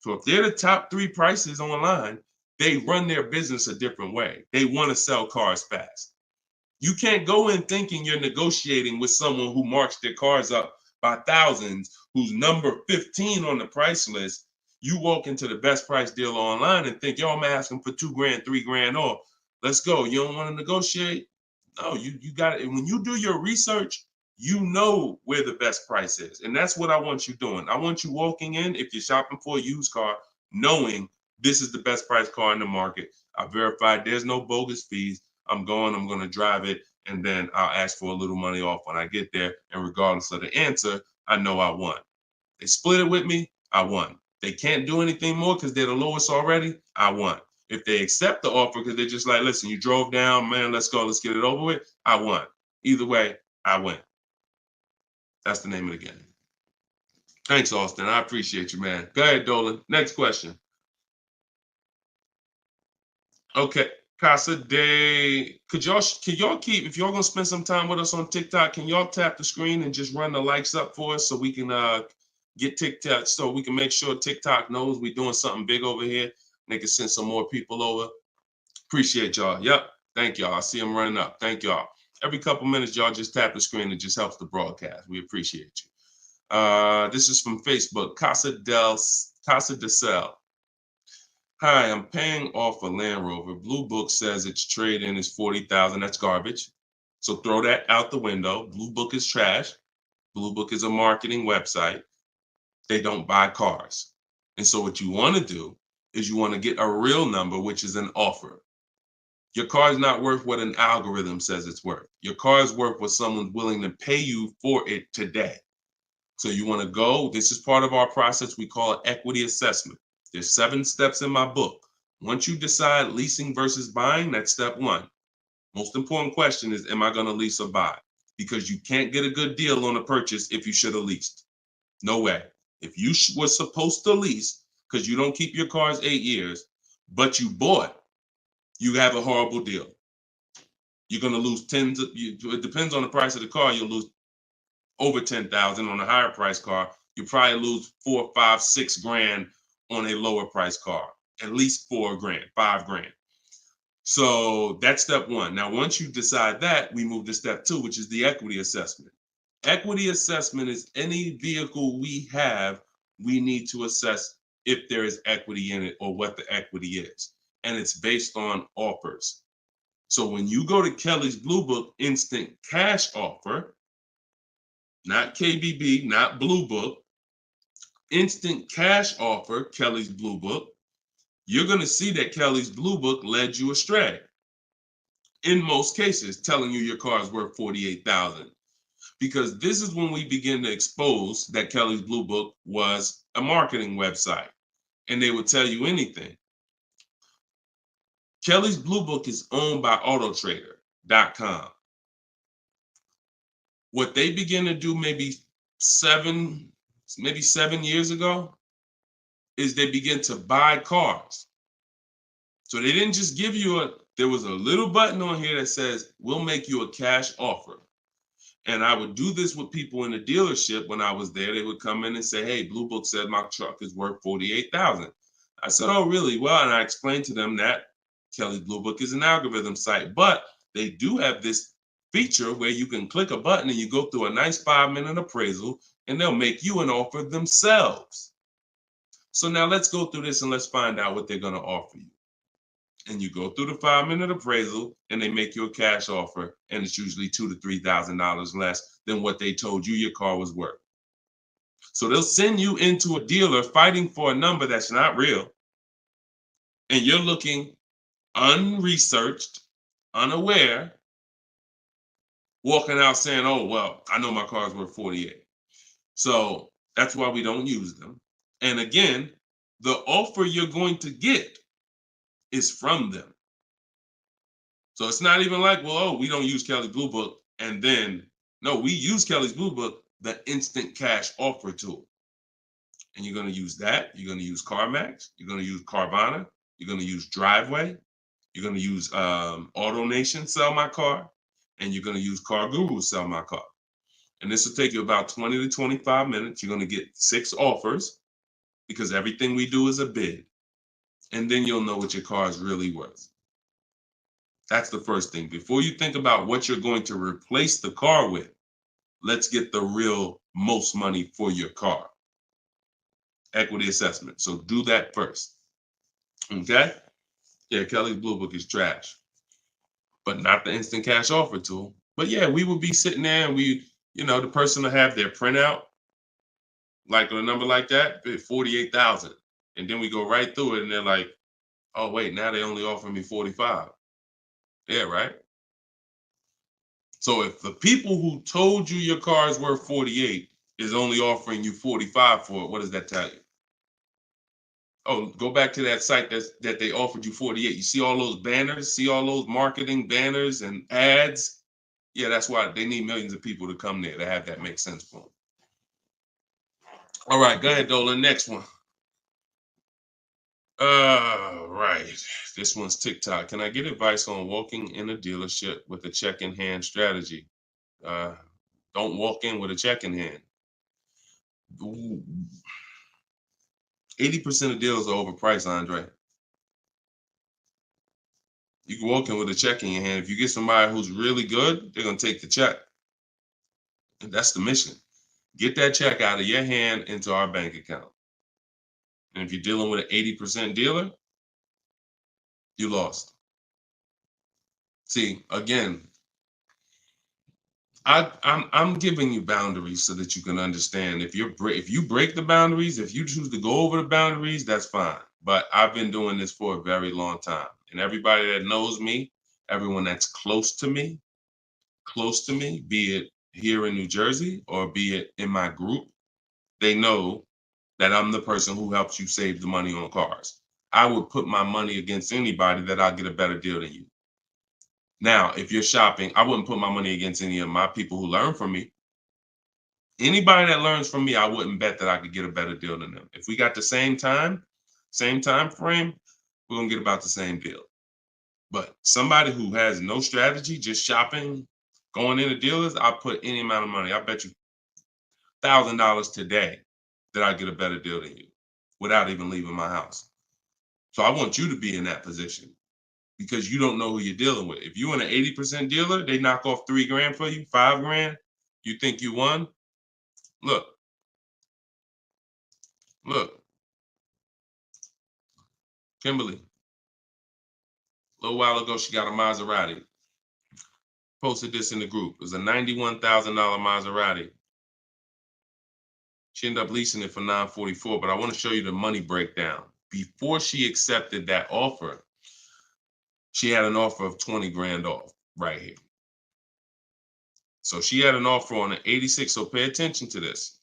So if they're the top 3 prices online, they run their business a different way. They want to sell cars fast. You can't go in thinking you're negotiating with someone who marks their cars up by thousands, who's number 15 on the price list. You walk into the best price deal online and think, yo, I'm asking for $2,000, $3,000 off. Let's go. You don't want to negotiate? No, you got it. When you do your research, you know where the best price is. And that's what I want you doing. I want you walking in, if you're shopping for a used car, knowing this is the best price car in the market. I verified there's no bogus fees. I'm going to drive it, and then I'll ask for a little money off when I get there. And regardless of the answer, I know I won. They split it with me, I won. They can't do anything more because they're the lowest already, I won. If they accept the offer because they're just like, listen, you drove down, man, let's go, let's get it over with, I won. Either way, I win. That's the name of the game. Thanks, Austin. I appreciate you, man. Go ahead, Dolan. Next question. Okay. Casa de, could y'all keep, if y'all gonna spend some time with us on TikTok, can y'all tap the screen and just run the likes up for us so we can get TikTok, so we can make sure TikTok knows we're doing something big over here. They can send some more people over. Appreciate y'all. Yep. Thank y'all. I see them running up. Thank y'all. Every couple minutes, y'all just tap the screen. It just helps the broadcast. We appreciate you. This is from Facebook. Casa de Cel. Hi, I'm paying off a Land Rover. Blue Book says its trade-in is $40,000. That's garbage. So throw that out the window. Blue Book is trash. Blue Book is a marketing website. They don't buy cars. And so what you want to do is you want to get a real number, which is an offer. Your car is not worth what an algorithm says it's worth. Your car is worth what someone's willing to pay you for it today. So you want to go, this is part of our process. We call it equity assessment. There's 7 steps in my book. Once you decide leasing versus buying, that's step 1. Most important question is, am I going to lease or buy? Because you can't get a good deal on a purchase if you should have leased. No way. If you were supposed to lease because you don't keep your cars 8 years, but you bought, you have a horrible deal. You're going to lose tens of, it depends on the price of the car. You'll lose over 10,000 on a higher price car. You probably lose 4, 5, 6 grand on a lower price car, at least 4 grand, 5 grand. So that's step 1. Now, once you decide that, we move to step 2, which is the equity assessment. Equity assessment is any vehicle we have, we need to assess if there is equity in it or what the equity is. And it's based on offers. So when you go to Kelly's Blue Book instant cash offer, not KBB, not Blue Book, instant cash offer, Kelly's Blue Book, you're going to see that Kelly's Blue Book led you astray. In most cases, telling you your car is worth $48,000. Because this is when we begin to expose that Kelly's Blue Book was a marketing website and they would tell you anything. Kelly's Blue Book is owned by autotrader.com. What they began to do maybe 7 years ago is they begin to buy cars. So they didn't just give you there was a little button on here that says, we'll make you a cash offer. And I would do this with people in the dealership when I was there. They would come in and say, hey, Blue Book said my truck is worth $48,000. I said, oh, really? Well, and I explained to them that Kelly's Blue Book is an algorithm site, but they do have this feature where you can click a button and you go through a nice 5-minute appraisal and they'll make you an offer themselves. So now let's go through this and let's find out what they're going to offer you. And you go through the 5-minute appraisal and they make you a cash offer, and it's usually $2,000 to $3,000 less than what they told you your car was worth. So they'll send you into a dealer fighting for a number that's not real, and you're looking unresearched, unaware, walking out saying, oh, well, I know my car's worth 48. So that's why we don't use them. And again, the offer you're going to get is from them. So it's not even like, well, oh, we don't use Kelly's Blue Book. And then, no, we use Kelly's Blue Book, the instant cash offer tool. And you're going to use that. You're going to use CarMax. You're going to use Carvana. You're going to use Driveway. You're going to use AutoNation, Sell My Car. And you're going to use Car Guru, Sell My Car. And this will take you about 20 to 25 minutes. You're going to get 6 offers because everything we do is a bid. And then you'll know what your car is really worth. That's the first thing. Before you think about what you're going to replace the car with, let's get the real most money for your car. Equity assessment. So do that first. Okay? Yeah, Kelly's Blue Book is trash, but not the instant cash offer tool. But yeah, we would be sitting there and the person will have their printout, like a number like that, 48,000. And then we go right through it and they're like, oh, wait, now they only offer me 45. Yeah, right? So if the people who told you your car is worth 48 is only offering you 45 for it, what does that tell you? Oh, go back to that site that they offered you 48. You see all those banners, see all those marketing banners and ads? Yeah, that's why they need millions of people to come there to have that make sense for them. All right, go ahead, Dolan. Next one. Right. This one's TikTok. Can I get advice on walking in a dealership with a check in hand strategy? Don't walk in with a check in hand. 80% of deals are overpriced, Andre. You can walk in with a check in your hand. If you get somebody who's really good, they're going to take the check. And that's the mission. Get that check out of your hand into our bank account. And if you're dealing with an 80% dealer, you lost. See, again, I'm giving you boundaries so that you can understand. If you break the boundaries, if you choose to go over the boundaries, that's fine. But I've been doing this for a very long time, and everybody that knows me, everyone that's close to me, be it here in New Jersey or be it in my group, they know that I'm the person who helps you save the money on cars. I would put my money against anybody that I'll get a better deal than you. Now, if you're shopping, I wouldn't put my money against any of my people who learn from me. Anybody that learns from me, I wouldn't bet that I could get a better deal than them. If we got the same time frame, we're gonna get about the same deal. But somebody who has no strategy, just shopping, going into dealers, I'll put any amount of money. I bet you $1,000 today that I get a better deal than you without even leaving my house. So I want you to be in that position because you don't know who you're dealing with. If you're in an 80% dealer, they knock off $3,000 for you, $5,000. You think you won? Look, Kimberly. A little while ago, she got a Maserati. Posted this in the group. It was a $91,000 Maserati. She ended up leasing it for $944, but I want to show you the money breakdown. Before she accepted that offer, she had an offer of 20 grand off right here. So she had an offer on an 86. So pay attention to this.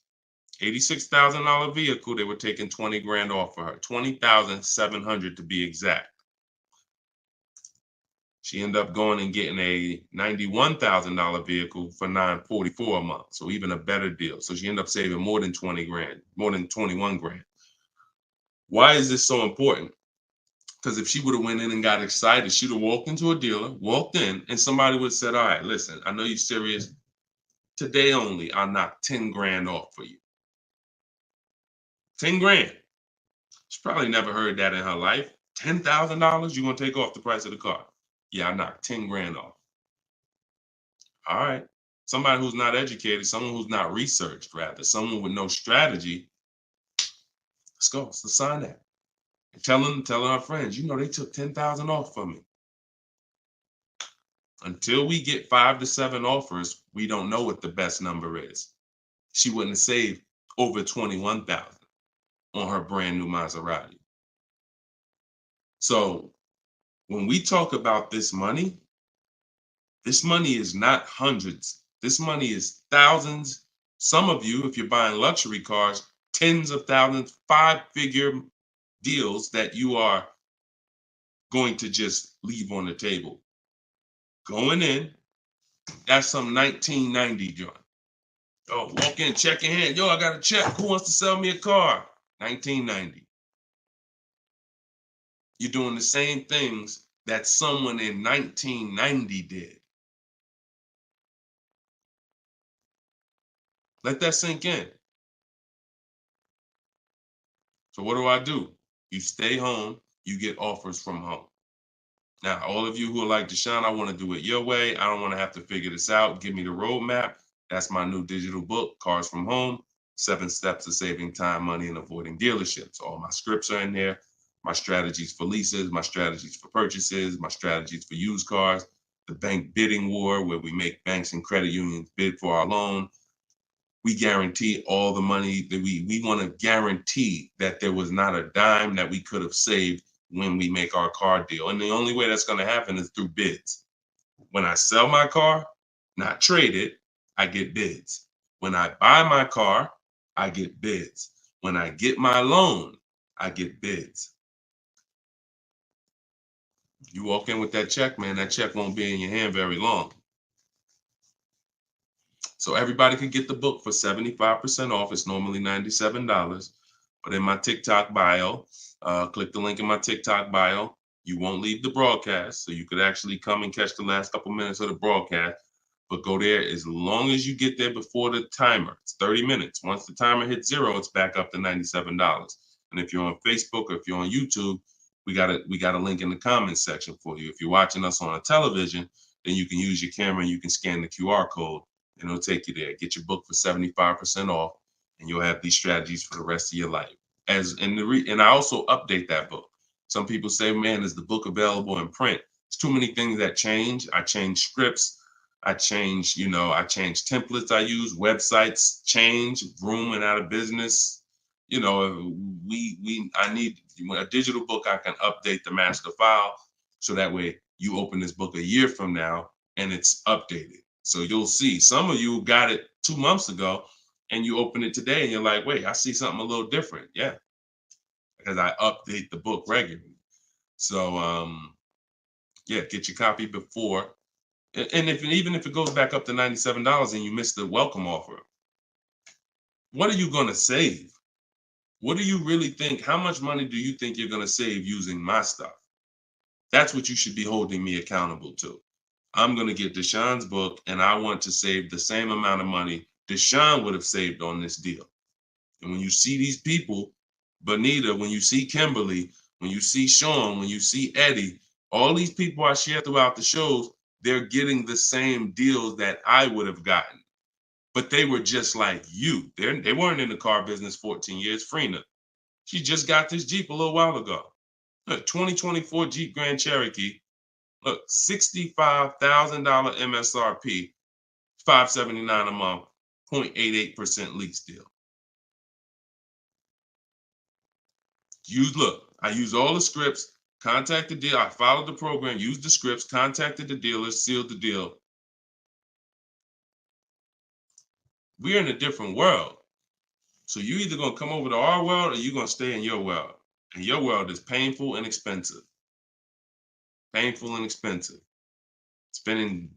$86,000 vehicle, they were taking 20 grand off for her. 20,700 to be exact. She ended up going and getting a $91,000 vehicle for $944 a month. So even a better deal. So she ended up saving more than 20 grand, more than 21 grand. Why is this so important? Because if she would have went in and got excited, she'd have walked into a dealer, walked in, and somebody would have said, all right, listen, I know you're serious. Today only, I'll knock 10 grand off for you. 10 grand. She probably never heard that in her life. $10,000 you're going to take off the price of the car. Yeah, I knocked 10 grand off. All right. Somebody who's not educated, someone who's not researched, rather, someone with no strategy. Let's go. Let's sign that. And telling our friends, you know, they took 10,000 off from me. Until we get 5 to 7 offers, we don't know what the best number is. She wouldn't have saved over 21,000 on her brand new Maserati. So when we talk about this money is not hundreds. This money is thousands. Some of you, if you're buying luxury cars, tens of thousands, 5-figure deals that you are going to just leave on the table. Going in, that's some 1990 joint. Oh, walk in, check your hand. Yo, I got a check. Who wants to sell me a car? 1990. You're doing the same things that someone in 1990 did. Let that sink in. So what do? You stay home, you get offers from home. Now, all of you who are like, Deshone, I want to do it your way. I don't want to have to figure this out. Give me the roadmap. That's my new digital book, Cars from Home, 7 Steps of Saving Time, Money, and Avoiding Dealerships. All my scripts are in there. My strategies for leases, my strategies for purchases, my strategies for used cars, the bank bidding war, where we make banks and credit unions bid for our loan. We guarantee all the money that we want to guarantee that there was not a dime that we could have saved when we make our car deal. And the only way that's going to happen is through bids. When I sell my car, not trade it, I get bids. When I buy my car, I get bids. When I get my loan, I get bids. You walk in with that check, man, that check won't be in your hand very long. So everybody can get the book for 75% off. It's normally $97. but in my TikTok bio, click the link in my TikTok bio. You won't leave the broadcast, so you could actually come and catch the last couple minutes of the broadcast. But go there as long as you get there before the timer. It's 30 minutes. Once the timer hits 0, it's back up to $97. And if you're on Facebook or if you're on YouTube, we got a link in the comments section for you. If you're watching us on a television, then you can use your camera and you can scan the QR code and it'll take you there. Get your book for 75% off, and you'll have these strategies for the rest of your life. And I also update that book. Some people say, man, is the book available in print? It's too many things that change. I change scripts. I change templates I use, websites change, Vroom went out of business. I need a digital book. I can update the master file so that way you open this book a year from now and it's updated. So you'll see some of you got it 2 months ago and you open it today and you're like, wait, I see something a little different. Yeah, because I update the book regularly. So yeah, get your copy before. And even if it goes back up to $97 and you miss the welcome offer, what are you going to save? What do you really think? How much money do you think you're going to save using my stuff? That's what you should be holding me accountable to. I'm going to get Deshone's book, and I want to save the same amount of money Deshone would have saved on this deal. And when you see these people, Bonita, when you see Kimberly, when you see Sean, when you see Eddie, all these people I share throughout the shows, they're getting the same deals that I would have gotten. But they were just like you. They weren't in the car business 14 years. Freena, she just got this Jeep a little while ago. Look, 2024 Jeep Grand Cherokee. Look, $65,000 MSRP, $579 a month, 0.88% lease deal. I used all the scripts, contacted the dealer, I followed the program, used the scripts, contacted the dealer, sealed the deal. We're in a different world. So you're either going to come over to our world or you're going to stay in your world. And your world is painful and expensive. Painful and expensive. Spending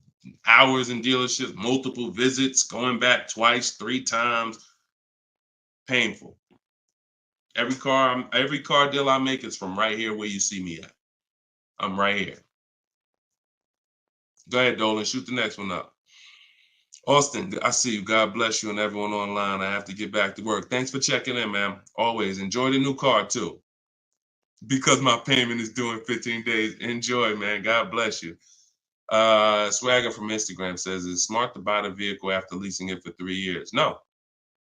hours in dealerships, multiple visits, going back twice, 3 times. Painful. Every car deal I make is from right here where you see me at. I'm right here. Go ahead, Dolan. Shoot the next one up. Austin, I see you. God bless you and everyone online. I have to get back to work. Thanks for checking in, man. Always. Enjoy the new car, too. Because my payment is due in 15 days. Enjoy, man. God bless you. Swagger from Instagram says, is it smart to buy the vehicle after leasing it for 3 years? No.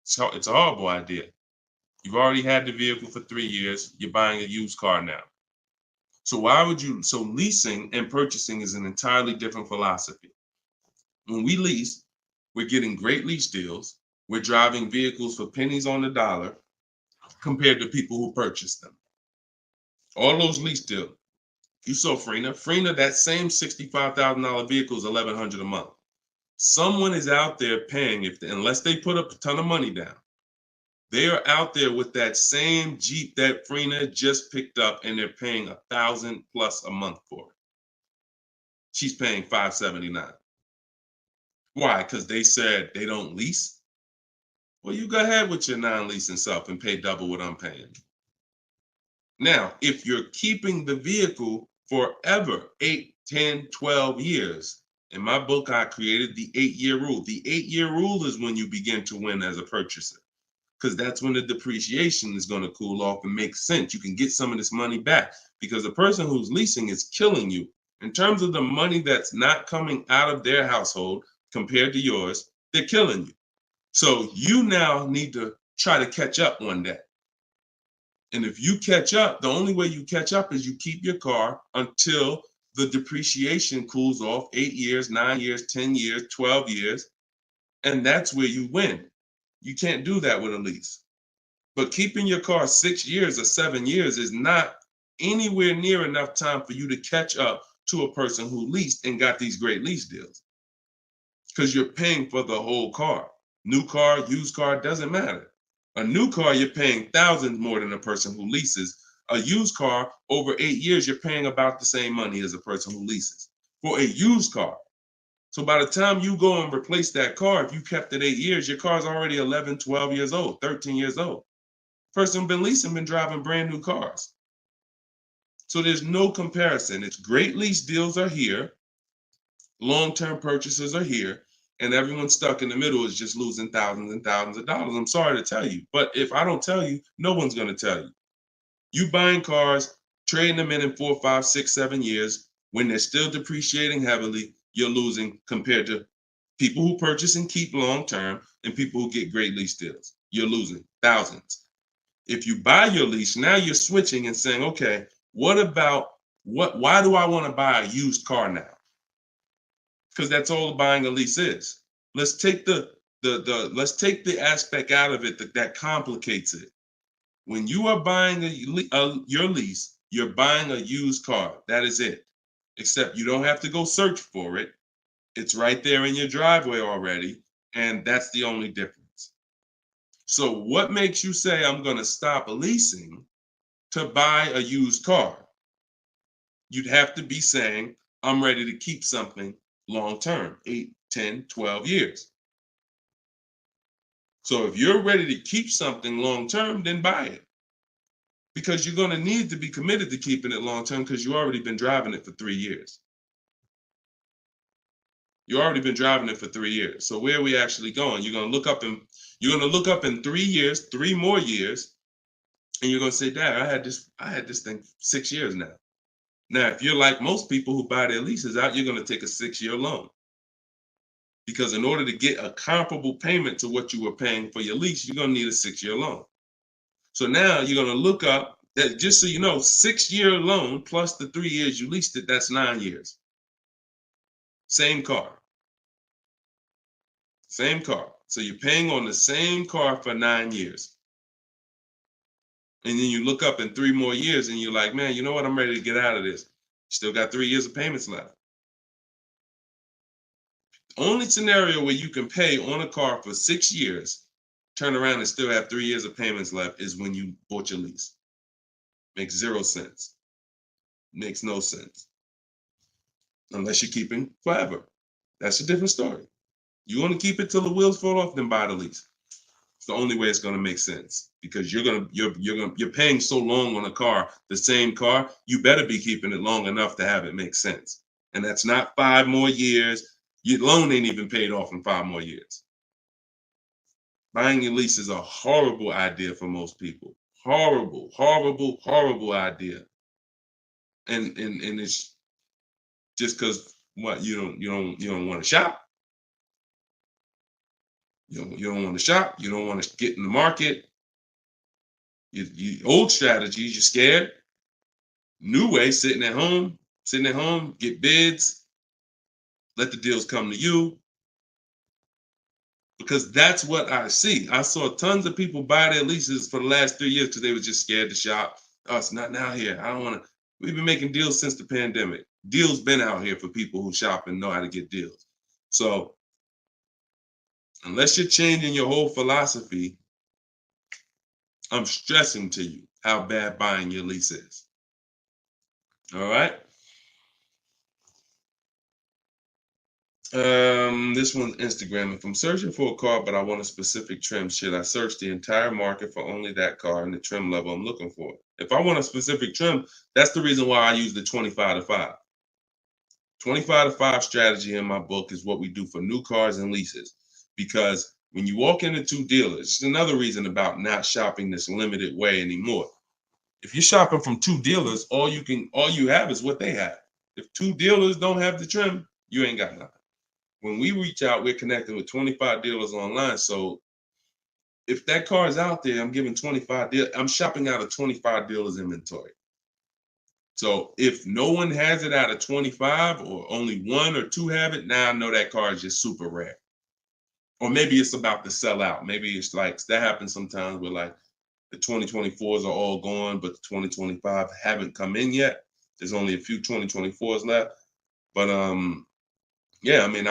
It's a horrible idea. You've already had the vehicle for 3 years. You're buying a used car now. So leasing and purchasing is an entirely different philosophy. When we lease, we're getting great lease deals. We're driving vehicles for pennies on the dollar compared to people who purchase them. All those lease deals. You saw Freena, that same $65,000 vehicle is $1,100 a month. Someone is out there paying, unless they put up a ton of money down, they are out there with that same Jeep that Freena just picked up and they're paying $1,000 plus a month for it. She's paying $579. Why? Because they said they don't lease? Well, you go ahead with your non-leasing stuff and pay double what I'm paying. Now, if you're keeping the vehicle forever, 8, 10, 12 years, in my book, I created the 8-year rule. The 8-year rule is when you begin to win as a purchaser, because that's when the depreciation is going to cool off and make sense. You can get some of this money back because the person who's leasing is killing you. In terms of the money that's not coming out of their household compared to yours, they're killing you. So you now need to try to catch up one day. And if you catch up, the only way you catch up is you keep your car until the depreciation cools off 8 years, 9 years, 10 years, 12 years. And that's where you win. You can't do that with a lease. But keeping your car 6 years or 7 years is not anywhere near enough time for you to catch up to a person who leased and got these great lease deals. Because you're paying for the whole car. New car, used car, doesn't matter. A new car, you're paying thousands more than a person who leases. A used car, over 8 years, you're paying about the same money as a person who leases for a used car. So by the time you go and replace that car, if you kept it 8 years, your car's already 11, 12 years old, 13 years old. Person who's been leasing been driving brand new cars. So there's no comparison. It's great lease deals are here, long-term purchases are here, and everyone stuck in the middle is just losing thousands and thousands of dollars. I'm sorry to tell you, but if I don't tell you, no one's going to tell you. You buying cars, trading them in 4, 5, 6, 7 years, when they're still depreciating heavily, you're losing compared to people who purchase and keep long-term and people who get great lease deals. You're losing thousands. If you buy your lease, now you're switching and saying, okay, why do I want to buy a used car now? Because that's all buying a lease is. Let's take let's take the aspect out of it that complicates it. When you are buying your lease, you're buying a used car. That is it. Except you don't have to go search for it. It's right there in your driveway already, and that's the only difference. So what makes you say I'm going to stop leasing to buy a used car? You'd have to be saying I'm ready to keep something long term, 8, 10, 12 years. So if you're ready to keep something long term, then buy it. Because you're going to need to be committed to keeping it long term because you've already been driving it for 3 years. You've already been driving it for 3 years. So where are we actually going? You're going to look up in 3 years, 3 more years, and you're going to say, Dad, I had this thing 6 years now. Now, if you're like most people who buy their leases out, you're going to take a 6-year loan. Because in order to get a comparable payment to what you were paying for your lease, you're going to need a 6-year loan. So now you're going to look up that, just so you know, 6-year loan plus the 3 years you leased it, that's 9 years. Same car. Same car. So you're paying on the same car for 9 years. And then you look up in 3 more years and you're like, man, you know what? I'm ready to get out of this. Still got 3 years of payments left. Only scenario where you can pay on a car for 6 years, turn around and still have 3 years of payments left is when you bought your lease. Makes 0 sense. Makes no sense. Unless you're keeping forever. That's a different story. You want to keep it till the wheels fall off, then buy the lease. It's the only way it's going to make sense because you're paying so long on a car, the same car, you better be keeping it long enough to have it make sense. And that's not 5 more years. Your loan ain't even paid off in 5 more years. Buying your lease is a horrible idea for most people. Horrible, horrible, horrible idea. And it's just because what you don't want to shop. You don't want to shop. You don't want to get in the market. You old strategies, you're scared. New way, sitting at home, get bids, let the deals come to you. Because that's what I see. I saw tons of people buy their leases for the last 3 years because they were just scared to shop. Oh, it's not now here. I don't want to. We've been making deals since the pandemic. Deals been out here for people who shop and know how to get deals. So unless you're changing your whole philosophy, I'm stressing to you how bad buying your lease is. All right. This one's Instagram. If I'm searching for a car, but I want a specific trim, should I search the entire market for only that car and the trim level I'm looking for? If I want a specific trim, that's the reason why I use the 25 to 5. 25 to 5 strategy in my book is what we do for new cars and leases. Because when you walk into 2 dealers, it's another reason about not shopping this limited way anymore. If you're shopping from 2 dealers, all you have is what they have. If 2 dealers don't have the trim, you ain't got nothing. When we reach out, we're connecting with 25 dealers online. So if that car is out there, I'm giving 25 dealers. I'm shopping out of 25 dealers inventory. So if no one has it out of 25 or only 1 or 2 have it, now I know that car is just super rare. Or maybe it's about to sell out. Maybe it's like that happens sometimes where like the 2024s are all gone, but the 2025 haven't come in yet. There's only a few 2024s left. But yeah, I mean,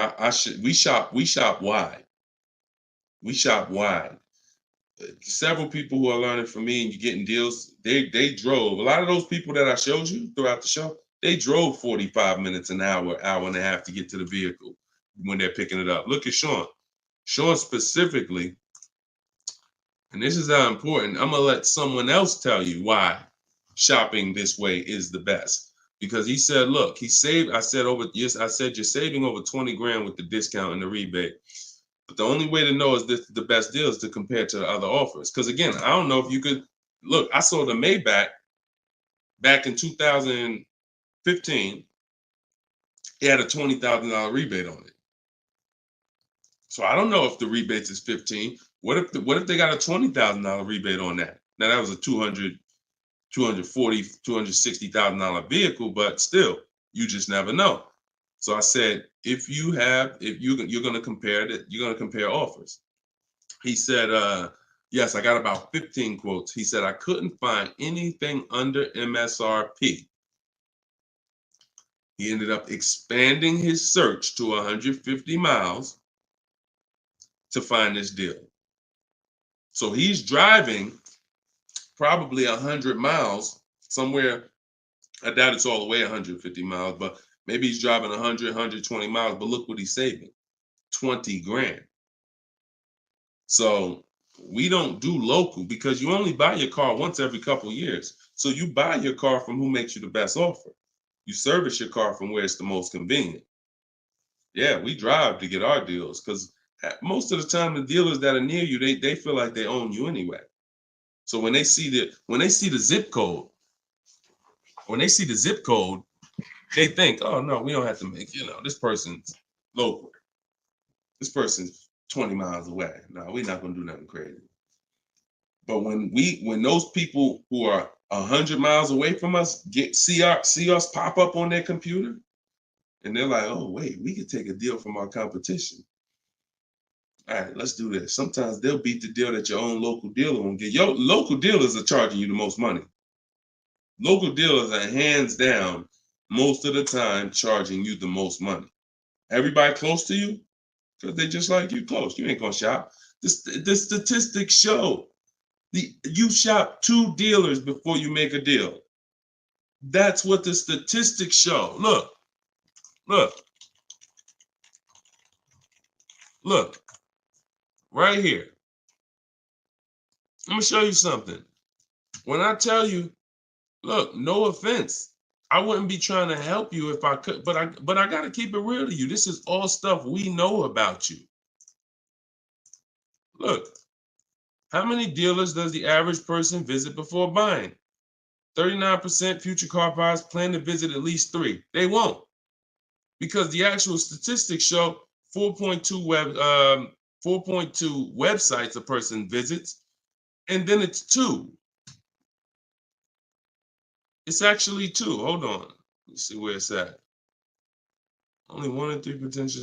we shop wide. We shop wide. Several people who are learning from me and you're getting deals, they drove. A lot of those people that I showed you throughout the show, they drove 45 minutes, an hour, hour and a half to get to the vehicle when they're picking it up. Look at Sean. Sean specifically And this is how important. I'm gonna let someone else tell you why shopping this way is the best. Because he said, look, he saved. I said you're saving over 20 grand with the discount and the rebate. But the only way to know is this the best deal is to compare to the other offers. Because again, I don't know if you could look. I sold a Maybach back in 2015. It had a $20,000 rebate on it. So I don't know if the rebates is 15. What if they got a $20,000 rebate on that? Now that was a $260,000 vehicle, but still, you just never know. So I said, if you're going to compare that, you're going to compare offers. He said, yes, I got about 15 quotes. He said, I couldn't find anything under MSRP. He ended up expanding his search to 150 miles to find this deal. So he's driving probably 100 miles somewhere. I doubt it's all the way 150 miles, but maybe he's driving 100, 120 miles. But look what he's saving, 20 grand. So we don't do local because you only buy your car once every couple of years. So you buy your car from who makes you the best offer. You service your car from where it's the most convenient. Yeah, we drive to get our deals because most of the time the dealers that are near you, they feel like they own you anyway. So when they see the zip code, they think, oh no, we don't have to make, this person's local. This person's 20 miles away. No, we're not gonna do nothing crazy. But when those people who are 100 miles away from us see us pop up on their computer, and they're like, oh wait, we could take a deal from our competition. All right, let's do this. Sometimes they'll beat the deal that your own local dealer won't get. Your local dealers are charging you the most money. Local dealers are hands down most of the time charging you the most money. Everybody close to you, because they just like you close. You ain't gonna shop. The statistics show you shop 2 dealers before you make a deal. That's what the statistics show. Look, right here. I'm gonna show you something. When I tell you, look, no offense, I wouldn't be trying to help you if I could, but I gotta keep it real to you. This is all stuff we know about you. Look, how many dealers does the average person visit before buying? 39% future car buyers plan to visit at least 3. They won't, because the actual statistics show 4.2 websites a person visits, and then it's 2. It's actually 2. Hold on. Let's see where it's at. Only 1 in 3 potential.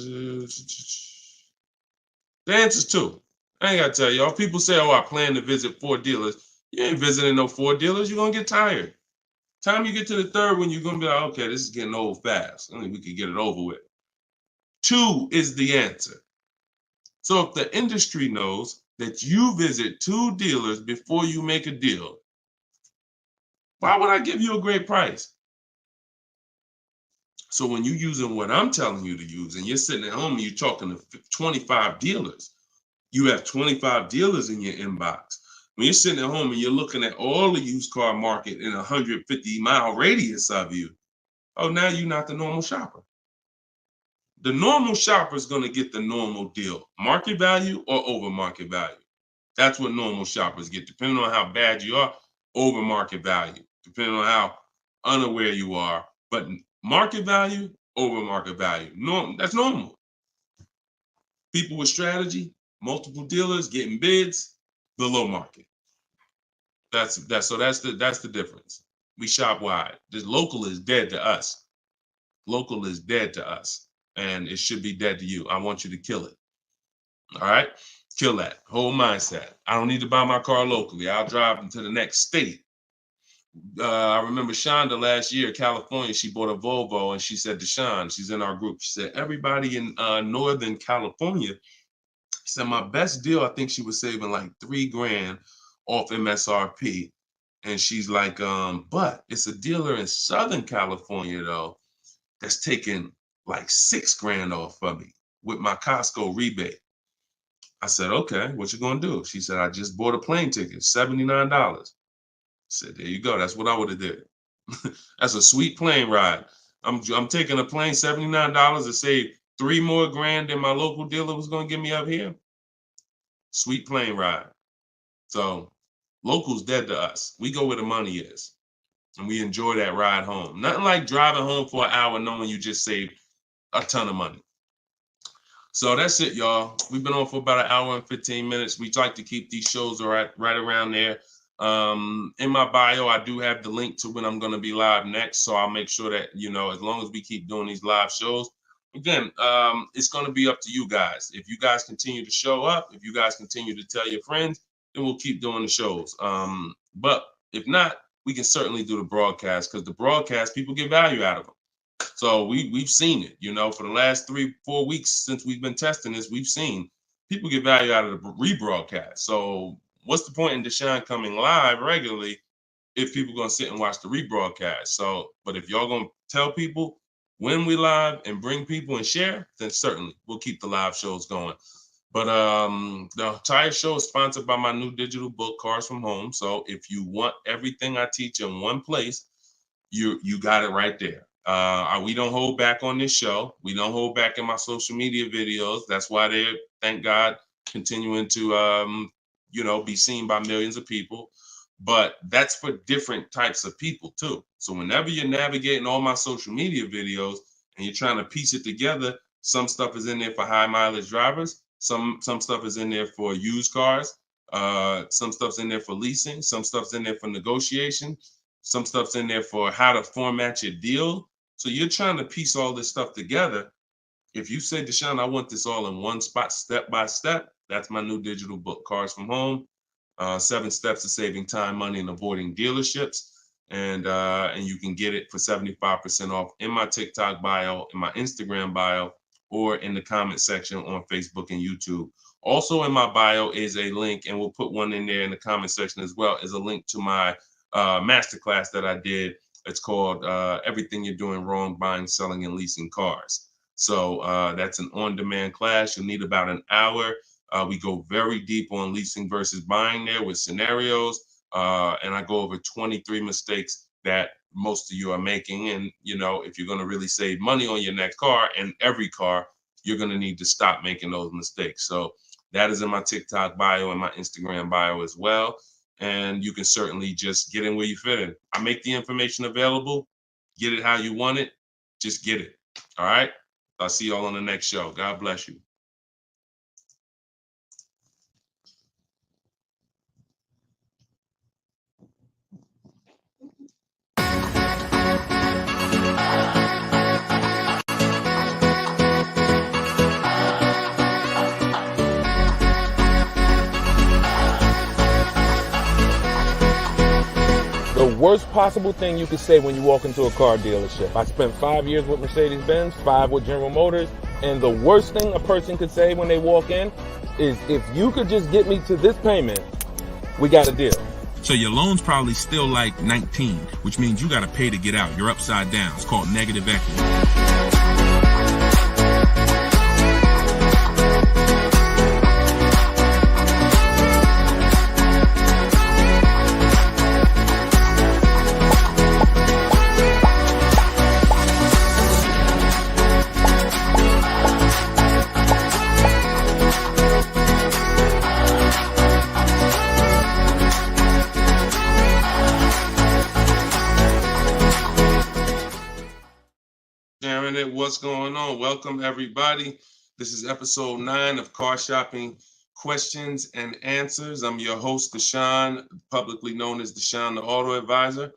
The answer's 2. I ain't gotta tell y'all. People say, oh, I plan to visit 4 dealers. You ain't visiting no 4 dealers. You're gonna get tired. Time you get to the 3rd one, you're gonna be like, okay, this is getting old fast. I mean, we could get it over with. 2 is the answer. So if the industry knows that you visit 2 dealers before you make a deal, why would I give you a great price? So when you're using what I'm telling you to use, and you're sitting at home and you're talking to 25 dealers, you have 25 dealers in your inbox. When you're sitting at home and you're looking at all the used car market in a 150-mile radius of you, oh, now you're not the normal shopper. The normal shopper is going to get the normal deal, market value or over market value. That's what normal shoppers get, depending on how bad you are, over market value, depending on how unaware you are. But market value, over market value. That's normal. People with strategy, multiple dealers getting bids, below market. That's the difference. We shop wide. This local is dead to us. Local is dead to us, and it should be dead to you. I want you to kill it. All right, kill that whole mindset. I don't need to buy my car locally. I'll drive into the next state. I remember Shonda last year, California. She bought a Volvo, and she said to Sean, she's in our group. She said, everybody in Northern California. She said, my best deal, I think she was saving like 3 grand off MSRP. And she's like, but it's a dealer in Southern California, though, that's taking like 6 grand off of me with my Costco rebate. I said, okay, what you gonna do? She said, I just bought a plane ticket, $79. I said, there you go. That's what I would have did. That's a sweet plane ride. I'm taking a plane, $79 to save 3 more grand than my local dealer was gonna give me up here. Sweet plane ride. So local's dead to us. We go where the money is, and we enjoy that ride home. Nothing like driving home for an hour knowing you just saved a ton of money. So that's it, y'all. We've been on for about an hour and 15 minutes. We like to keep these shows right around there. In my bio, I do have the link to when I'm going to be live next. So I'll make sure that, as long as we keep doing these live shows, again, it's going to be up to you guys. If you guys continue to show up, if you guys continue to tell your friends, then we'll keep doing the shows. But if not, we can certainly do the broadcast, because the broadcast, people get value out of them. So we've seen it, for the last 3-4 weeks since we've been testing this, we've seen people get value out of the rebroadcast. So what's the point in Deshone coming live regularly if people gonna sit and watch the rebroadcast? So, but if y'all gonna tell people when we live and bring people and share, then certainly we'll keep the live shows going. But the entire show is sponsored by my new digital book, Cars from Home. So if you want everything I teach in one place, you got it right there. We don't hold back on this show. We don't hold back in my social media videos. That's why they're, thank God, continuing to be seen by millions of people. But that's for different types of people too. So whenever you're navigating all my social media videos and you're trying to piece it together, some stuff is in there for high mileage drivers. Some stuff is in there for used cars. Some stuff's in there for leasing. Some stuff's in there for negotiation. Some stuff's in there for how to format your deal. So you're trying to piece all this stuff together. If you say, Deshone, I want this all in one spot, step by step, that's my new digital book, Cars from Home, 7 Steps to Saving Time, Money, and Avoiding Dealerships. And you can get it for 75% off in my TikTok bio, in my Instagram bio, or in the comment section on Facebook and YouTube. Also in my bio is a link, and we'll put one in there in the comment section as well, is a link to my masterclass that I did. It's called Everything You're Doing Wrong, Buying, Selling, and Leasing Cars. So that's an on-demand class. You'll need about an hour. We go very deep on leasing versus buying there with scenarios. And I go over 23 mistakes that most of you are making. And, if you're going to really save money on your next car and every car, you're going to need to stop making those mistakes. So that is in my TikTok bio and my Instagram bio as well. And you can certainly just get in where you fit in. I make the information available. Get it how you want it. Just get it. All right. I'll see y'all on the next show. God bless you. The worst possible thing you could say when you walk into a car dealership. I spent 5 years with Mercedes-Benz, 5 with General Motors, and the worst thing a person could say when they walk in is, if you could just get me to this payment, we got a deal. So your loan's probably still like 19, which means you got to pay to get out. You're upside down. It's called negative equity. What's going on? Welcome, everybody. This is episode 9 of Car Shopping Questions and Answers. I'm your host, Deshone, publicly known as Deshone the Auto Advisor.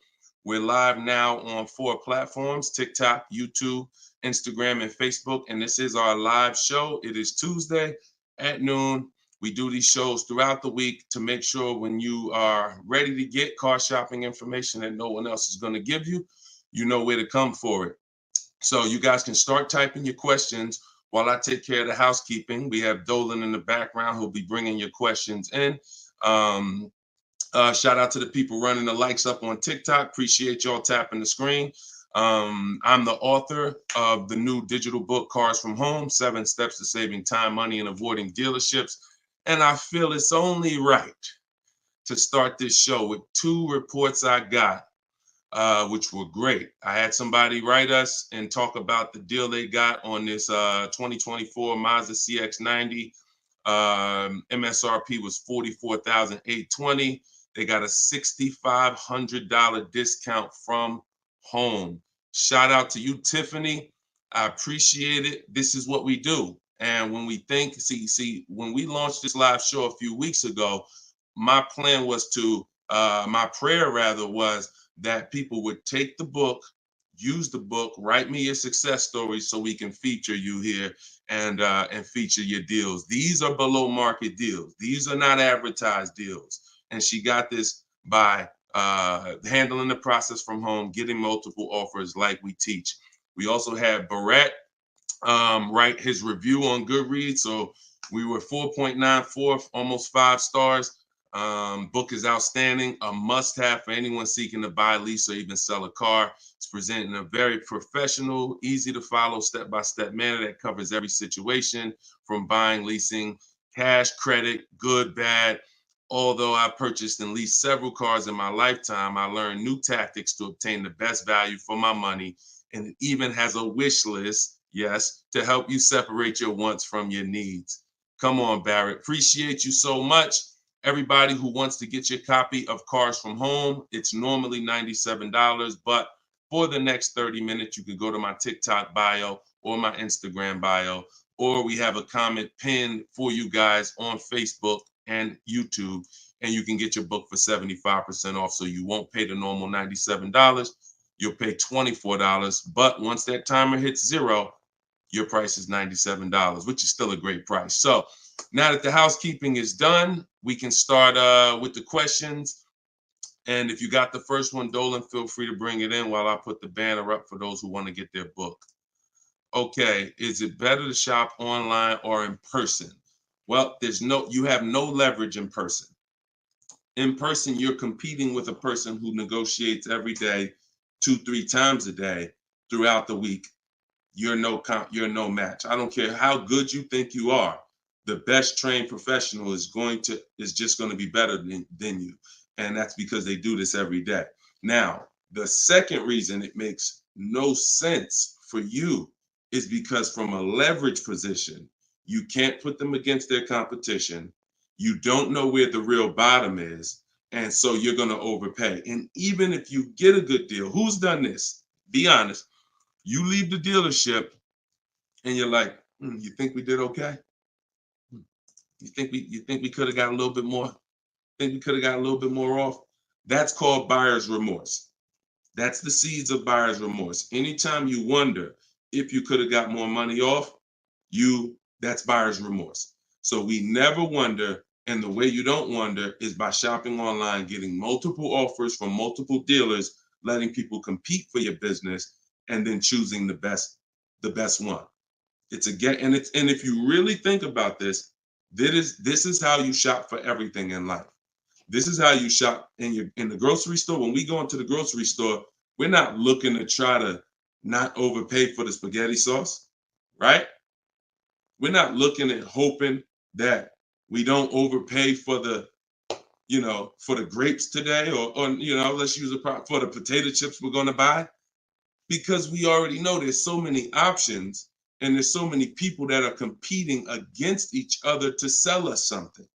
We're live now on 4 platforms: TikTok, YouTube, Instagram, and Facebook. And this is our live show. It is Tuesday at noon. We do these shows throughout the week to make sure when you are ready to get car shopping information that no one else is going to give you, you know where to come for it. So you guys can start typing your questions while I take care of the housekeeping. We have Dolan in the background who'll be bringing your questions in. Shout out to the people running the likes up on TikTok. Appreciate y'all tapping the screen. I'm the author of the new digital book, Cars from Home, 7 Steps to Saving Time, Money, and Avoiding Dealerships. And I feel it's only right to start this show with two reports I got, which were great. I had somebody write us and talk about the deal they got on this 2024 Mazda CX-90. MSRP was $44,820. They got a $6,500 discount from home. Shout out to you, Tiffany. I appreciate it. This is what we do. And when we think, when we launched this live show a few weeks ago, my plan was to, my prayer rather was that people would take the book, use the book, write me your success stories so we can feature you here and feature your deals. These are below market deals. These are not advertised deals. And she got this by handling the process from home, getting multiple offers like we teach. We also had Barrett write his review on Goodreads. So we were 4.94, almost 5 stars. Book is outstanding, a must-have for anyone seeking to buy, lease, or even sell a car. It's presented in a very professional, easy-to-follow, step-by-step manner that covers every situation from buying, leasing, cash, credit, good, bad. Although I purchased and leased several cars in my lifetime, I learned new tactics to obtain the best value for my money, and it even has a wish list, yes, to help you separate your wants from your needs. Come on, Barrett. Appreciate you so much. Everybody who wants to get your copy of Cars from Home, it's normally $97, but for the next 30 minutes, you can go to my TikTok bio or my Instagram bio, or we have a comment pinned for you guys on Facebook and YouTube, and you can get your book for 75% off. So you won't pay the normal $97. You'll pay $24. But once that timer hits 0, your price is $97, which is still a great price. So now that the housekeeping is done, we can start with the questions. And if you got the first one, Dolan, feel free to bring it in while I put the banner up for those who want to get their book. Okay, is it better to shop online or in person? Well, you have no leverage in person. In person, you're competing with a person who negotiates every day, 2-3 times a day throughout the week. You're no match. I don't care how good you think you are. The best trained professional is just going to be better than you. And that's because they do this every day. Now, the second reason it makes no sense for you is because from a leverage position, you can't put them against their competition. You don't know where the real bottom is. And so you're going to overpay. And even if you get a good deal, who's done this? Be honest. You leave the dealership and you're like, you think we did okay? You think we could have got a little bit more? Think we could have got a little bit more off? That's called buyer's remorse. That's the seeds of buyer's remorse. Anytime you wonder if you could have got more money off, that's buyer's remorse. So we never wonder, and the way you don't wonder is by shopping online, getting multiple offers from multiple dealers, letting people compete for your business, and then choosing the best one. And if you really think about this, this is how you shop for everything in life. This is how you shop in the grocery store. When we go into the grocery store, we're not looking to try to not overpay for the spaghetti sauce, right? We're not looking at hoping that we don't overpay for the grapes today, or let's use for the potato chips we're going to buy, because we already know there's so many options and there's so many people that are competing against each other to sell us something.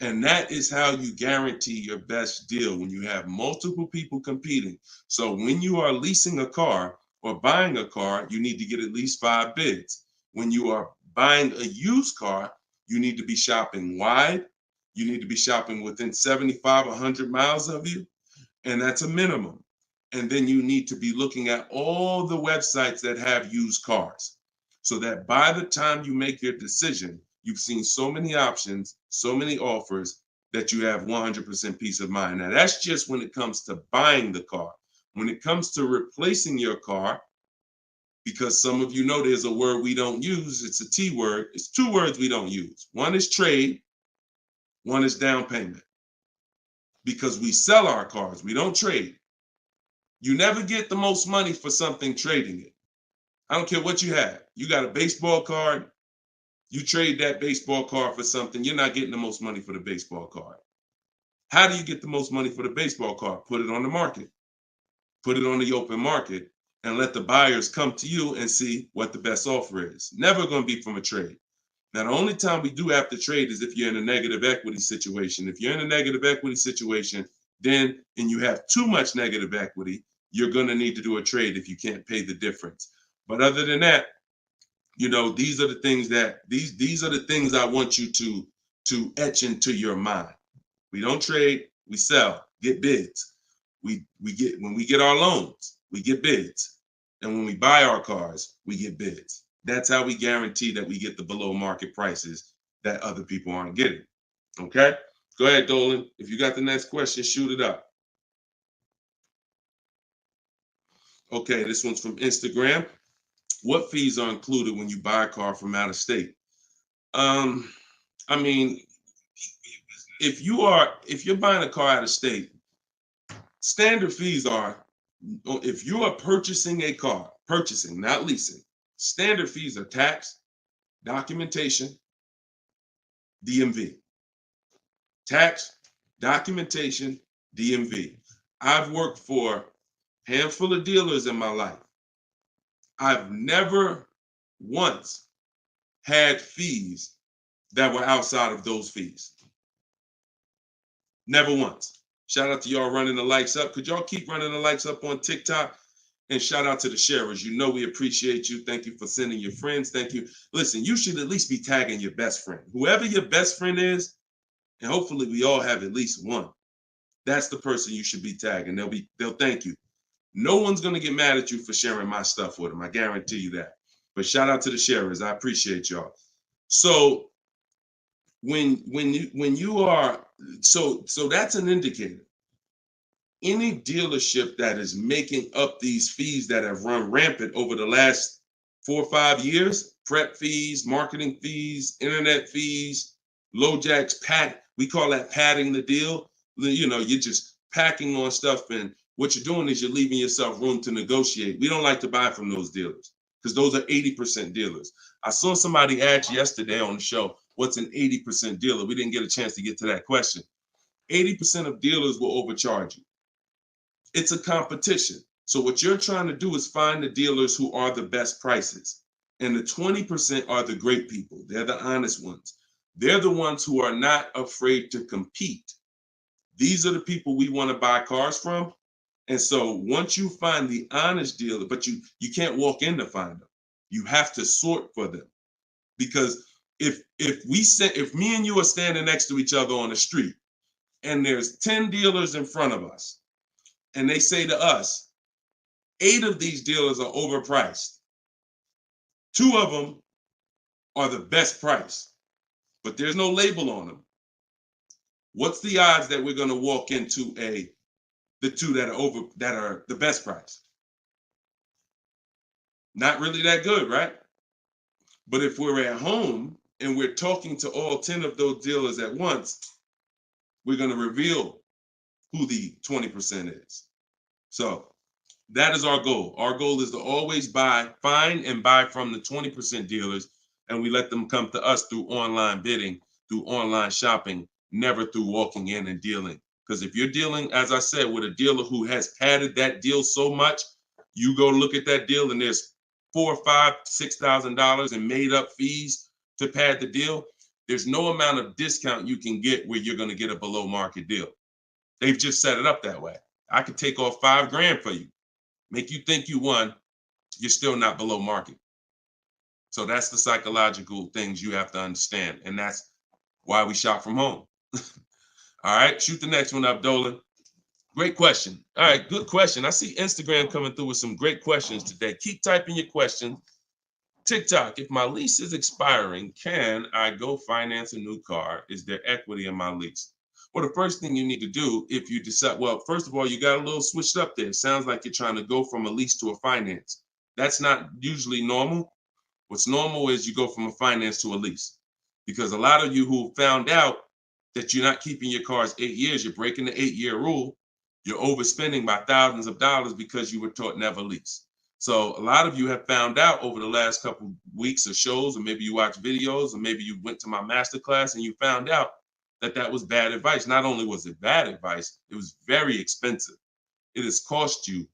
And that is how you guarantee your best deal, when you have multiple people competing. So when you are leasing a car or buying a car, you need to get at least 5 bids. When you are buying a used car, you need to be shopping wide. You need to be shopping within 75, 100 miles of you. And that's a minimum. And then you need to be looking at all the websites that have used cars, so that by the time you make your decision, you've seen so many options, so many offers, that you have 100% peace of mind. Now, that's just when it comes to buying the car. When it comes to replacing your car, because some of you know there's a word we don't use, it's a T word. It's 2 words we don't use. One is trade, one is down payment. Because we sell our cars, we don't trade. You never get the most money for something trading it. I don't care what you have. You got a baseball card, You trade that baseball card for something, you're not getting the most money for the baseball card. How do you get the most money for the baseball card? Put it on the market. Put it on the open market and let the buyers come to you and see what the best offer is. Never going to be from a trade. Now, the only time we do have to trade is if you're in a negative equity situation. If you're in a negative equity situation, then, and you have too much negative equity, you're going to need to do a trade if you can't pay the difference. But other than that, you know, these are the things that these are the things I want you to etch into your mind. We don't trade, we sell, get bids. We get, when we get our loans, we get bids. And when we buy our cars, we get bids. That's how we guarantee that we get the below market prices that other people aren't getting. Okay? Go ahead, Dolan. If you got the next question, shoot it up. Okay, this one's from Instagram. What fees are included when you buy a car from out of state? I mean, if you're buying a car out of state, standard fees are, if you are purchasing a car, purchasing, not leasing, standard fees are tax, documentation, DMV. Tax, documentation, DMV. I've worked for a handful of dealers in my life. I've never once had fees that were outside of those fees. Never once. Shout out to y'all running the likes up. Could y'all keep running the likes up on TikTok? And shout out to the sharers. You know we appreciate you. Thank you for sending your friends. Thank you. Listen, you should at least be tagging your best friend. Whoever your best friend is, and hopefully we all have at least one. That's the person you should be tagging. They'll thank you. No one's gonna get mad at you for sharing my stuff with them. I guarantee you that. But shout out to the sharers. I appreciate y'all. So when you are, so that's an indicator. Any dealership that is making up these fees that have run rampant over the last 4 or 5 years, prep fees, marketing fees, internet fees, low jacks, we call that padding the deal. You know, you're just packing on stuff, and what you're doing is you're leaving yourself room to negotiate. We don't like to buy from those dealers because those are 80% dealers. I saw somebody ask yesterday on the show, what's an 80% dealer? We didn't get a chance to get to that question. 80% of dealers will overcharge you. It's a competition. So what you're trying to do is find the dealers who are the best prices. And the 20% are the great people. They're the honest ones. They're the ones who are not afraid to compete. These are the people we want to buy cars from. And so once you find the honest dealer, but you can't walk in to find them. You have to sort for them. Because if me and you are standing next to each other on the street and there's 10 dealers in front of us, and they say to us, 8 of these dealers are overpriced. 2 of them are the best price, but there's no label on them. What's the odds that we're going to walk into the 2 that are the best price? Not really that good, right? But if we're at home and we're talking to all 10 of those dealers at once, we're going to reveal who the 20% is. So that is our goal. Our goal is to always find and buy from the 20% dealers, and we let them come to us through online bidding, through online shopping, never through walking in and dealing. Because if you're dealing, as I said, with a dealer who has padded that deal so much, you go look at that deal and there's $4,000, $5,000, $6,000 in made up fees to pad the deal. There's no amount of discount you can get where you're going to get a below market deal. They've just set it up that way. I could take off $5,000 for you, make you think you won. You're still not below market. So that's the psychological things you have to understand. And that's why we shop from home. All right, shoot the next one up, Dolan. Great question. All right, good question. I see Instagram coming through with some great questions today. Keep typing your questions. TikTok, if my lease is expiring, can I go finance a new car? Is there equity in my lease? Well, the first thing you need to do if you decide, well, first of all, you got a little switched up there. It sounds like you're trying to go from a lease to a finance. That's not usually normal. What's normal is you go from a finance to a lease. Because a lot of you who found out that you're not keeping your cars 8 years, you're breaking the 8-year rule, you're overspending by thousands of dollars because you were taught never lease. So a lot of you have found out over the last couple weeks of shows, or maybe you watch videos, or maybe you went to my masterclass and you found out that that was bad advice. Not only was it bad advice, it was very expensive. It has cost you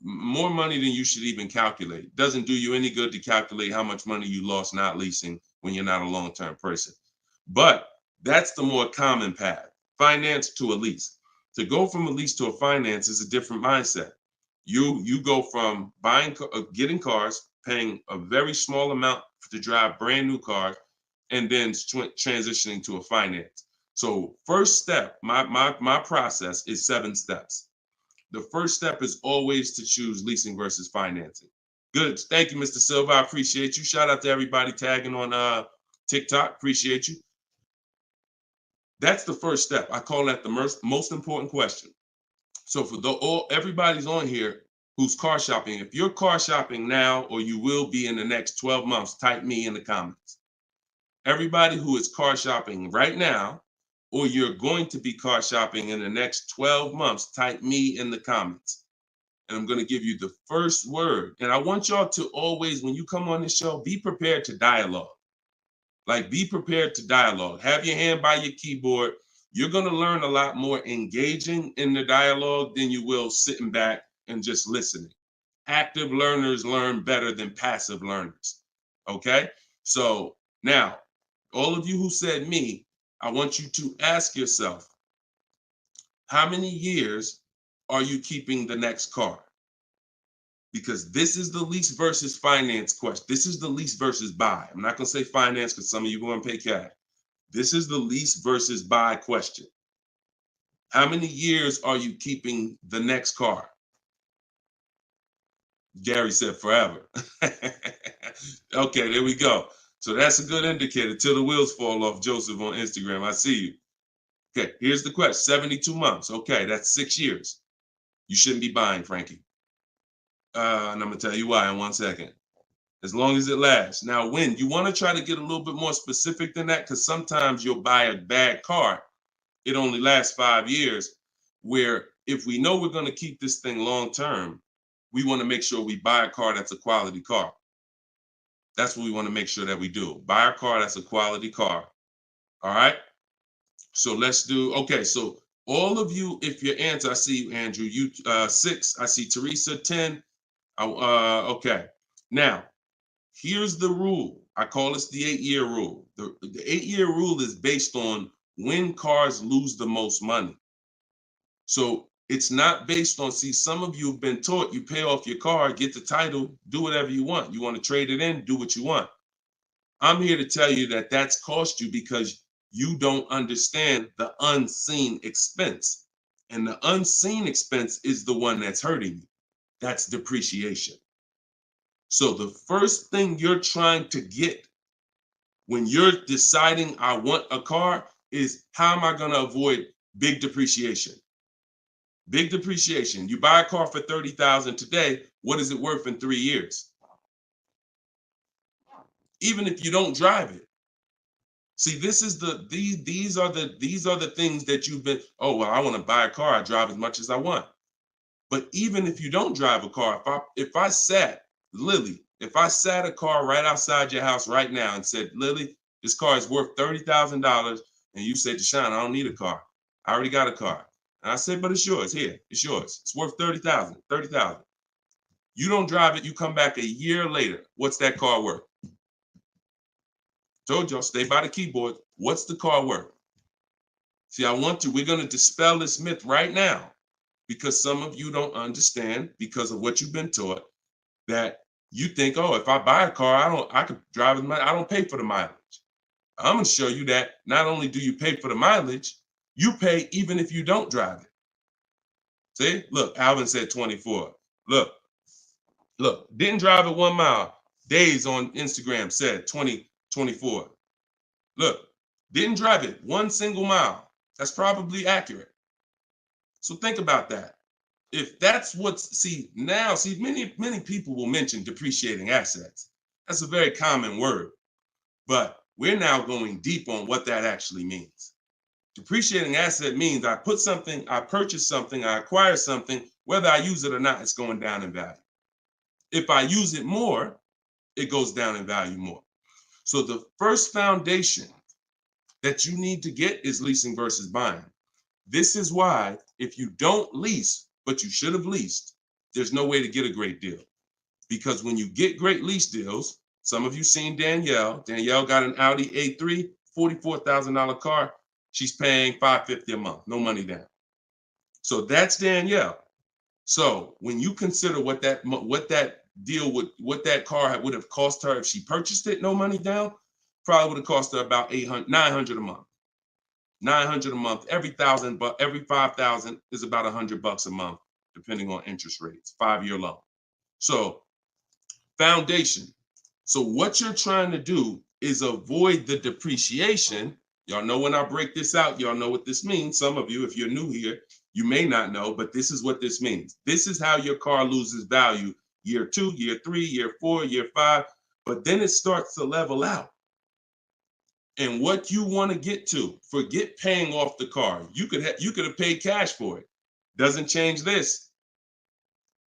more money than you should even calculate. It doesn't do you any good to calculate how much money you lost not leasing when you're not a long-term person. But that's the more common path, finance to a lease. To go from a lease to a finance is a different mindset. You go from getting cars, paying a very small amount to drive brand new cars, and then transitioning to a finance. So first step, my process is 7 steps. The first step is always to choose leasing versus financing. Good. Thank you, Mr. Silva. I appreciate you. Shout out to everybody tagging on TikTok. Appreciate you. That's the first step. I call that the most important question. So for everybody's on here who's car shopping, if you're car shopping now or you will be in the next 12 months, type me in the comments. Everybody who is car shopping right now, or you're going to be car shopping in the next 12 months, type me in the comments. And I'm going to give you the first word. And I want y'all to always, when you come on this show, be prepared to dialogue. Like, be prepared to dialogue. Have your hand by your keyboard. You're going to learn a lot more engaging in the dialogue than you will sitting back and just listening. Active learners learn better than passive learners. Okay? So now, all of you who said me, I want you to ask yourself, how many years are you keeping the next car? Because this is the lease versus finance question. This is the lease versus buy. I'm not going to say finance because some of you are going to pay cash. This is the lease versus buy question. How many years are you keeping the next car? Gary said forever. Okay, there we go. So that's a good indicator till the wheels fall off, Joseph on Instagram. I see you. Okay, here's the question. 72 months. Okay, that's 6 years. You shouldn't be buying, Frankie. And I'm going to tell you why in 1 second. As long as it lasts. Now, when you want to try to get a little bit more specific than that, because sometimes you'll buy a bad car. It only lasts 5 years, where if we know we're going to keep this thing long term, we want to make sure we buy a car that's a quality car. That's what we want to make sure that we do. Buy a car that's a quality car. All right. So let's do, okay. So all of you, if your answer, I see you, Andrew, you 6, I see Teresa 10. Okay. Now, here's the rule. I call this the 8-year rule. The 8-year rule is based on when cars lose the most money. So it's not based on, see, some of you have been taught you pay off your car, get the title, do whatever you want. You want to trade it in, do what you want. I'm here to tell you that that's cost you because you don't understand the unseen expense. And the unseen expense is the one that's hurting you. That's depreciation. So the first thing you're trying to get when you're deciding I want a car is, how am I going to avoid big depreciation? Big depreciation. You buy a car for $30,000 today. What is it worth in 3 years? Even if you don't drive it. See, this is these are the things that you've been, oh, well, I want to buy a car. I drive as much as I want. But even if you don't drive a car, if I sat a car right outside your house right now and said, Lily, this car is worth $30,000, and you said, Deshone, I don't need a car. I already got a car. And I said, but it's yours. Here, it's yours. It's worth $30,000. You don't drive it. You come back a year later. What's that car worth? Told y'all, stay by the keyboard. What's the car worth? See, we're going to dispel this myth right now, because some of you don't understand, because of what you've been taught, that you think, oh, if I buy a car, I could drive it. I don't pay for the mileage. I'm going to show you that not only do you pay for the mileage, you pay even if you don't drive it. See, look, Alvin said 24. Look, didn't drive it 1 mile. Days on Instagram said 24. Look, didn't drive it 1 single mile. That's probably accurate. So think about that. If that's many people will mention depreciating assets. That's a very common word, but we're now going deep on what that actually means. Depreciating asset means I purchase something, I acquire something, whether I use it or not, it's going down in value. If I use it more, it goes down in value more. So the first foundation that you need to get is leasing versus buying. This is why if you don't lease, but you should have leased, there's no way to get a great deal. Because when you get great lease deals, some of you seen Danielle. Danielle got an Audi A3, $44,000 car. She's paying $550 a month, no money down. So that's Danielle. So when you consider what that car would have cost her if she purchased it, no money down, probably would have cost her about $900 a month. $900 a month. Every 5,000 is about $100 a month, depending on interest rates. 5-year loan. So foundation. So what you're trying to do is avoid the depreciation. Y'all know when I break this out, y'all know what this means. Some of you, if you're new here, you may not know, but this is what this means. This is how your car loses value year 2, year 3, year 4, year 5, but then it starts to level out. And what you want to get to, forget paying off the car. You could have paid cash for it. Doesn't change this.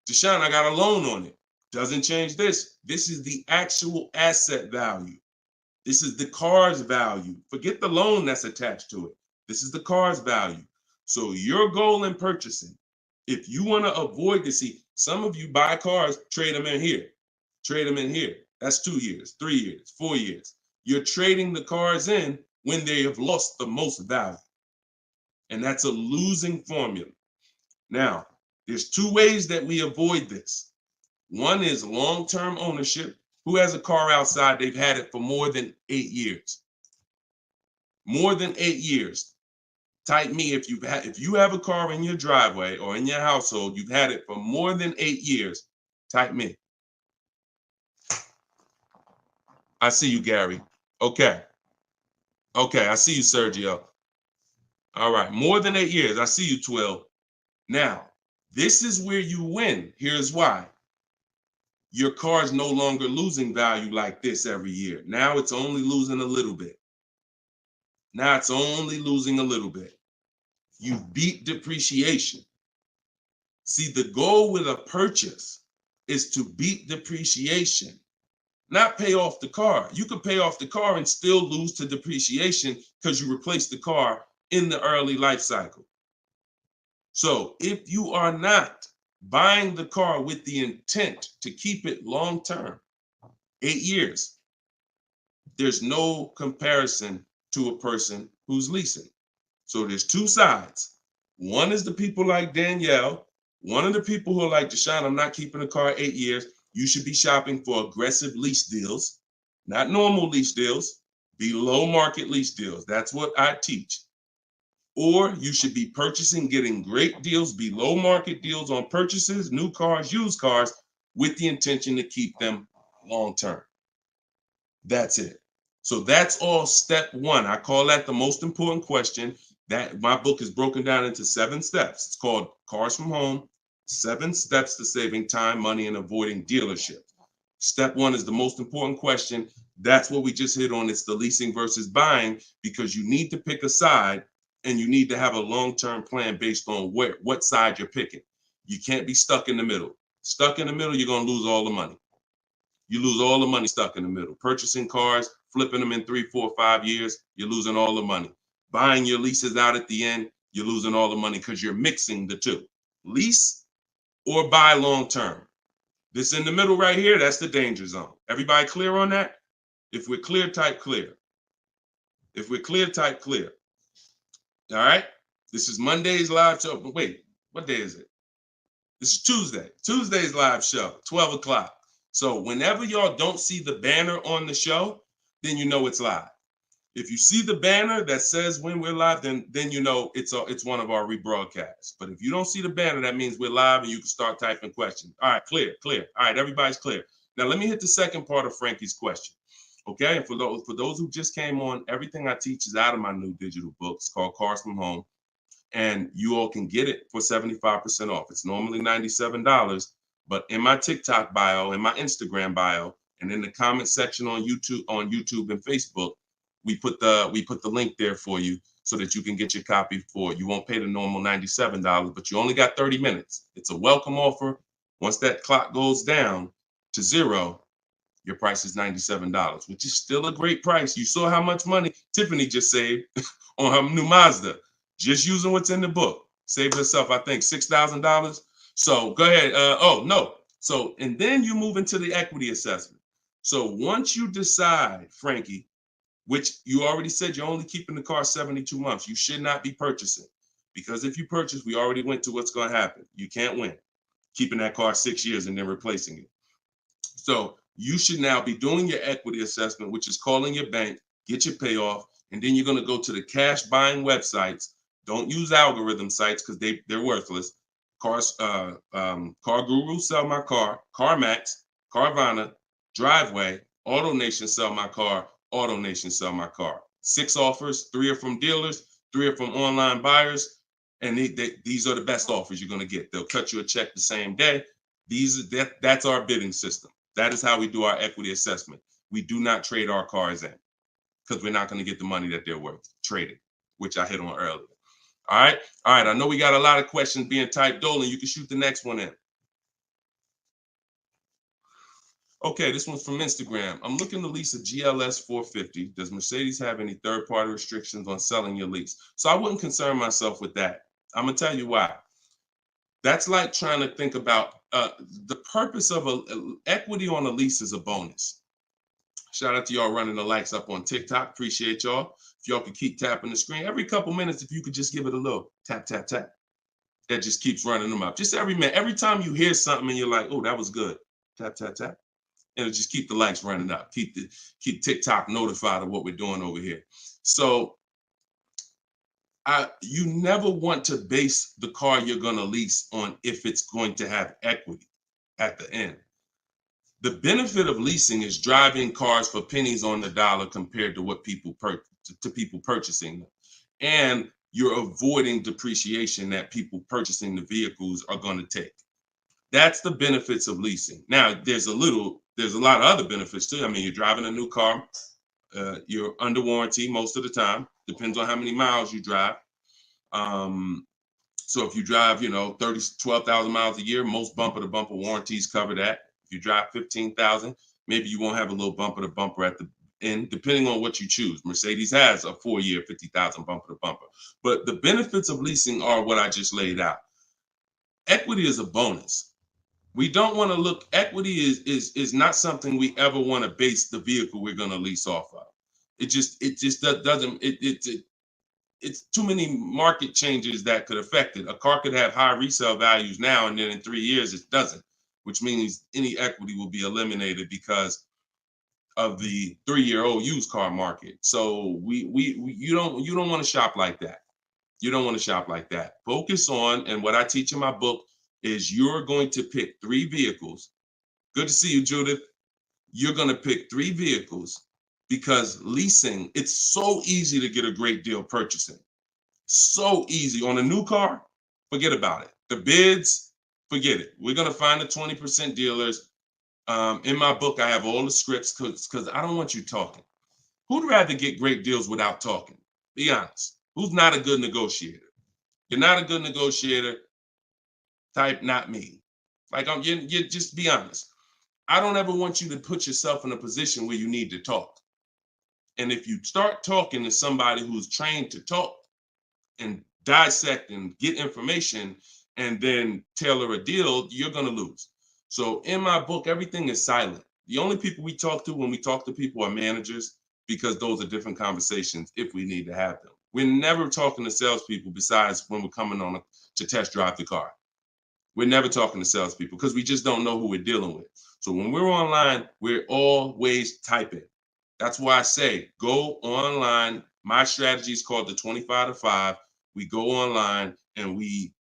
Deshone, I got a loan on it. Doesn't change this. This is the actual asset value. This is the car's value. Forget the loan that's attached to it. This is the car's value. So your goal in purchasing, if you want to avoid this, see, some of you buy cars, trade them in here. Trade them in here. That's 2 years, 3 years, 4 years. You're trading the cars in when they have lost the most value. And that's a losing formula. Now, there's 2 ways that we avoid this. One is long-term ownership. Who has a car outside? They've had it for more than 8 years. More than 8 years. Type me if you have a car in your driveway or in your household, you've had it for more than 8 years. Type me. I see you, Gary. Okay. Okay, I see you, Sergio. All right, more than 8 years. I see you, 12. Now, this is where you win. Here's why. Your car is no longer losing value like this every year. Now it's only losing a little bit. Now it's only losing a little bit. You beat depreciation. See, the goal with a purchase is to beat depreciation, not pay off the car. You could pay off the car and still lose to depreciation because you replaced the car in the early life cycle. So if you are not buying the car with the intent to keep it long term, 8 years, there's no comparison to a person who's leasing. So there's 2 sides. One is the people like Danielle. One of the people who are like, Deshone, I'm not keeping a car 8 years. You should be shopping for aggressive lease deals, not normal lease deals, below market lease deals. That's what I teach. Or you should be purchasing, getting great deals, below market deals on purchases, new cars, used cars, with the intention to keep them long term. That's it. So that's all step 1. I call that the most important question. That my book is broken down into 7 steps. It's called Cars from Home, 7 Steps to Saving Time, Money, and Avoiding Dealership. Step 1 is the most important question. That's what we just hit on. It's the leasing versus buying, because you need to pick a side and you need to have a long-term plan based on what side you're picking. You can't be stuck in the middle. Stuck in the middle, you're going to lose all the money. You lose all the money stuck in the middle. Purchasing cars, flipping them in 3, 4, 5 years, you're losing all the money. Buying your leases out at the end, you're losing all the money because you're mixing the 2. Lease or buy long-term. This in the middle right here, that's the danger zone. Everybody clear on that? If we're clear, type clear. If we're clear, type clear. All right? This is Monday's live show. But wait, what day is it? This is Tuesday. Tuesday's live show, 12 o'clock. So whenever y'all don't see the banner on the show, then you know it's live. If you see the banner that says when we're live, then you know it's one of our rebroadcasts. But if you don't see the banner, that means we're live and you can start typing questions. All right, clear. All right, everybody's clear. Now let me hit the second part of Frankie's question. Okay, and for those who just came on, everything I teach is out of my new digital book. It's called Cars from Home, and you all can get it for 75% off. It's normally $97, but in my TikTok bio, in my Instagram bio, and in the comment section on YouTube and Facebook, we put the link there for you so that you can get your copy for you won't pay the normal $97, but you only got 30 minutes. It's a welcome offer. Once that clock goes down, to zero, your price is $97, which is still a great price. You saw how much money Tiffany just saved on her new Mazda, just using what's in the book. Saved herself, I think, $6,000. So go ahead. Oh, no. So, and then you move into the equity assessment. So once you decide, Frankie, which you already said you're only keeping the car 72 months, you should not be purchasing. Because if you purchase, we already went to what's going to happen. You can't win keeping that car 6 years and then replacing it. So you should now be doing your equity assessment, which is calling your bank, get your payoff, and then you're going to go to the cash buying websites. Don't use algorithm sites because they're worthless. Car Guru, Sell My Car, CarMax, Carvana, Driveway, AutoNation, Sell My Car, AutoNation, Sell My Car. 6 offers, 3 are from dealers, 3 are from online buyers, and these are the best offers you're going to get. They'll cut you a check the same day. That's our bidding system. That is how we do our equity assessment. We do not trade our cars in because we're not going to get the money that they're worth trading, which I hit on earlier. All right. I know we got a lot of questions being typed. Dolan, you can shoot the next one in. Okay, this one's from Instagram. I'm looking to lease a GLS 450. Does Mercedes have any third-party restrictions on selling your lease? So I wouldn't concern myself with that. I'm going to tell you why. That's like trying to think about the purpose of equity on a lease is a bonus. Shout out to y'all running the likes up on TikTok. Appreciate y'all. If y'all could keep tapping the screen every couple minutes, if you could just give it a little tap, tap, tap. That just keeps running them up. Just every minute. Every time you hear something and you're like, oh, that was good. Tap, tap, tap. And it'll just keep the likes running up. Keep TikTok notified of what we're doing over here. So you never want to base the car you're going to lease on if it's going to have equity at the end. The benefit of leasing is driving cars for pennies on the dollar compared to what people purchasing them. And you're avoiding depreciation that people purchasing the vehicles are going to take. That's the benefits of leasing. Now, there's a lot of other benefits too. I mean, you're driving a new car. You're under warranty most of the time. Depends on how many miles you drive. So if you drive, 12,000 miles a year, most bumper-to-bumper warranties cover that. If you drive 15,000, maybe you won't have a little bumper-to-bumper at the end, depending on what you choose. Mercedes has a 4-year 50,000 bumper-to-bumper. But the benefits of leasing are what I just laid out. Equity is a bonus. We don't want to look, equity is not something we ever want to base the vehicle we're going to lease off of. It's too many market changes that could affect it. A car could have high resale values now, and then in 3 years it doesn't, which means any equity will be eliminated because of the 3-year-old used car market. So you don't want to shop like that. You don't want to shop like that. Focus on, and what I teach in my book is you're going to pick 3 vehicles. Good to see you, Judith. You're going to pick 3 vehicles because leasing, it's so easy to get a great deal purchasing. So easy. On a new car, forget about it. The bids, forget it. We're going to find the 20% dealers. In my book, I have all the scripts because I don't want you talking. Who'd rather get great deals without talking? Be honest. Who's not a good negotiator? You're not a good negotiator. Type not me. Like you just be honest. I don't ever want you to put yourself in a position where you need to talk. And if you start talking to somebody who's trained to talk and dissect and get information and then tailor a deal, you're going to lose. So in my book, everything is silent. The only people we talk to when we talk to people are managers, because those are different conversations if we need to have them. We're never talking to salespeople besides when we're coming on to test drive the car. We're never talking to salespeople because we just don't know who we're dealing with. So when we're online, we're always typing. That's why I say go online. My strategy is called the 25 to 5. We go online and we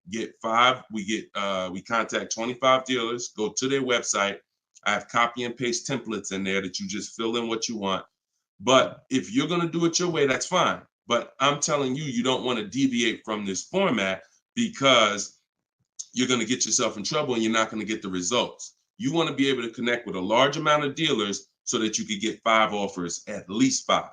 contact 25 dealers, go to their website. I have copy and paste templates in there that you just fill in what you want. But if you're going to do it your way, that's fine. But I'm telling you, you don't want to deviate from this format because you're going to get yourself in trouble and you're not going to get the results. You want to be able to connect with a large amount of dealers so that you could get 5 offers, at least 5,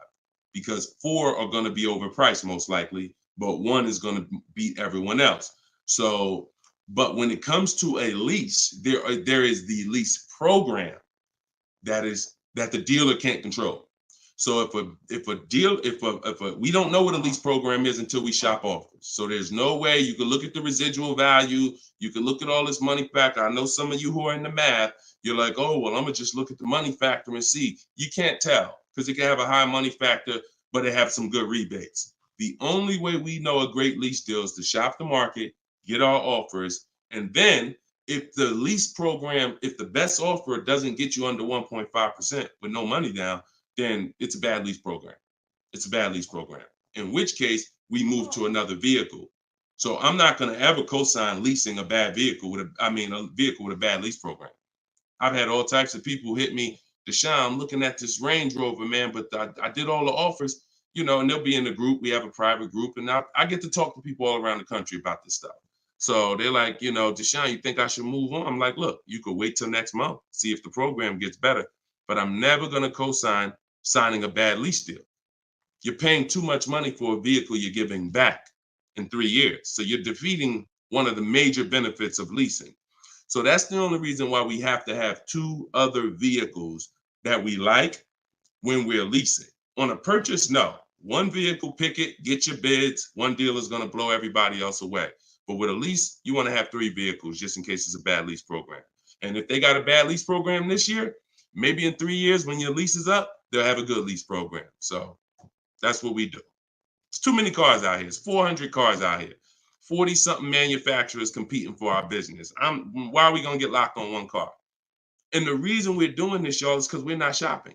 because 4 are going to be overpriced most likely, but 1 is going to beat everyone else. So, but when it comes to a lease, there is the lease program. that the dealer can't control. So if we don't know what a lease program is until we shop offers. So there's no way you can look at the residual value. You can look at all this money factor. I know some of you who are in the math, you're like, oh, well, I'm gonna just look at the money factor and see. You can't tell because it can have a high money factor, but it have some good rebates. The only way we know a great lease deal is to shop the market, get our offers, and then if the lease program, if the best offer doesn't get you under 1.5% with no money down, then it's a bad lease program. It's a bad lease program. In which case, we move to another vehicle. So I'm not going to ever co-sign leasing a bad vehicle a vehicle with a bad lease program. I've had all types of people hit me, Deshone, I'm looking at this Range Rover, man, but I did all the offers, and they'll be in the group. We have a private group, and I get to talk to people all around the country about this stuff. So they're like, Deshone, you think I should move on? I'm like, look, you could wait till next month, see if the program gets better, but I'm never going to co-sign signing a bad lease deal. You're paying too much money for a vehicle you're giving back in 3 years. So you're defeating one of the major benefits of leasing. So that's the only reason why we have to have 2 other vehicles that we like when we're leasing. On a purchase, no. One vehicle, pick it, get your bids. One dealer is going to blow everybody else away. But with a lease, you want to have 3 vehicles just in case it's a bad lease program. And if they got a bad lease program this year, maybe in 3 years when your lease is up, they'll have a good lease program. So that's what we do. It's too many cars out here. It's 400 cars out here. 40-something manufacturers competing for our business. Why are we going to get locked on one car? And the reason we're doing this, y'all, is because we're not shopping.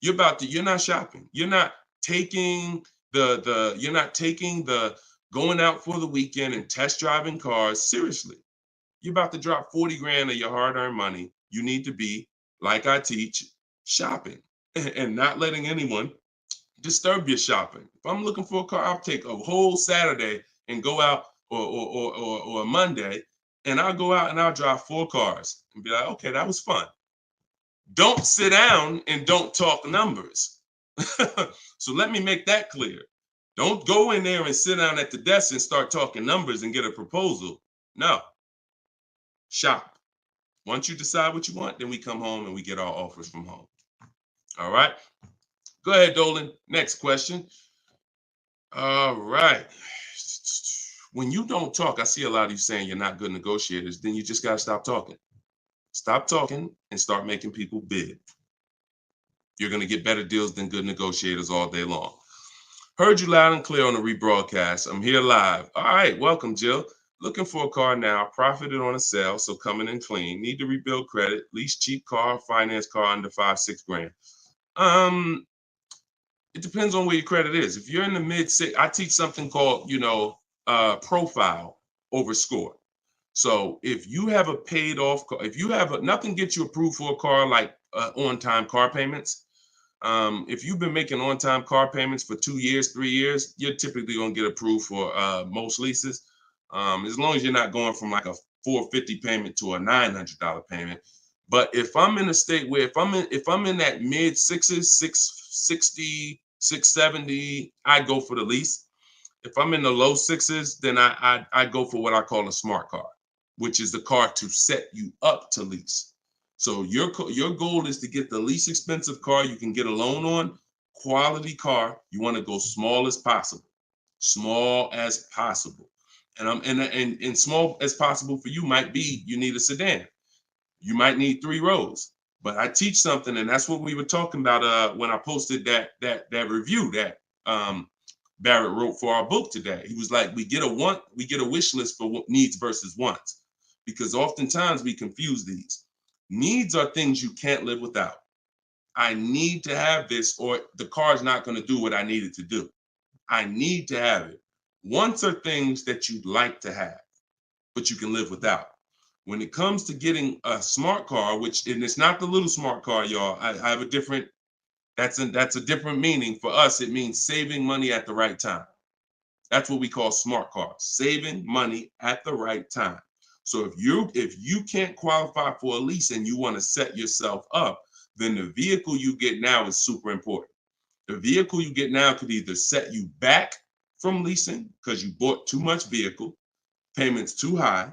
You're not shopping. You're not taking the going out for the weekend and test driving cars seriously. You're about to drop 40 grand of your hard-earned money. You need to be, like I teach, shopping and not letting anyone disturb your shopping. If I'm looking for a car, I'll take a whole Saturday and go out or a Monday, and I'll go out and I'll drive 4 cars and be like, okay, that was fun. Don't sit down and don't talk numbers. So let me make that clear. Don't go in there and sit down at the desk and start talking numbers and get a proposal. No. Shop. Once you decide what you want, then we come home and we get our offers from home. All right. Go ahead, Dolan. Next question. All right. When you don't talk, I see a lot of you saying you're not good negotiators. Then you just got to stop talking. Stop talking and start making people bid. You're going to get better deals than good negotiators all day long. Heard you loud and clear on the rebroadcast. I'm here live. All right. Welcome, Jill. Looking for a car now. Profited on a sale, so coming in clean. Need to rebuild credit. Lease cheap car, finance car under 5-6 grand. It depends on where your credit is. If you're in the mid-6, I teach something called, profile over score. So if you have a paid off car, if you have nothing gets you approved for a car like on-time car payments. If you've been making on-time car payments for 2 years, 3 years, you're typically going to get approved for most leases. As long as you're not going from like a $450 payment to a $900 payment. But if I'm in a state where if I'm in that mid 6s, 660, 670, I go for the lease. If I'm in the low 6s, then I go for what I call a smart car, which is the car to set you up to lease. So your goal is to get the least expensive car you can get a loan on, quality car. You want to go small as possible, and small as possible for you might be you need a sedan. You might need 3 rows. But I teach something, and that's what we were talking about when I posted that review that Barrett wrote for our book today. He was like, we get a wish list for needs versus wants, because oftentimes we confuse these. Needs are things you can't live without. I need to have this, or the car's not going to do what I need it to do. I need to have it. Wants are things that you'd like to have, but you can live without. When it comes to getting a smart car, and it's not the little smart car, y'all. I have a different. That's a different meaning for us. It means saving money at the right time. That's what we call smart cars, saving money at the right time. So if you can't qualify for a lease and you want to set yourself up, then the vehicle you get now is super important. The vehicle you get now could either set you back from leasing because you bought too much vehicle, payments too high.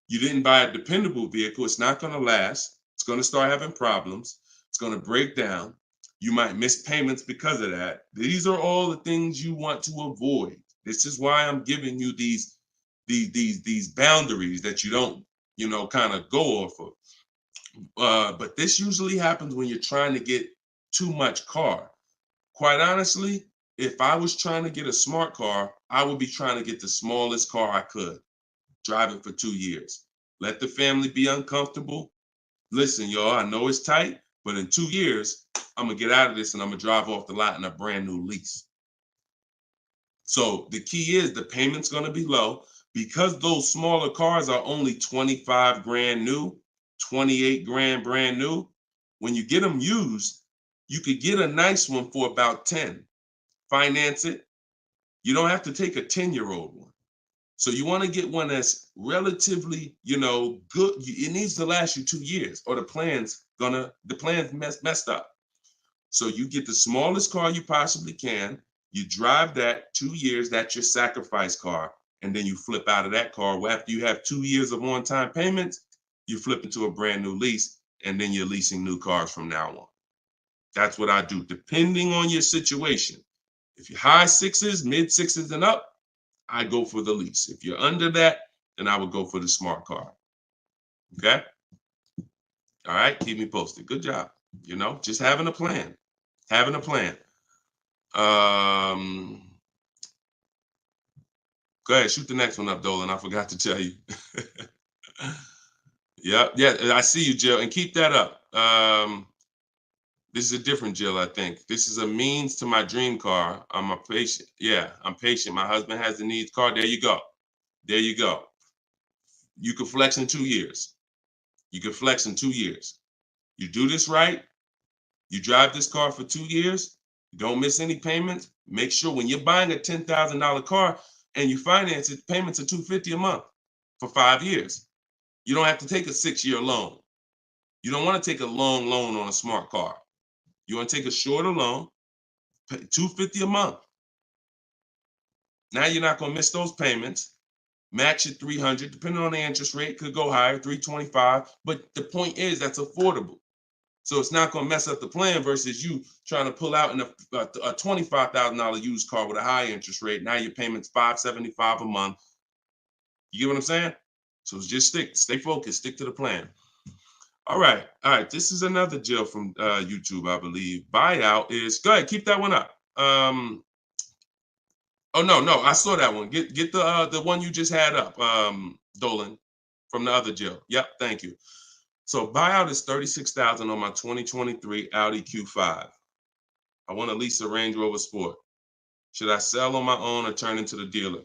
You didn't buy a dependable vehicle. It's not going to last. It's going to start having problems. It's It's going to break down. You might miss payments because of that. These are all the things you want to avoid. This is why I'm giving you these boundaries that you don't, kind of go off of. But this usually happens when you're trying to get too much car. Quite honestly, if I was trying to get a smart car, I would be trying to get the smallest car I could, drive it for 2 years. Let the family be uncomfortable. Listen, y'all, I know it's tight, but in 2 years, I'm going to get out of this and I'm going to drive off the lot in a brand new lease. So the key is the payment's going to be low because those smaller cars are only 25 grand new, 28 grand brand new. When you get them used, you could get a nice one for about 10. Finance it. You don't have to take a 10-year-old one. So you want to get one that's relatively, good. It needs to last you 2 years or the plan's messed up. So you get the smallest car you possibly can. You drive that 2 years, that's your sacrifice car. And then you flip out of that car. Well, after you have 2 years of on-time payments, you flip into a brand new lease, and then you're leasing new cars from now on. That's what I do, depending on your situation. If you're high sixes, mid sixes and up, I go for the lease. If you're under that, then I would go for the smart car. Okay? All right, keep me posted. Good job. Just having a plan. Having a plan. Go ahead, shoot the next one up, Dolan. I forgot to tell you. Yeah, I see you, Jill, and keep that up. This is a different Jill, I think. This is a means to my dream car. I'm a patient. Yeah, I'm patient. My husband has the needs car. There you go. There you go. You can flex in 2 years. You can flex in 2 years. You do this right. You drive this car for 2 years. You don't miss any payments. Make sure when you're buying a $10,000 car and you finance it, payments are $250 a month for 5 years. You don't have to take a 6-year loan. You don't want to take a long loan on a smart car. You want to take a shorter loan, pay $250 a month. Now you're not going to miss those payments. Match at $300, depending on the interest rate, could go higher, $325. But the point is that's affordable. So it's not going to mess up the plan versus you trying to pull out in a $25,000 used car with a high interest rate. Now your payment's $575 a month. You get what I'm saying? So just stay focused, stick to the plan. All right. This is another Jill from YouTube, I believe. Buyout is, go ahead, keep that one up. Oh no, I saw that one. Get the one you just had up, Dolan, from the other Jill. Yep, thank you. So buyout is $36,000 on my 2023 Audi Q5. I want to lease a Range Rover Sport. Should I sell on my own or turn into the dealer?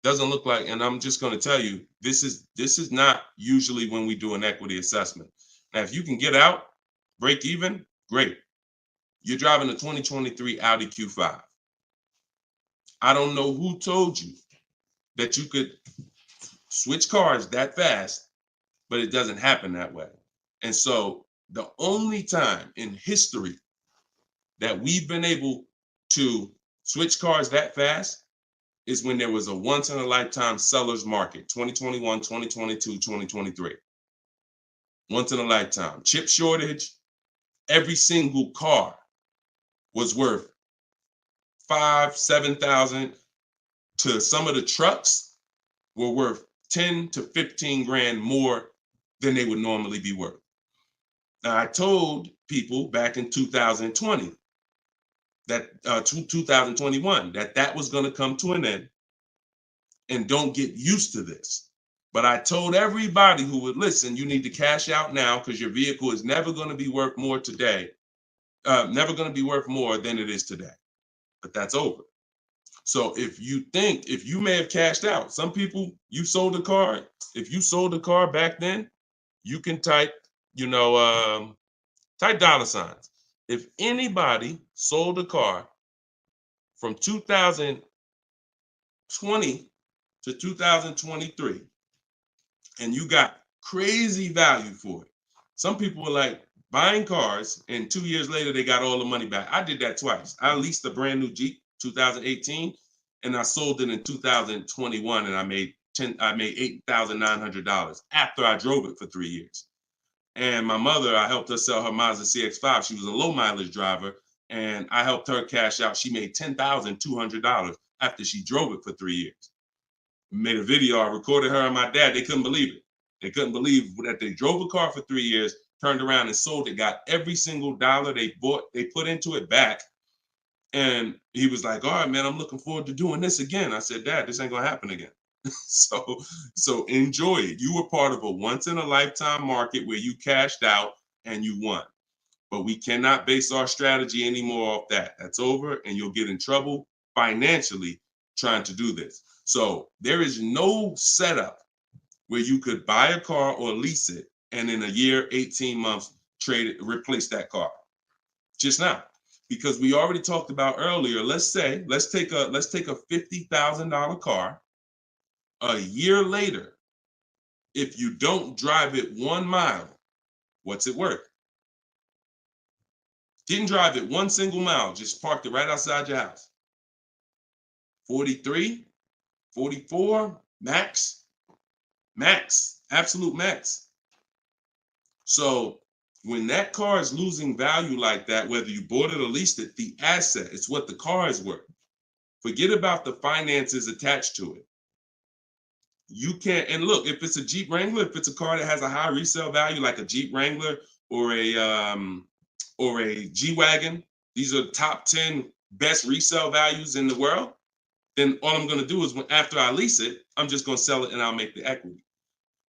Doesn't look like, and I'm just going to tell you, this is not usually when we do an equity assessment. Now, if you can get out, break even, great. You're driving a 2023 Audi Q5. I don't know who told you that you could switch cars that fast, but it doesn't happen that way. And so the only time in history that we've been able to switch cars that fast is when there was a once in a lifetime seller's market, 2021, 2022, 2023. Once in a lifetime. Chip shortage, every single car was worth $5,000, $7,000. To some of the trucks were worth 10 to 15 grand more than they would normally be worth. Now, I told people back in 2020 that 2021 that was going to come to an end, and don't get used to this. But I told everybody who would listen, you need to cash out now because your vehicle is never going to be worth more today, never going to be worth more than it is today. But that's over. So if you may have cashed out, some people, you sold a car. If you sold a car back then, you can type, type dollar signs. If anybody sold a car from 2020 to 2023, and you got crazy value for it. Some people were like buying cars, and 2 years later, they got all the money back. I did that twice. I leased a brand new Jeep, 2018, and I sold it in 2021, and I made $8,900 after I drove it for 3 years. And my mother, I helped her sell her Mazda CX-5. She was a low mileage driver, and I helped her cash out. She made $10,200 after she drove it for 3 years. Made a video. I recorded her and my dad. They couldn't believe it. They couldn't believe that they drove a car for 3 years, turned around and sold it, got every single dollar they put into it back. And he was like, all right, man, I'm looking forward to doing this again. I said, Dad, this ain't gonna happen again. So enjoy it. You were part of a once in a lifetime market where you cashed out and you won. But we cannot base our strategy anymore off that. That's over, and you'll get in trouble financially trying to do this. So there is no setup where you could buy a car or lease it and in a year, 18 months, replace that car. Just not. Because we already talked about earlier, let's take a $50,000 car. A year later, if you don't drive it 1 mile, what's it worth? Didn't drive it 1 single mile, just parked it right outside your house. 43, 44, max, absolute max. So when that car is losing value like that, whether you bought it or leased it, the asset, it's what the car is worth. Forget about the finances attached to it. You can't, and look, if it's a Jeep Wrangler, if it's a car that has a high resale value, like a Jeep Wrangler or a G-Wagon, these are top 10 best resale values in the world, then all I'm going to do is after I lease it, I'm just going to sell it and I'll make the equity.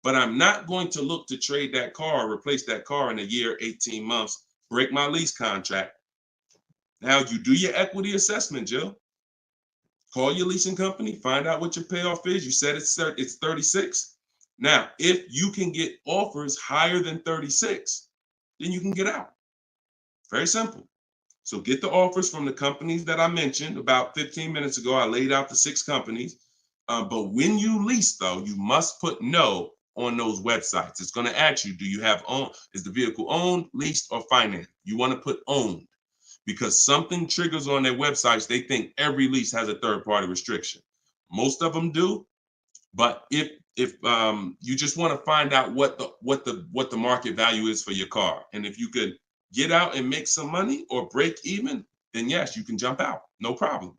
But I'm not going to look to trade that car or replace that car in a year, 18 months, break my lease contract. Now you do your equity assessment, Jill. Call your leasing company, find out what your payoff is. You said it's 36. Now, if you can get offers higher than 36, then you can get out. Very simple. So get the offers from the companies that I mentioned about 15 minutes ago. I laid out the 6 companies. But when you lease, though, you must put no on those websites. It's going to ask you, do you have is the vehicle owned, leased, or financed? You want to put owned, because something triggers on their websites. They think every lease has a third-party restriction. Most of them do, but if you just want to find out what the market value is for your car, and if you could get out and make some money or break even, then yes, you can jump out, no problem.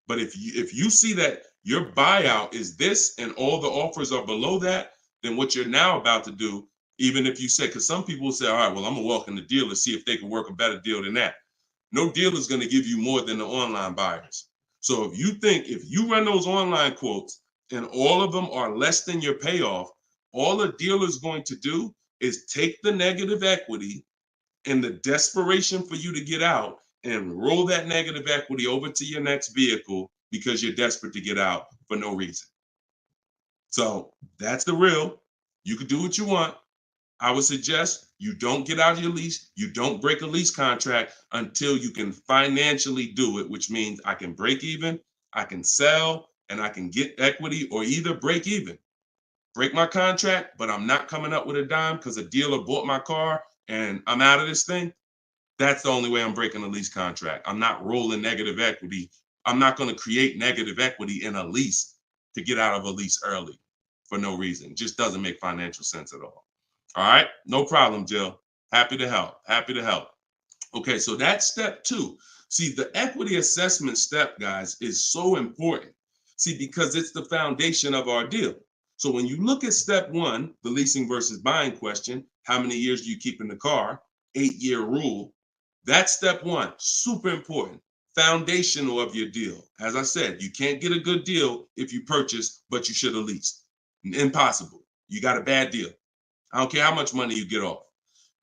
But if you see that your buyout is this and all the offers are below that, then what you're now about to do, even if you say, because some people say, all right, well, I'm gonna walk in the dealer, see if they can work a better deal than that. No dealer is going to give you more than the online buyers. So if you run those online quotes and all of them are less than your payoff, all a dealer is going to do is take the negative equity and the desperation for you to get out and roll that negative equity over to your next vehicle because you're desperate to get out for no reason. So that's the real. You can do what you want. I would suggest you don't get out of your lease. You don't break a lease contract until you can financially do it, which means I can break even, I can sell, and I can get equity, or either break even. Break my contract, but I'm not coming up with a dime because a dealer bought my car and I'm out of this thing. That's the only way I'm breaking a lease contract. I'm not rolling negative equity. I'm not going to create negative equity in a lease to get out of a lease early for no reason. It just doesn't make financial sense at all. All right, no problem, Jill. Happy to help. Happy to help. Okay, so that's step 2. See, the equity assessment step, guys, is so important. See, because it's the foundation of our deal. So when you look at step 1, the leasing versus buying question, how many years do you keep in the car? 8-year rule. That's step 1, super important. Foundational of your deal. As I said, you can't get a good deal if you purchase, but you should have leased. Impossible. You got a bad deal. I don't care how much money you get off.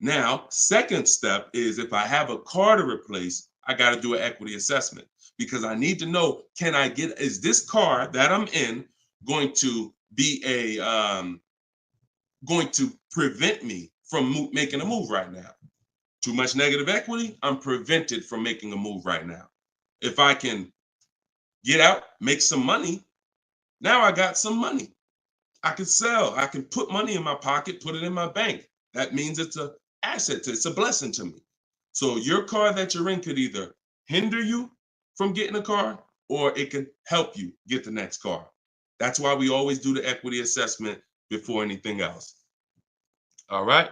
Now, second step is if I have a car to replace, I got to do an equity assessment because I need to know, is this car that I'm in going to be going to prevent me from making a move right now? Too much negative equity, I'm prevented from making a move right now. If I can get out, make some money, now I got some money. I can sell. I can put money in my pocket, put it in my bank. That means it's an asset. It's a blessing to me. So your car that you're in could either hinder you from getting a car or it can help you get the next car. That's why we always do the equity assessment before anything else. All right.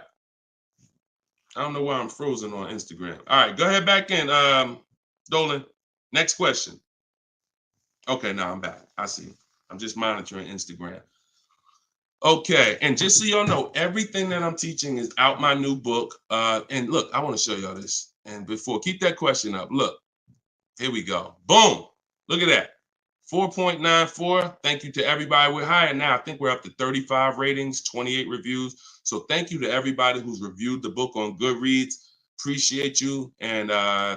I don't know why I'm frozen on Instagram. All right, go ahead back in, Dolan. Next question. Okay, now I'm back. I see. I'm just monitoring Instagram. Okay, and just so y'all know, everything that I'm teaching is out my new book. And look, I want to show y'all this. And before, keep that question up. Look, here we go. Boom. Look at that. 4.94. Thank you to everybody. We're higher now. I think we're up to 35 ratings, 28 reviews. So thank you to everybody who's reviewed the book on Goodreads. Appreciate you. And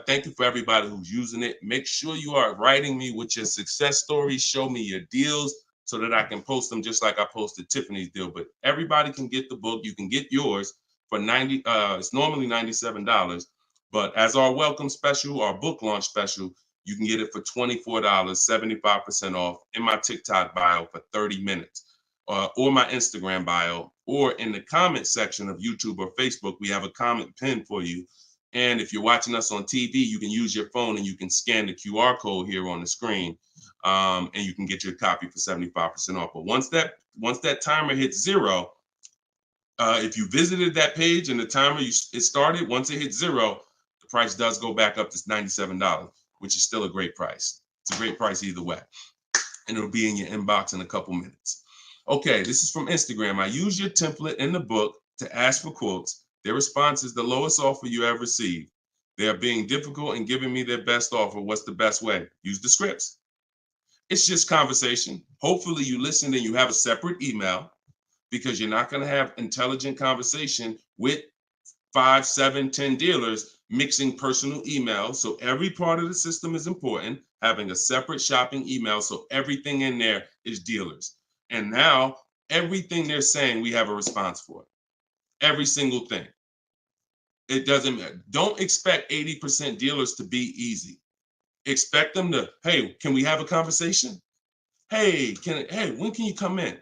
thank you for everybody who's using it. Make sure you are writing me with your success stories. Show me your deals so that I can post them just like I posted Tiffany's deal. But everybody can get the book. You can get yours for it's normally $97. But as our welcome special, our book launch special, you can get it for $24, 75% off in my TikTok bio for 30 minutes, or my Instagram bio, or in the comment section of YouTube or Facebook. We have a comment pin for you. And if you're watching us on TV, you can use your phone and you can scan the QR code here on the screen, and you can get your copy for 75% off. But once that timer hits 0, if you visited that page and the timer it started, once it hits 0, the price does go back up to $97, which is still a great price. It's a great price either way. And it'll be in your inbox in a couple minutes. Okay, this is from Instagram. I use your template in the book to ask for quotes. Their response is the lowest offer you have received. They are being difficult and giving me their best offer. What's the best way? Use the scripts. It's just conversation. Hopefully you listen and you have a separate email, because you're not going to have intelligent conversation with 5, 7, 10 dealers mixing personal emails. So every part of the system is important. Having a separate shopping email, so everything in there is dealers. And now everything they're saying, we have a response for. Every single thing. It doesn't matter. Don't expect 80% dealers to be easy. Expect them to, hey, can we have a conversation? Hey, when can you come in?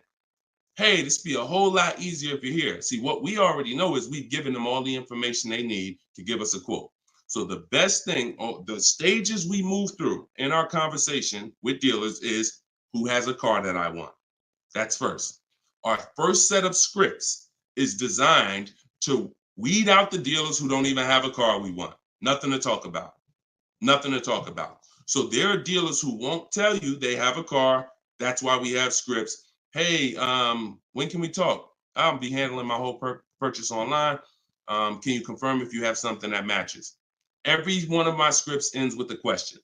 Hey, this be a whole lot easier if you're here. See, what we already know is we've given them all the information they need to give us a quote. So the best thing, or the stages we move through in our conversation with dealers, is who has a car that I want. That's first. Our first set of scripts is designed to weed out the dealers who don't even have a car we want. Nothing to talk about. Nothing to talk about. So there are dealers who won't tell you they have a car. That's why we have scripts. Hey, when can we talk? I'll be handling my whole purchase online. Can you confirm if you have something that matches? Every one of my scripts ends with a question.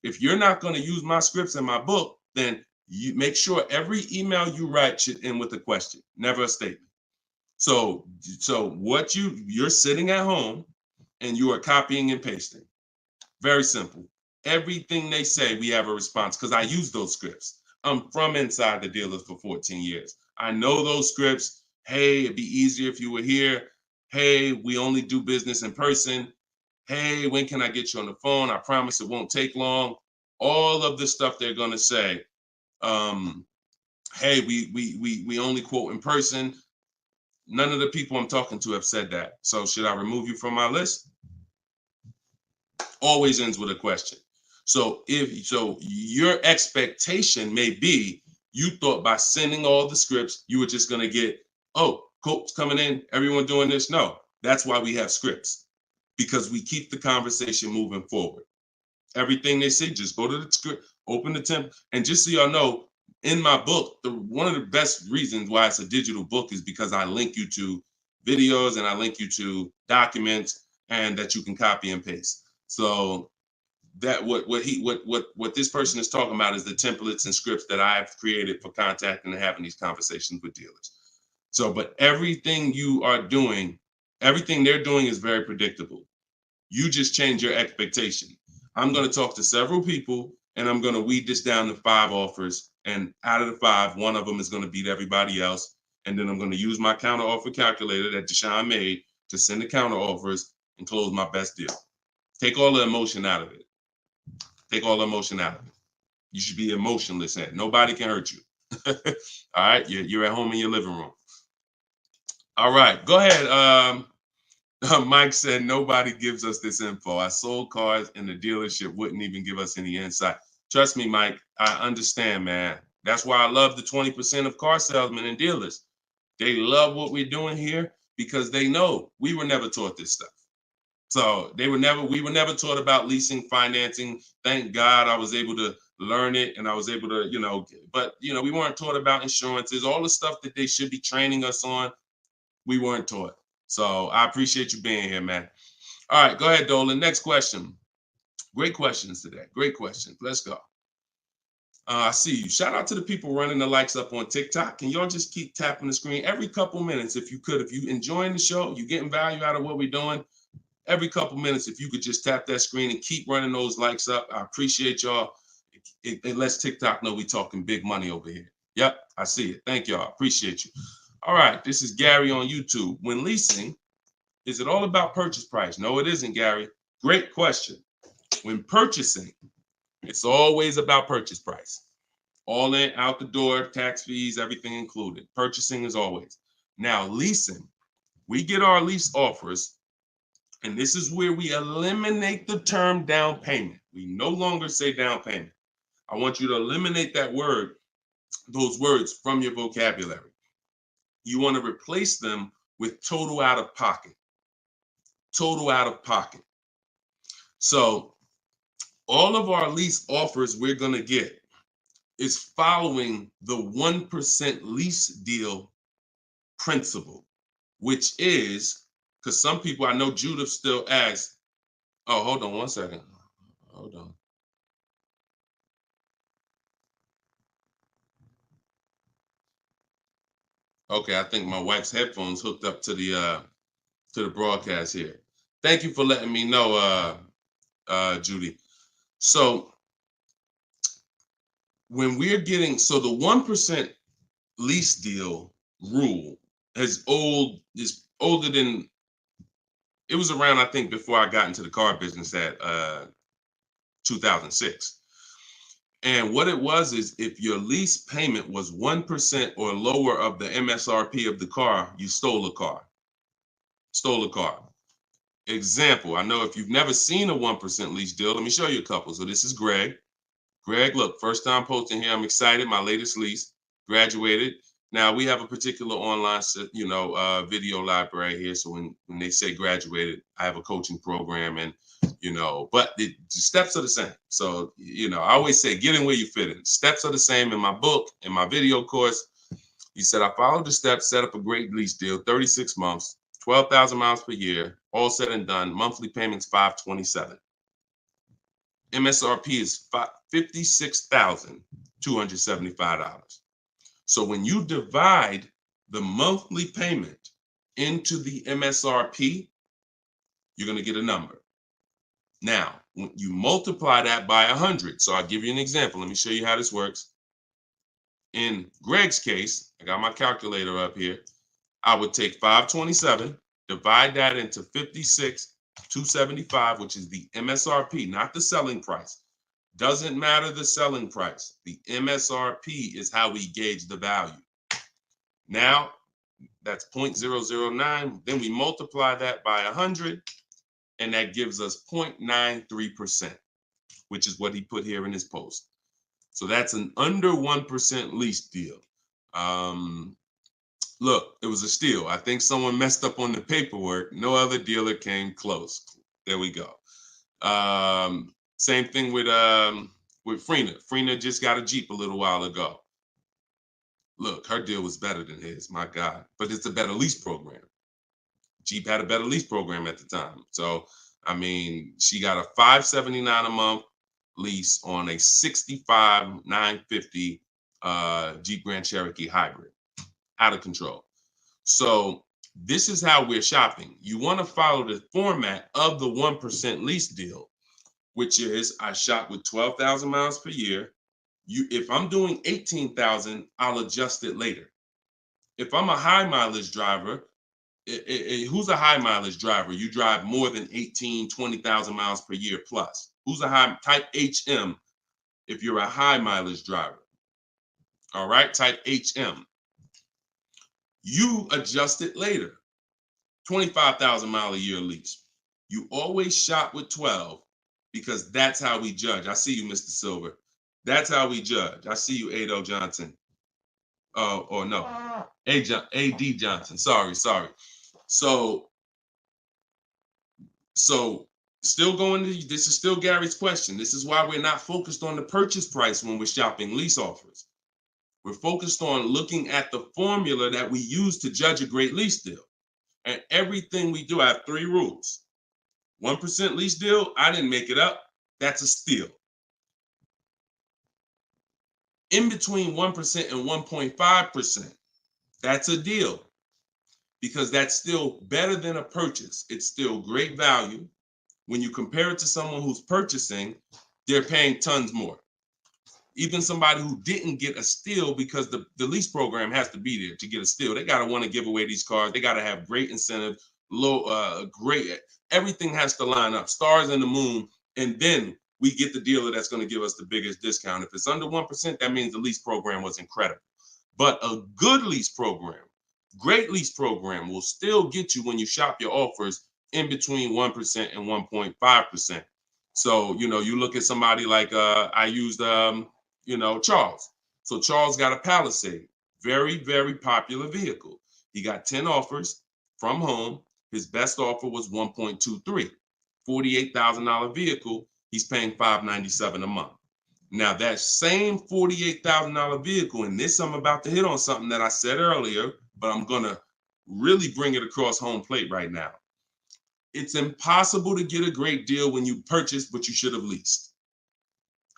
If you're not going to use my scripts in my book, then you make sure every email you write should end with a question, never a statement. So what you're sitting at home and you are copying and pasting. Very simple. Everything they say, we have a response, because I use those scripts. I'm from inside the dealers for 14 years. I know those scripts. Hey, it'd be easier if you were here. Hey, we only do business in person. Hey, when can I get you on the phone? I promise it won't take long. All of the stuff they're gonna say. Hey, we only quote in person. None of the people I'm talking to have said that. So should I remove you from my list? Always ends with a question. So your expectation may be, you thought by sending all the scripts, you were just going to get, oh, quotes coming in, everyone doing this. No, that's why we have scripts, because we keep the conversation moving forward. Everything they say, just go to the script, open the temp. And just so y'all know, in my book, one of the best reasons why it's a digital book is because I link you to videos and I link you to documents, and that you can copy and paste. So that what this person is talking about is the templates and scripts that I've created for contacting and having these conversations with dealers. So, but everything they're doing is very predictable. You just change your expectation. I'm going to talk to several people and I'm going to weed this down to 5 offers. And out of the 5, one of them is going to beat everybody else. And then I'm going to use my counter offer calculator that Deshone made to send the counter offers and close my best deal. Take all the emotion out of it. Take all the emotion out of it. You should be emotionless. Nobody can hurt you. All right, you're at home in your living room. All right, go ahead. Mike said nobody gives us this info. I sold cars and the dealership wouldn't even give us any insight. Trust me, Mike, I understand, man. That's why I love the 20% of car salesmen and dealers. They love what we're doing here because they know we were never taught this stuff. So we were never taught about leasing, financing. Thank God I was able to learn it, and I was able to, but we weren't taught about insurances, all the stuff that they should be training us on. We weren't taught. So I appreciate you being here, man. All right, go ahead, Dolan. Next question. Great questions today. Great questions. Let's go. I see you. Shout out to the people running the likes up on TikTok. Can y'all just keep tapping the screen every couple minutes if you could? If you enjoying the show, you getting value out of what we're doing, every couple minutes, if you could just tap that screen and keep running those likes up. I appreciate y'all. It lets TikTok know we talking big money over here. Yep, I see it. Thank y'all. Appreciate you. All right, this is Gary on YouTube. When leasing, is it all about purchase price? No, it isn't, Gary. Great question. When purchasing, it's always about purchase price. All in, out the door, tax fees, everything included. Purchasing is always. Now, leasing, we get our lease offers, and this is where we eliminate the term down payment. We no longer say down payment. I want you to eliminate that word, those words from your vocabulary. You want to replace them with total out of pocket. Total out of pocket. So all of our lease offers we're going to get is following the 1% lease deal principle, which is, because some people, I know Judith still asks, oh, hold on one second. Hold on. Okay, I think my wife's headphones hooked up to the broadcast here. Thank you for letting me know, Judy. So when we're getting, so the 1% lease deal rule is older than, it was around, I think, before I got into the car business at 2006. And what it was is if your lease payment was 1% or lower of the MSRP of the car, you stole a car. Stole a car. Example, I know if you've never seen a 1% lease deal, let me show you a couple. So this is Greg. Greg, look, first time posting here. I'm excited. My latest lease, graduated. Now we have a particular online, video library here. So when they say graduated, I have a coaching program, and but the steps are the same. So I always say, get in where you fit in. Steps are the same in my book, in my video course. He said, I followed the steps, set up a great lease deal, 36 months, 12,000 miles per year, all said and done. Monthly payments $527. MSRP is $56,275. So when you divide the monthly payment into the MSRP, you're going to get a number. Now, when you multiply that by 100, so I'll give you an example. Let me show you how this works. In Greg's case, I got my calculator up here. I would take 527, divide that into 56,275, which is the MSRP, not the selling price. Doesn't matter the selling price. The MSRP is how we gauge the value. Now, that's 0.009. Then we multiply that by 100, and that gives us 0.93%, which is what he put here in his post. So that's an under 1% lease deal. Look, it was a steal. I think someone messed up on the paperwork. No other dealer came close. There we go. Same thing with Frina. Frina just got a Jeep a little while ago. Look, her deal was better than his, my God. But it's a better lease program. Jeep had a better lease program at the time. So, I mean, she got a $579 a month lease on a $65,950 Jeep Grand Cherokee hybrid. Out of control. So this is how we're shopping. You want to follow the format of the 1% lease deal, which is I shop with 12,000 miles per year. If I'm doing 18,000, I'll adjust it later. If I'm a high mileage driver, who's a high mileage driver? You drive more than 20,000 miles per year plus. Who's a high type HM if you're a high mileage driver? All right, type HM. You adjust it later. 25,000 mile a year lease. You always shop with 12 because that's how we judge. I see you, Mr. Silver. That's how we judge. I see you, Ado Johnson. Or no, A.D. Johnson. Sorry. So still going to, this is still Gary's question. This is why we're not focused on the purchase price when we're shopping lease offers. We're focused on looking at the formula that we use to judge a great lease deal. And everything we do, I have 3 rules. 1% lease deal, I didn't make it up. That's a steal. In between 1% and 1.5%, that's a deal, because that's still better than a purchase. It's still great value. When you compare it to someone who's purchasing, they're paying tons more. Even somebody who didn't get a steal, because the lease program has to be there to get a steal. They got to want to give away these cars. They got to have great incentive, great, everything has to line up, stars in the moon, and then we get the dealer that's going to give us the biggest discount. If it's under 1%, that means the lease program was incredible. But a good lease program, great lease program, will still get you, when you shop your offers, in between 1% and 1.5%. So, you look at somebody like, I used, Charles. So Charles got a Palisade, very, very popular vehicle. He got 10 offers from home. His best offer was 1.23, $48,000 vehicle. He's paying $597 a month. Now that same $48,000 vehicle, and this, I'm about to hit on something that I said earlier, but I'm going to really bring it across home plate right now. It's impossible to get a great deal when you purchase, but you should have leased.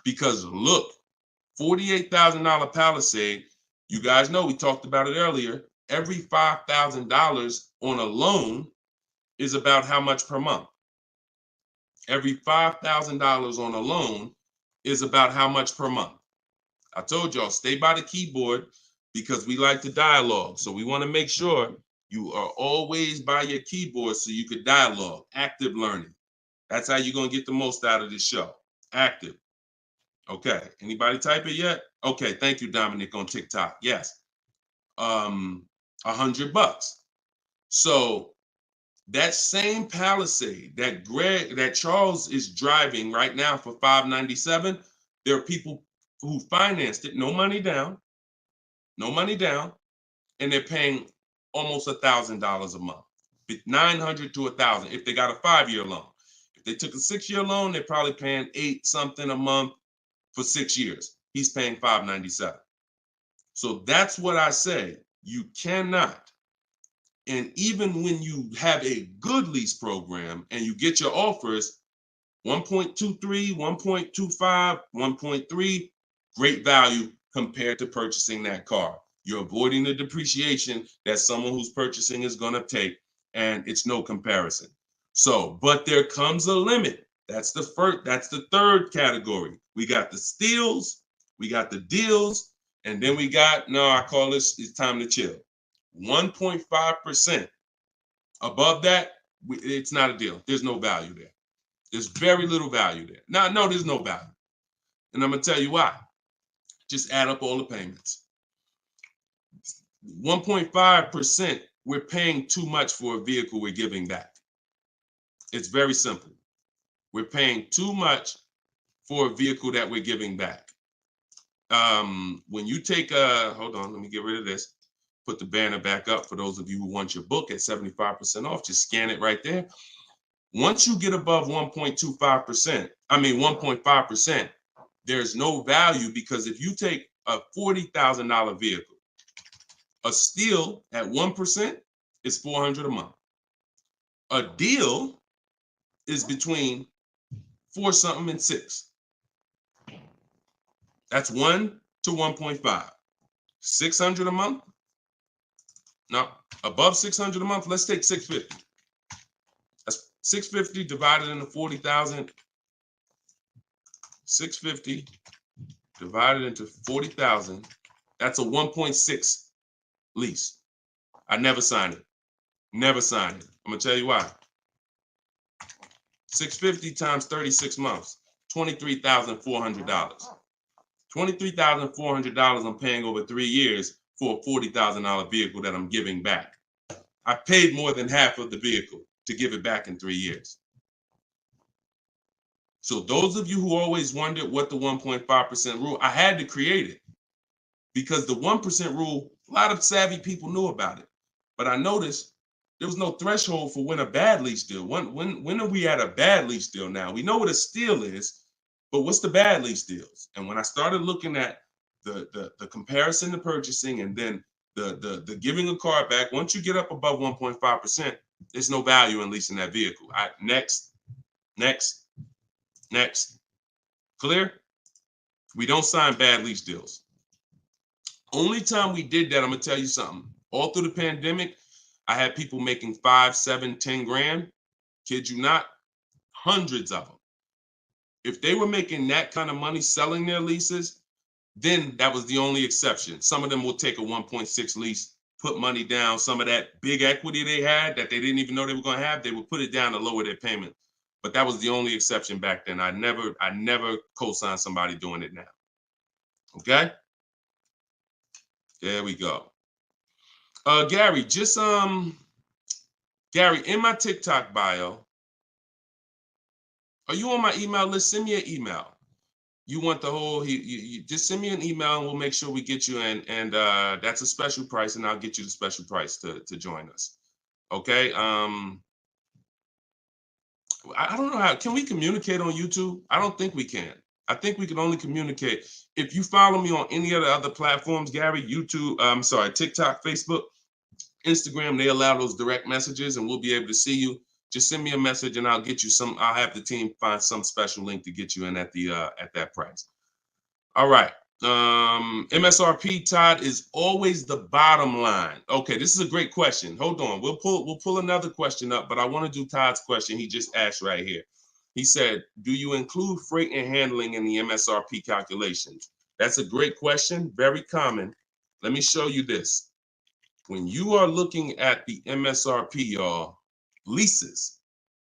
Because look, $48,000 Palisade, you guys know, we talked about it earlier, every $5,000 on a loan is about how much per month? Every $5,000 on a loan is about how much per month? I told y'all, stay by the keyboard, because we like to dialogue. So we want to make sure you are always by your keyboard so you could dialogue. Active learning. That's how you're going to get the most out of this show. Active. Okay. Anybody type it yet? Okay. Thank you, Dominic, on TikTok. Yes. $100. So that same Palisade that Charles is driving right now for $597, there are people who financed it, no money down, and they're paying almost $1,000 a month, $900 to $1,000 if they got a 5-year loan. If they took a 6-year loan, they're probably paying $8 something a month for 6 years. He's paying $597. So that's what I say. You cannot. And even when you have a good lease program and you get your offers, 1.23, 1.25, 1.3, great value compared to purchasing that car. You're avoiding the depreciation that someone who's purchasing is going to take, and it's no comparison. So, but there comes a limit. That's the third category. We got the steals, we got the deals, and then we got, I call this, it's time to chill. 1.5%. Above that, it's not a deal. There's no value there. There's very little value there. No, there's no value. And I'm going to tell you why. Just add up all the payments. 1.5%, we're paying too much for a vehicle we're giving back. It's very simple. We're paying too much for a vehicle that we're giving back. When you take hold on, let me get rid of this. Put the banner back up for those of you who want your book at 75% off. Just scan it right there. Once you get above 1.5%, there's no value, because if you take a $40,000 vehicle, a steal at 1% is $400 a month. A deal is between 4 something and 6. That's 1 to 1.5. 600 a month. Now, above 600 a month, let's take 650. That's 650 divided into 40,000. 650 divided into 40,000. That's a 1.6 lease. I never signed it. Never signed it. I'm gonna tell you why. 650 times 36 months, $23,400. $23,400 I'm paying over 3 years for a $40,000 vehicle that I'm giving back. I paid more than half of the vehicle to give it back in 3 years. So those of you who always wondered what the 1.5% rule, I had to create it, because the 1% rule, a lot of savvy people knew about it. But I noticed There was no threshold for when a bad lease deal. When are we at a bad lease deal now? We know what a steal is, but what's the bad lease deals? And when I started looking at the comparison to purchasing and then the giving a car back, once you get up above 1.5%, there's no value in leasing that vehicle. Next. Clear? We don't sign bad lease deals. Only time we did that, I'm gonna tell you something. All through the pandemic, I had people making 5, 7, 10 grand. Kid you not, hundreds of them. If they were making that kind of money selling their leases, then that was the only exception. Some of them will take a 1.6 lease, put money down. Some of that big equity they had that they didn't even know they were going to have, they would put it down to lower their payment. But that was the only exception back then. I never co-signed somebody doing it now. Okay? There we go. Gary, Gary, in my TikTok bio, are you on my email list? Send me an email. You want the whole, you just send me an email and we'll make sure we get you in. And that's a special price, and I'll get you the special price to join us. Okay. I don't know how, can we communicate on YouTube? I don't think we can. I think we can only communicate. If you follow me on any of the other platforms, Gary, YouTube, TikTok, Facebook, Instagram, they allow those direct messages and we'll be able to see you. Just send me a message and I'll get you some. I'll have the team find some special link to get you in at that price. All right. MSRP, Todd, is always the bottom line. Okay, this is a great question. Hold on. We'll pull another question up, but I want to do Todd's question he just asked right here. He said, do you include freight and handling in the MSRP calculations? That's a great question. Very common. Let me show you this. When you are looking at the MSRP, y'all, leases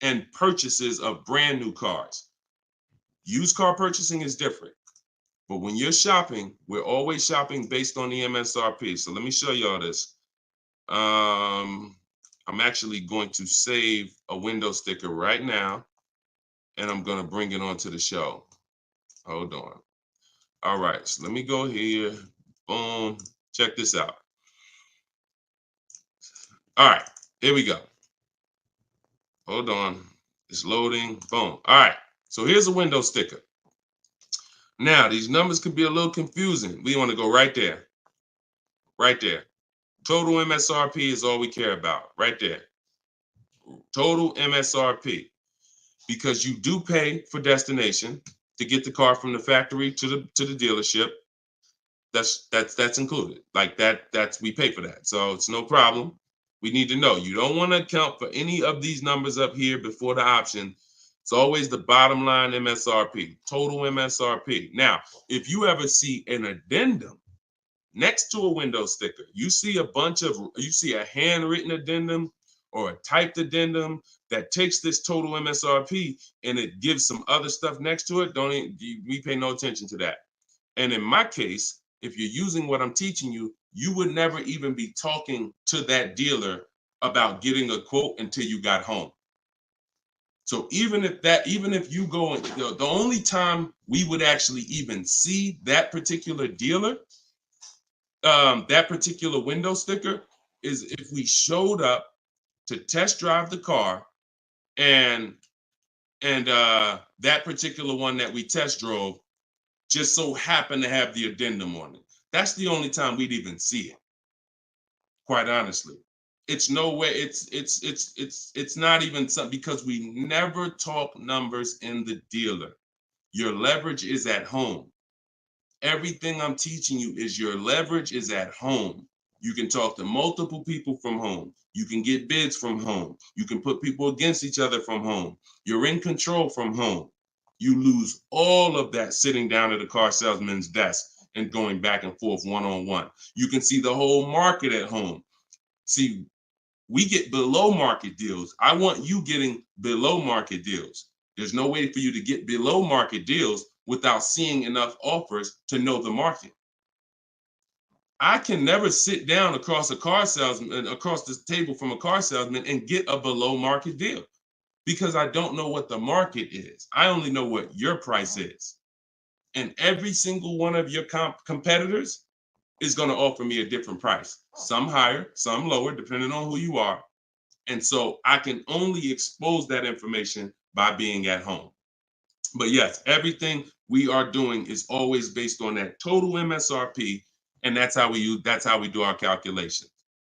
and purchases of brand new cars. Used car purchasing is different. But when you're shopping, we're always shopping based on the MSRP. So let me show y'all this. I'm actually going to save a window sticker right now, and I'm going to bring it onto the show. Hold on. All right, so let me go here. Boom. Check this out. All right, here we go. Hold on, it's loading, boom. All right, so here's a window sticker. Now, these numbers could be a little confusing. We want to go right there. Right there. Total MSRP is all we care about, right there. Total MSRP. Because you do pay for destination to get the car from the factory to the dealership. That's included. Like that's we pay for that. So it's no problem. We need to know. You don't want to account for any of these numbers up here before the option. It's always the bottom line MSRP, total MSRP. Now, if you ever see an addendum next to a window sticker, you see a handwritten addendum or a typed addendum that takes this total MSRP and it gives some other stuff next to it, we pay no attention to that. And in my case, if you're using what I'm teaching you, you would never even be talking to that dealer about getting a quote until you got home. So even if you go, the only time we would actually even see that particular dealer, that particular window sticker, is if we showed up to test drive the car and that particular one that we test drove just so happened to have the addendum on it. That's the only time we'd even see it. Quite honestly, it's no way. It's not even something, because we never talk numbers in the dealer. Your leverage is at home. Everything I'm teaching you is your leverage is at home. You can talk to multiple people from home. You can get bids from home. You can put people against each other from home. You're in control from home. You lose all of that sitting down at a car salesman's desk and going back and forth one-on-one. You can see the whole market at home. See, we get below market deals. I want you getting below market deals. There's no way for you to get below market deals without seeing enough offers to know the market. I can never sit down across a car salesman, across this table from a car salesman, and get a below market deal, because I don't know what the market is. I only know what your price is. And every single one of your competitors is going to offer me a different price. Some higher, some lower, depending on who you are. And so I can only expose that information by being at home. But yes, everything we are doing is always based on that total MSRP, and that's how we do our calculations.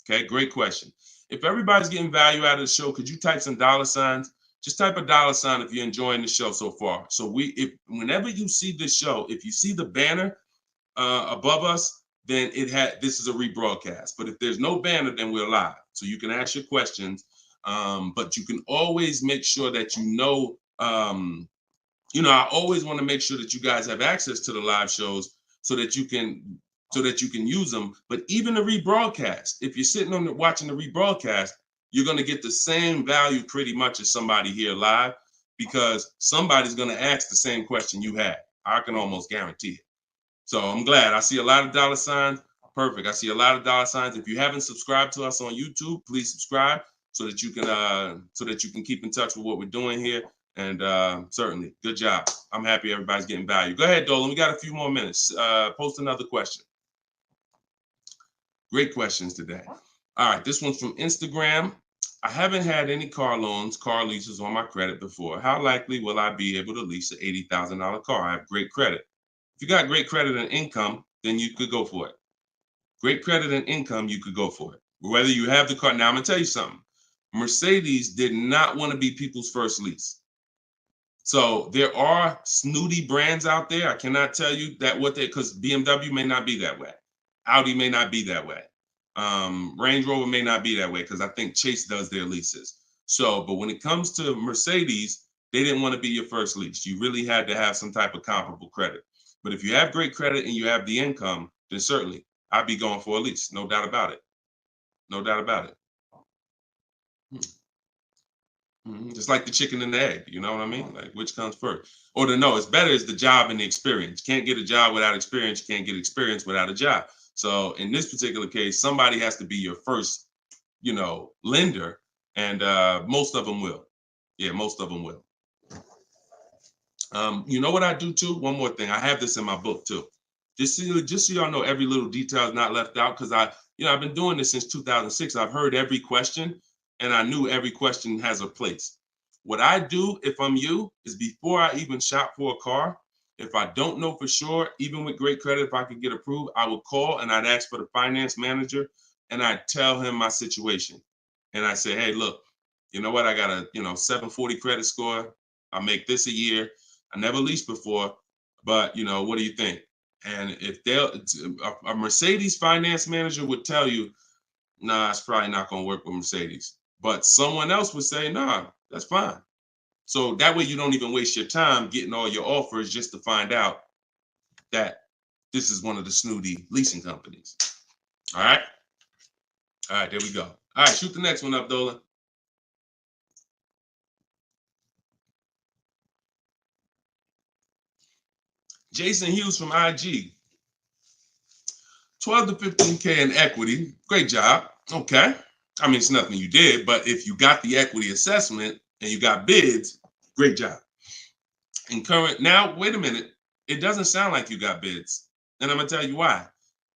Okay, great question. If everybody's getting value out of the show, could you type some dollar signs? Just type a dollar sign if you're enjoying the show so far. So if whenever you see this show, if you see the banner above us, then this is a rebroadcast. But if there's no banner, then we're live. So you can ask your questions, but you can always make sure that I always want to make sure that you guys have access to the live shows so that you can use them. But even the rebroadcast, if you're sitting on watching the rebroadcast, you're going to get the same value pretty much as somebody here live, because somebody's going to ask the same question you had. I can almost guarantee it. So I'm glad. I see a lot of dollar signs. Perfect. I see a lot of dollar signs. If you haven't subscribed to us on YouTube, please subscribe so that you can keep in touch with what we're doing here. And certainly, good job. I'm happy everybody's getting value. Go ahead, Dolan. We got a few more minutes. Post another question. Great questions today. All right, this one's from Instagram. I haven't had any car leases on my credit before. How likely will I be able to lease an $80,000 car? I have great credit. If you got great credit and income, then you could go for it. Great credit and income, you could go for it. Whether you have the car. Now, I'm going to tell you something. Mercedes did not want to be people's first lease. So there are snooty brands out there. I cannot tell you that because BMW may not be that way. Audi may not be that way. Range Rover may not be that way, because I think Chase does their leases. So, but when it comes to Mercedes, they didn't want to be your first lease. You really had to have some type of comparable credit. But if you have great credit and you have the income, then certainly I'd be going for a lease. No doubt about it. No doubt about it. Just like the chicken and the egg, you know what I mean? Like, which comes first? Or it's better is the job and the experience. Can't get a job without experience. You can't get experience without a job. So in this particular case, somebody has to be your first, lender, and most of them will. Yeah, most of them will. You know what I do too? One more thing. I have this in my book too. Just so y'all know, every little detail is not left out, because I've been doing this since 2006. I've heard every question, and I knew every question has a place. What I do, if I'm you, is before I even shop for a car, if I don't know for sure, even with great credit, if I could get approved, I would call and I'd ask for the finance manager, and I'd tell him my situation. And I say, hey, look, you know what? I got a 740 credit score. I make this a year. I never leased before, but what do you think? And if a Mercedes finance manager would tell you, nah, it's probably not going to work with Mercedes. But someone else would say, nah, that's fine. So that way you don't even waste your time getting all your offers just to find out that this is one of the snooty leasing companies. All right. All right, there we go. All right, shoot the next one up, Dolan. Jason Hughes from IG. 12 to 15K in equity. Great job. Okay. I mean, it's nothing you did, but if you got the equity assessment and you got bids, great job. Now, wait a minute. It doesn't sound like you got bids. And I'm going to tell you why.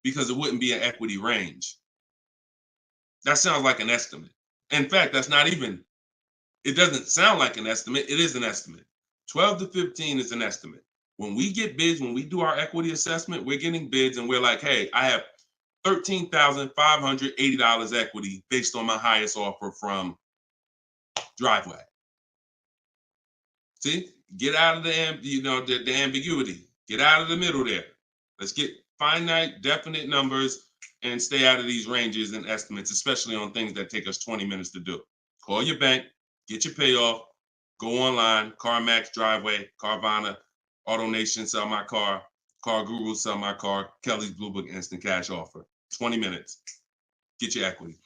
Because it wouldn't be an equity range. That sounds like an estimate. In fact, it doesn't sound like an estimate. It is an estimate. 12 to 15 is an estimate. When we get bids, when we do our equity assessment, we're getting bids and we're like, hey, I have $13,580 equity based on my highest offer from Driveway. See, get out of the ambiguity. Get out of the middle there. Let's get finite, definite numbers and stay out of these ranges and estimates, especially on things that take us 20 minutes to do. Call your bank, get your payoff, go online, CarMax, Driveway, Carvana, AutoNation, sell my car, Car Guru, sell my car, Kelly's Blue Book, instant cash offer. 20 minutes. Get your equity.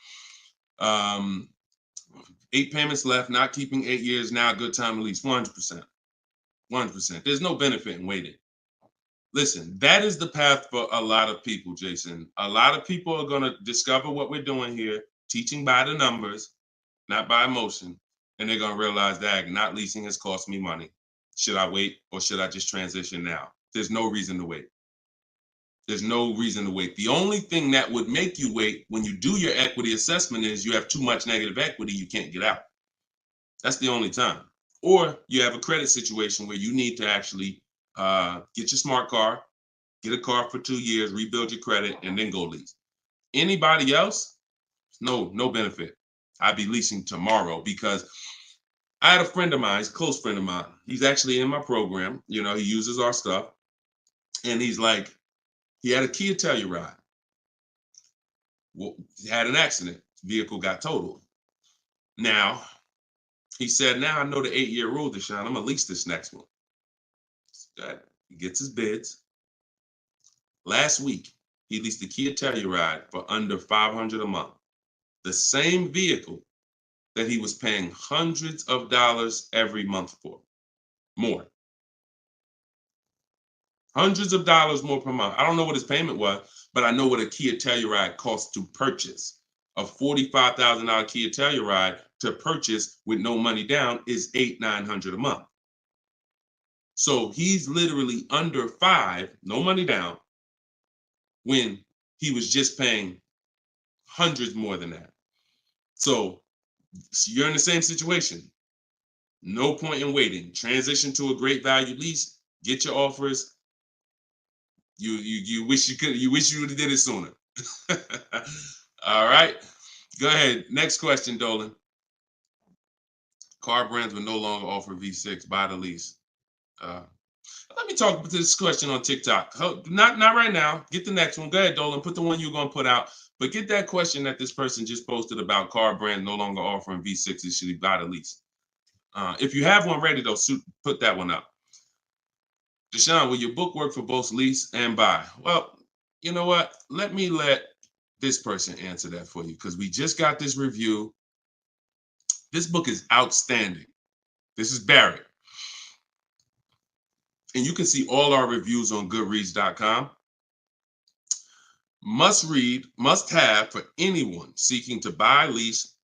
8 payments left, not keeping 8 years, now a good time to lease. 100%. 100%. There's no benefit in waiting. Listen, that is the path for a lot of people, Jason. A lot of people are going to discover what we're doing here, teaching by the numbers, not by emotion. And they're going to realize that not leasing has cost me money. Should I wait or should I just transition now? There's no reason to wait. There's no reason to wait. The only thing that would make you wait when you do your equity assessment is you have too much negative equity, you can't get out. That's the only time. Or you have a credit situation where you need to actually get your smart car, get a car for 2 years, rebuild your credit, and then go lease. Anybody else, no benefit. I'd be leasing tomorrow because I had a friend of mine, he's a close friend of mine. He's actually in my program. You know, he uses our stuff. And he's like, he had a Kia Telluride. Well, he had an accident. Vehicle got totaled. Now, he said, now I know the 8-year rule, Deshone. I'm going to lease this next one. He gets his bids. Last week, he leased the Kia Telluride for under $500 a month. The same vehicle that he was paying hundreds of dollars every month for. More. Hundreds of dollars more per month. I don't know what his payment was, but I know what a Kia Telluride costs to purchase. A $45,000 Kia Telluride to purchase with no money down is $800-900 a month. So he's literally under $5, no money down, when he was just paying hundreds more than that. So you're in the same situation. No point in waiting. Transition to a great value lease. Get your offers. You wish you could. You wish you would have did it sooner. All right. Go ahead. Next question, Dolan. Car brands will no longer offer V6. Buy the lease. Let me talk about this question on TikTok. Not right now. Get the next one. Go ahead, Dolan. Put the one you're gonna put out. But get that question that this person just posted about car brands no longer offering V6s. Should he buy the lease? If you have one ready, though, put that one up. Deshone, will your book work for both lease and buy? Well, you know what? Let this person answer that for you because we just got this review. This book is outstanding. This is Barrett. And you can see all our reviews on goodreads.com. Must read, must have for anyone seeking to buy, lease,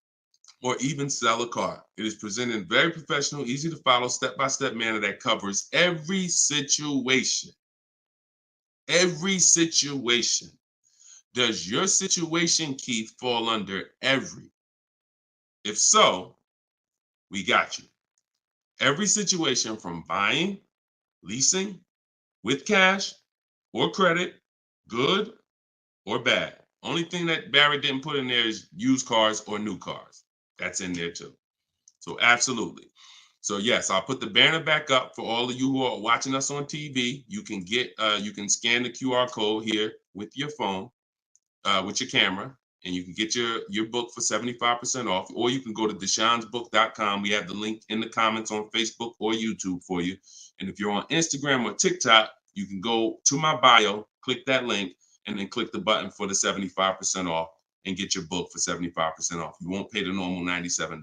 or even sell a car. It is presented in very professional, easy to follow, step-by-step manner that covers every situation. Every situation. Does your situation, Keith, fall under every? If so, we got you. Every situation from buying, leasing, with cash or credit, good or bad. Only thing that Barrett didn't put in there is used cars or new cars. That's in there too. So absolutely. So yes, I'll put the banner back up for all of you who are watching us on TV. You can you can scan the QR code here with your phone, with your camera, and you can get your book for 75% off, or you can go to deshonesbook.com. We have the link in the comments on Facebook or YouTube for you. And if you're on Instagram or TikTok, you can go to my bio, click that link, and then click the button for the 75% off and get your book for 75% off. You won't pay the normal $97.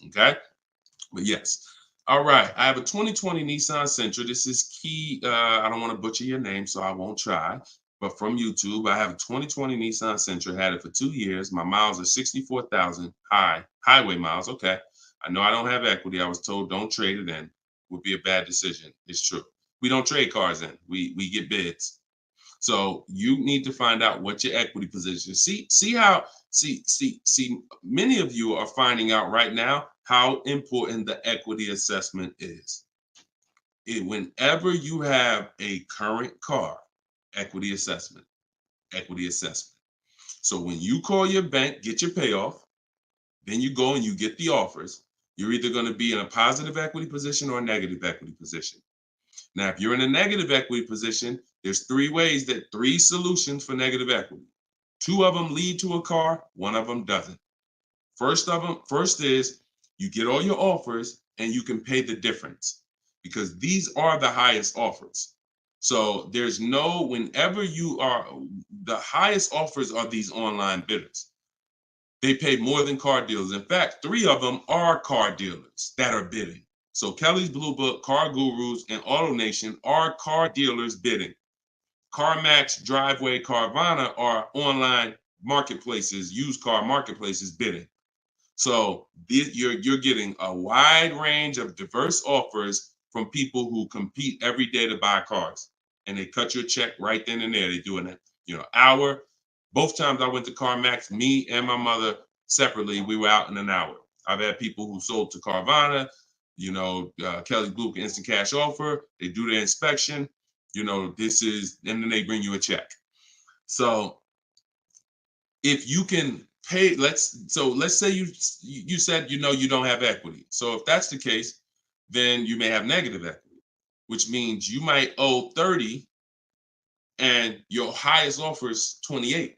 Okay? But yes. All right. I have a 2020 Nissan Sentra. This is Key. I don't want to butcher your name, so I won't try. But from YouTube, I have a 2020 Nissan Sentra. Had it for 2 years. My miles are 64,000 highway miles. Okay. I know I don't have equity. I was told don't trade it in. Would be a bad decision. It's true. We don't trade cars in. We get bids. So you need to find out what your equity position is. See many of you are finding out right now how important the equity assessment is. Whenever you have a current car, equity assessment. So when you call your bank, get your payoff, then you go and you get the offers. You're either going to be in a positive equity position or a negative equity position. Now, if you're in a negative equity position, there's three solutions for negative equity. 2 of them lead to a car, 1 of them doesn't. First is you get all your offers and you can pay the difference because these are the highest offers. So whenever the highest offers are these online bidders. They pay more than car dealers. In fact, 3 of them are car dealers that are bidding. So Kelly's Blue Book, Car Gurus, and Auto Nation are car dealers bidding. CarMax, Driveway, Carvana are online marketplaces, used car marketplaces bidding. So you're getting a wide range of diverse offers from people who compete every day to buy cars. and they cut you a check right then and there. They do an hour. Both times I went to CarMax, me and my mother separately, we were out in an hour. I've had people who sold to Carvana, Kelly Blue Instant Cash Offer. They do their inspection. And then they bring you a check. So if you can pay, let's say you said you don't have equity. So if that's the case, then you may have negative equity, which means you might owe 30 and your highest offer is 28.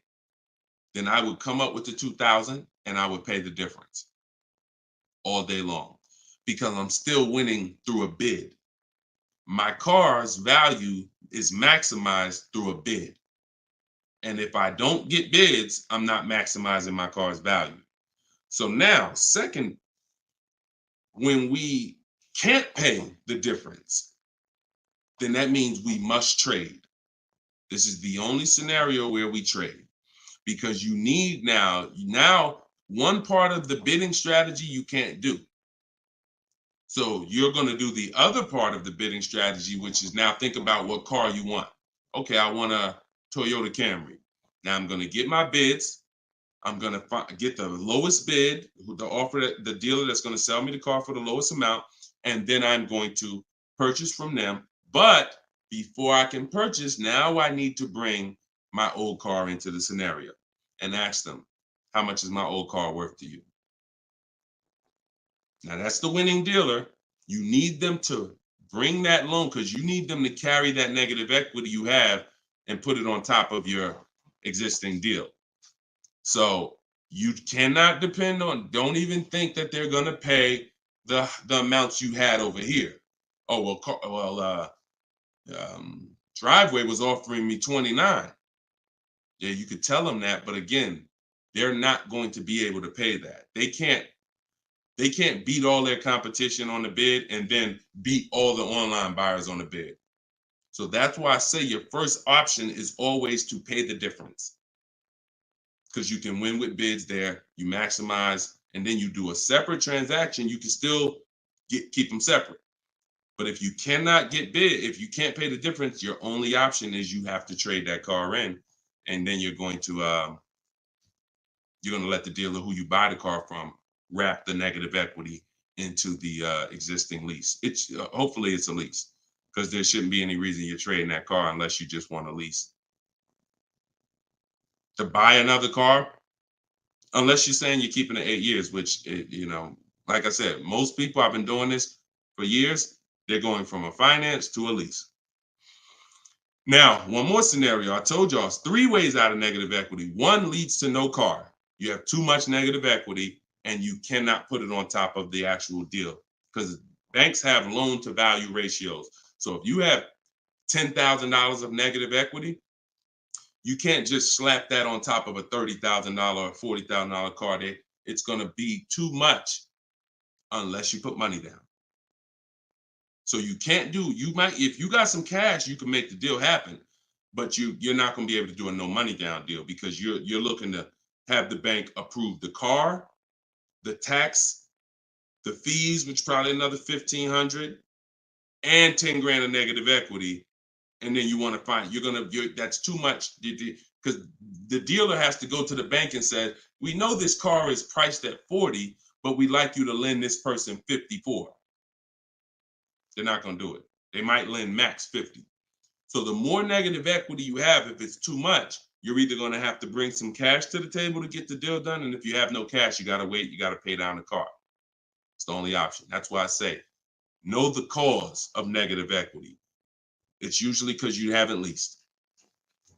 Then I would come up with the 2,000 and I would pay the difference all day long because I'm still winning through a bid. My car's value is maximized through a bid. And if I don't get bids, I'm not maximizing my car's value. So now, second, when we can't pay the difference, then that means we must trade. This is the only scenario where we trade because you need now one part of the bidding strategy you can't do. So you're going to do the other part of the bidding strategy, which is now think about what car you want. Okay, I want a Toyota Camry. Now I'm going to get my bids. I'm going to get the lowest bid, the dealer that's going to sell me the car for the lowest amount, and then I'm going to purchase from them. But before I can purchase, now I need to bring my old car into the scenario and ask them, how much is my old car worth to you? Now that's the winning dealer. You need them to bring that loan because you need them to carry that negative equity you have and put it on top of your existing deal. So you cannot depend on, don't even think that they're going to pay the amounts you had over here. Oh, Driveway was offering me 29. Yeah, you could tell them that, but again, they're not going to be able to pay that. They can't beat all their competition on the bid and then beat all the online buyers on the bid. So that's why I say your first option is always to pay the difference. Because you can win with bids there, you maximize, and then you do a separate transaction, you can still keep them separate. But if you cannot get bid, if you can't pay the difference, your only option is you have to trade that car in, and then you're going to let the dealer who you buy the car from wrap the negative equity into the existing lease. It's hopefully it's a lease because there shouldn't be any reason you're trading that car unless you just want a lease. To buy another car, unless you're saying you're keeping it 8 years, which, like I said, most people, I've been doing this for years, they're going from a finance to a lease. Now, one more scenario. I told y'all, it's 3 ways out of negative equity. One leads to no car. You have too much negative equity and you cannot put it on top of the actual deal because banks have loan to value ratios. So if you have $10,000 of negative equity, you can't just slap that on top of a $30,000 or $40,000 car. It's going to be too much unless you put money down. So you can't if you got some cash, you can make the deal happen, but you're not going to be able to do a no money down deal because you're looking to have the bank approve the car, the tax, the fees, which probably another $1,500, and 10 grand of negative equity. And then you want to find that's too much because the dealer has to go to the bank and say, we know this car is priced at 40, but we'd like you to lend this person 54. They're not going to do it. They might lend max 50. So the more negative equity you have, if it's too much, you're either going to have to bring some cash to the table to get the deal done. And if you have no cash, you got to wait. You got to pay down the car. It's the only option. That's why I say, know the cause of negative equity. It's usually because you haven't leased.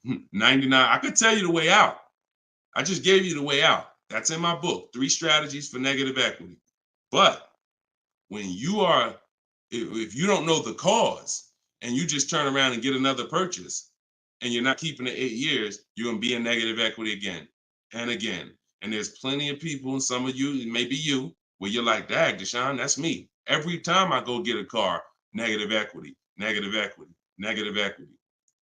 99, I could tell you the way out. I just gave you the way out. That's in my book, 3 strategies for negative equity. But when if you don't know the cause and you just turn around and get another purchase and you're not keeping it 8 years, you're going to be in negative equity again and again. And there's plenty of people, and some of you, maybe you, where you're like, dag, Deshone, that's me. Every time I go get a car, negative equity, negative equity, negative equity.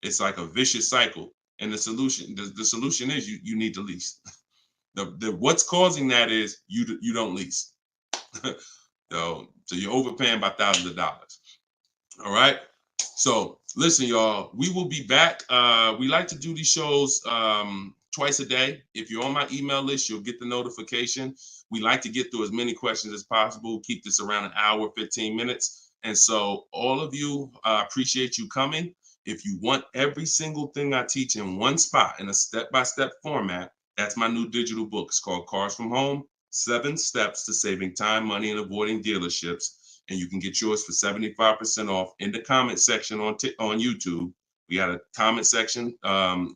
It's like a vicious cycle. And the solution is you need to lease. What's causing that is you don't lease. So you're overpaying by thousands of dollars. All right. So Listen, y'all, we will be back. We like to do these shows twice a day. If you're on my email list, you'll get the notification. We like to get through as many questions as possible, keep this around an hour, 15 minutes. And so all of you, appreciate you coming. If you want every single thing I teach in one spot in a step-by-step format, that's my new digital book. It's called Cars from Home, 7 Steps to Saving Time, Money, and Avoiding Dealerships. And you can get yours for 75% off in the comment section on YouTube. We got a comment section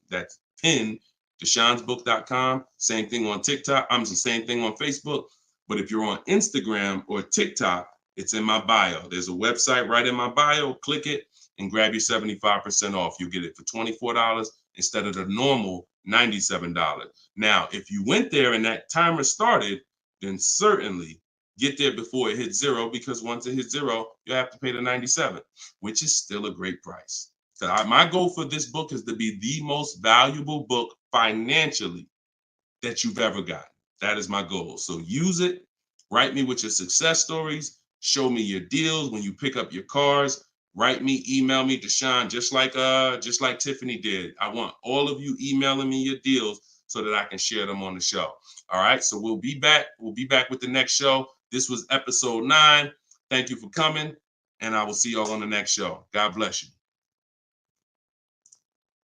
that's pinned, deshonsbook.com. Same thing on TikTok. I'm the same thing on Facebook. But if you're on Instagram or TikTok, it's in my bio. There's a website right in my bio. Click it and grab your 75% off. You'll get it for $24 instead of the normal $97. Now, if you went there and that timer started, then certainly get there before it hits zero, because once it hits zero, you have to pay the 97, which is still a great price. So my goal for this book is to be the most valuable book financially that you've ever gotten. That is my goal. So use it. Write me with your success stories. Show me your deals when you pick up your cars. Write me, email me, Deshone, just like Tiffany did. I want all of you emailing me your deals so that I can share them on the show. All right. So we'll be back. We'll be back with the next show. This was episode 9. Thank you for coming, and I will see y'all on the next show. God bless you.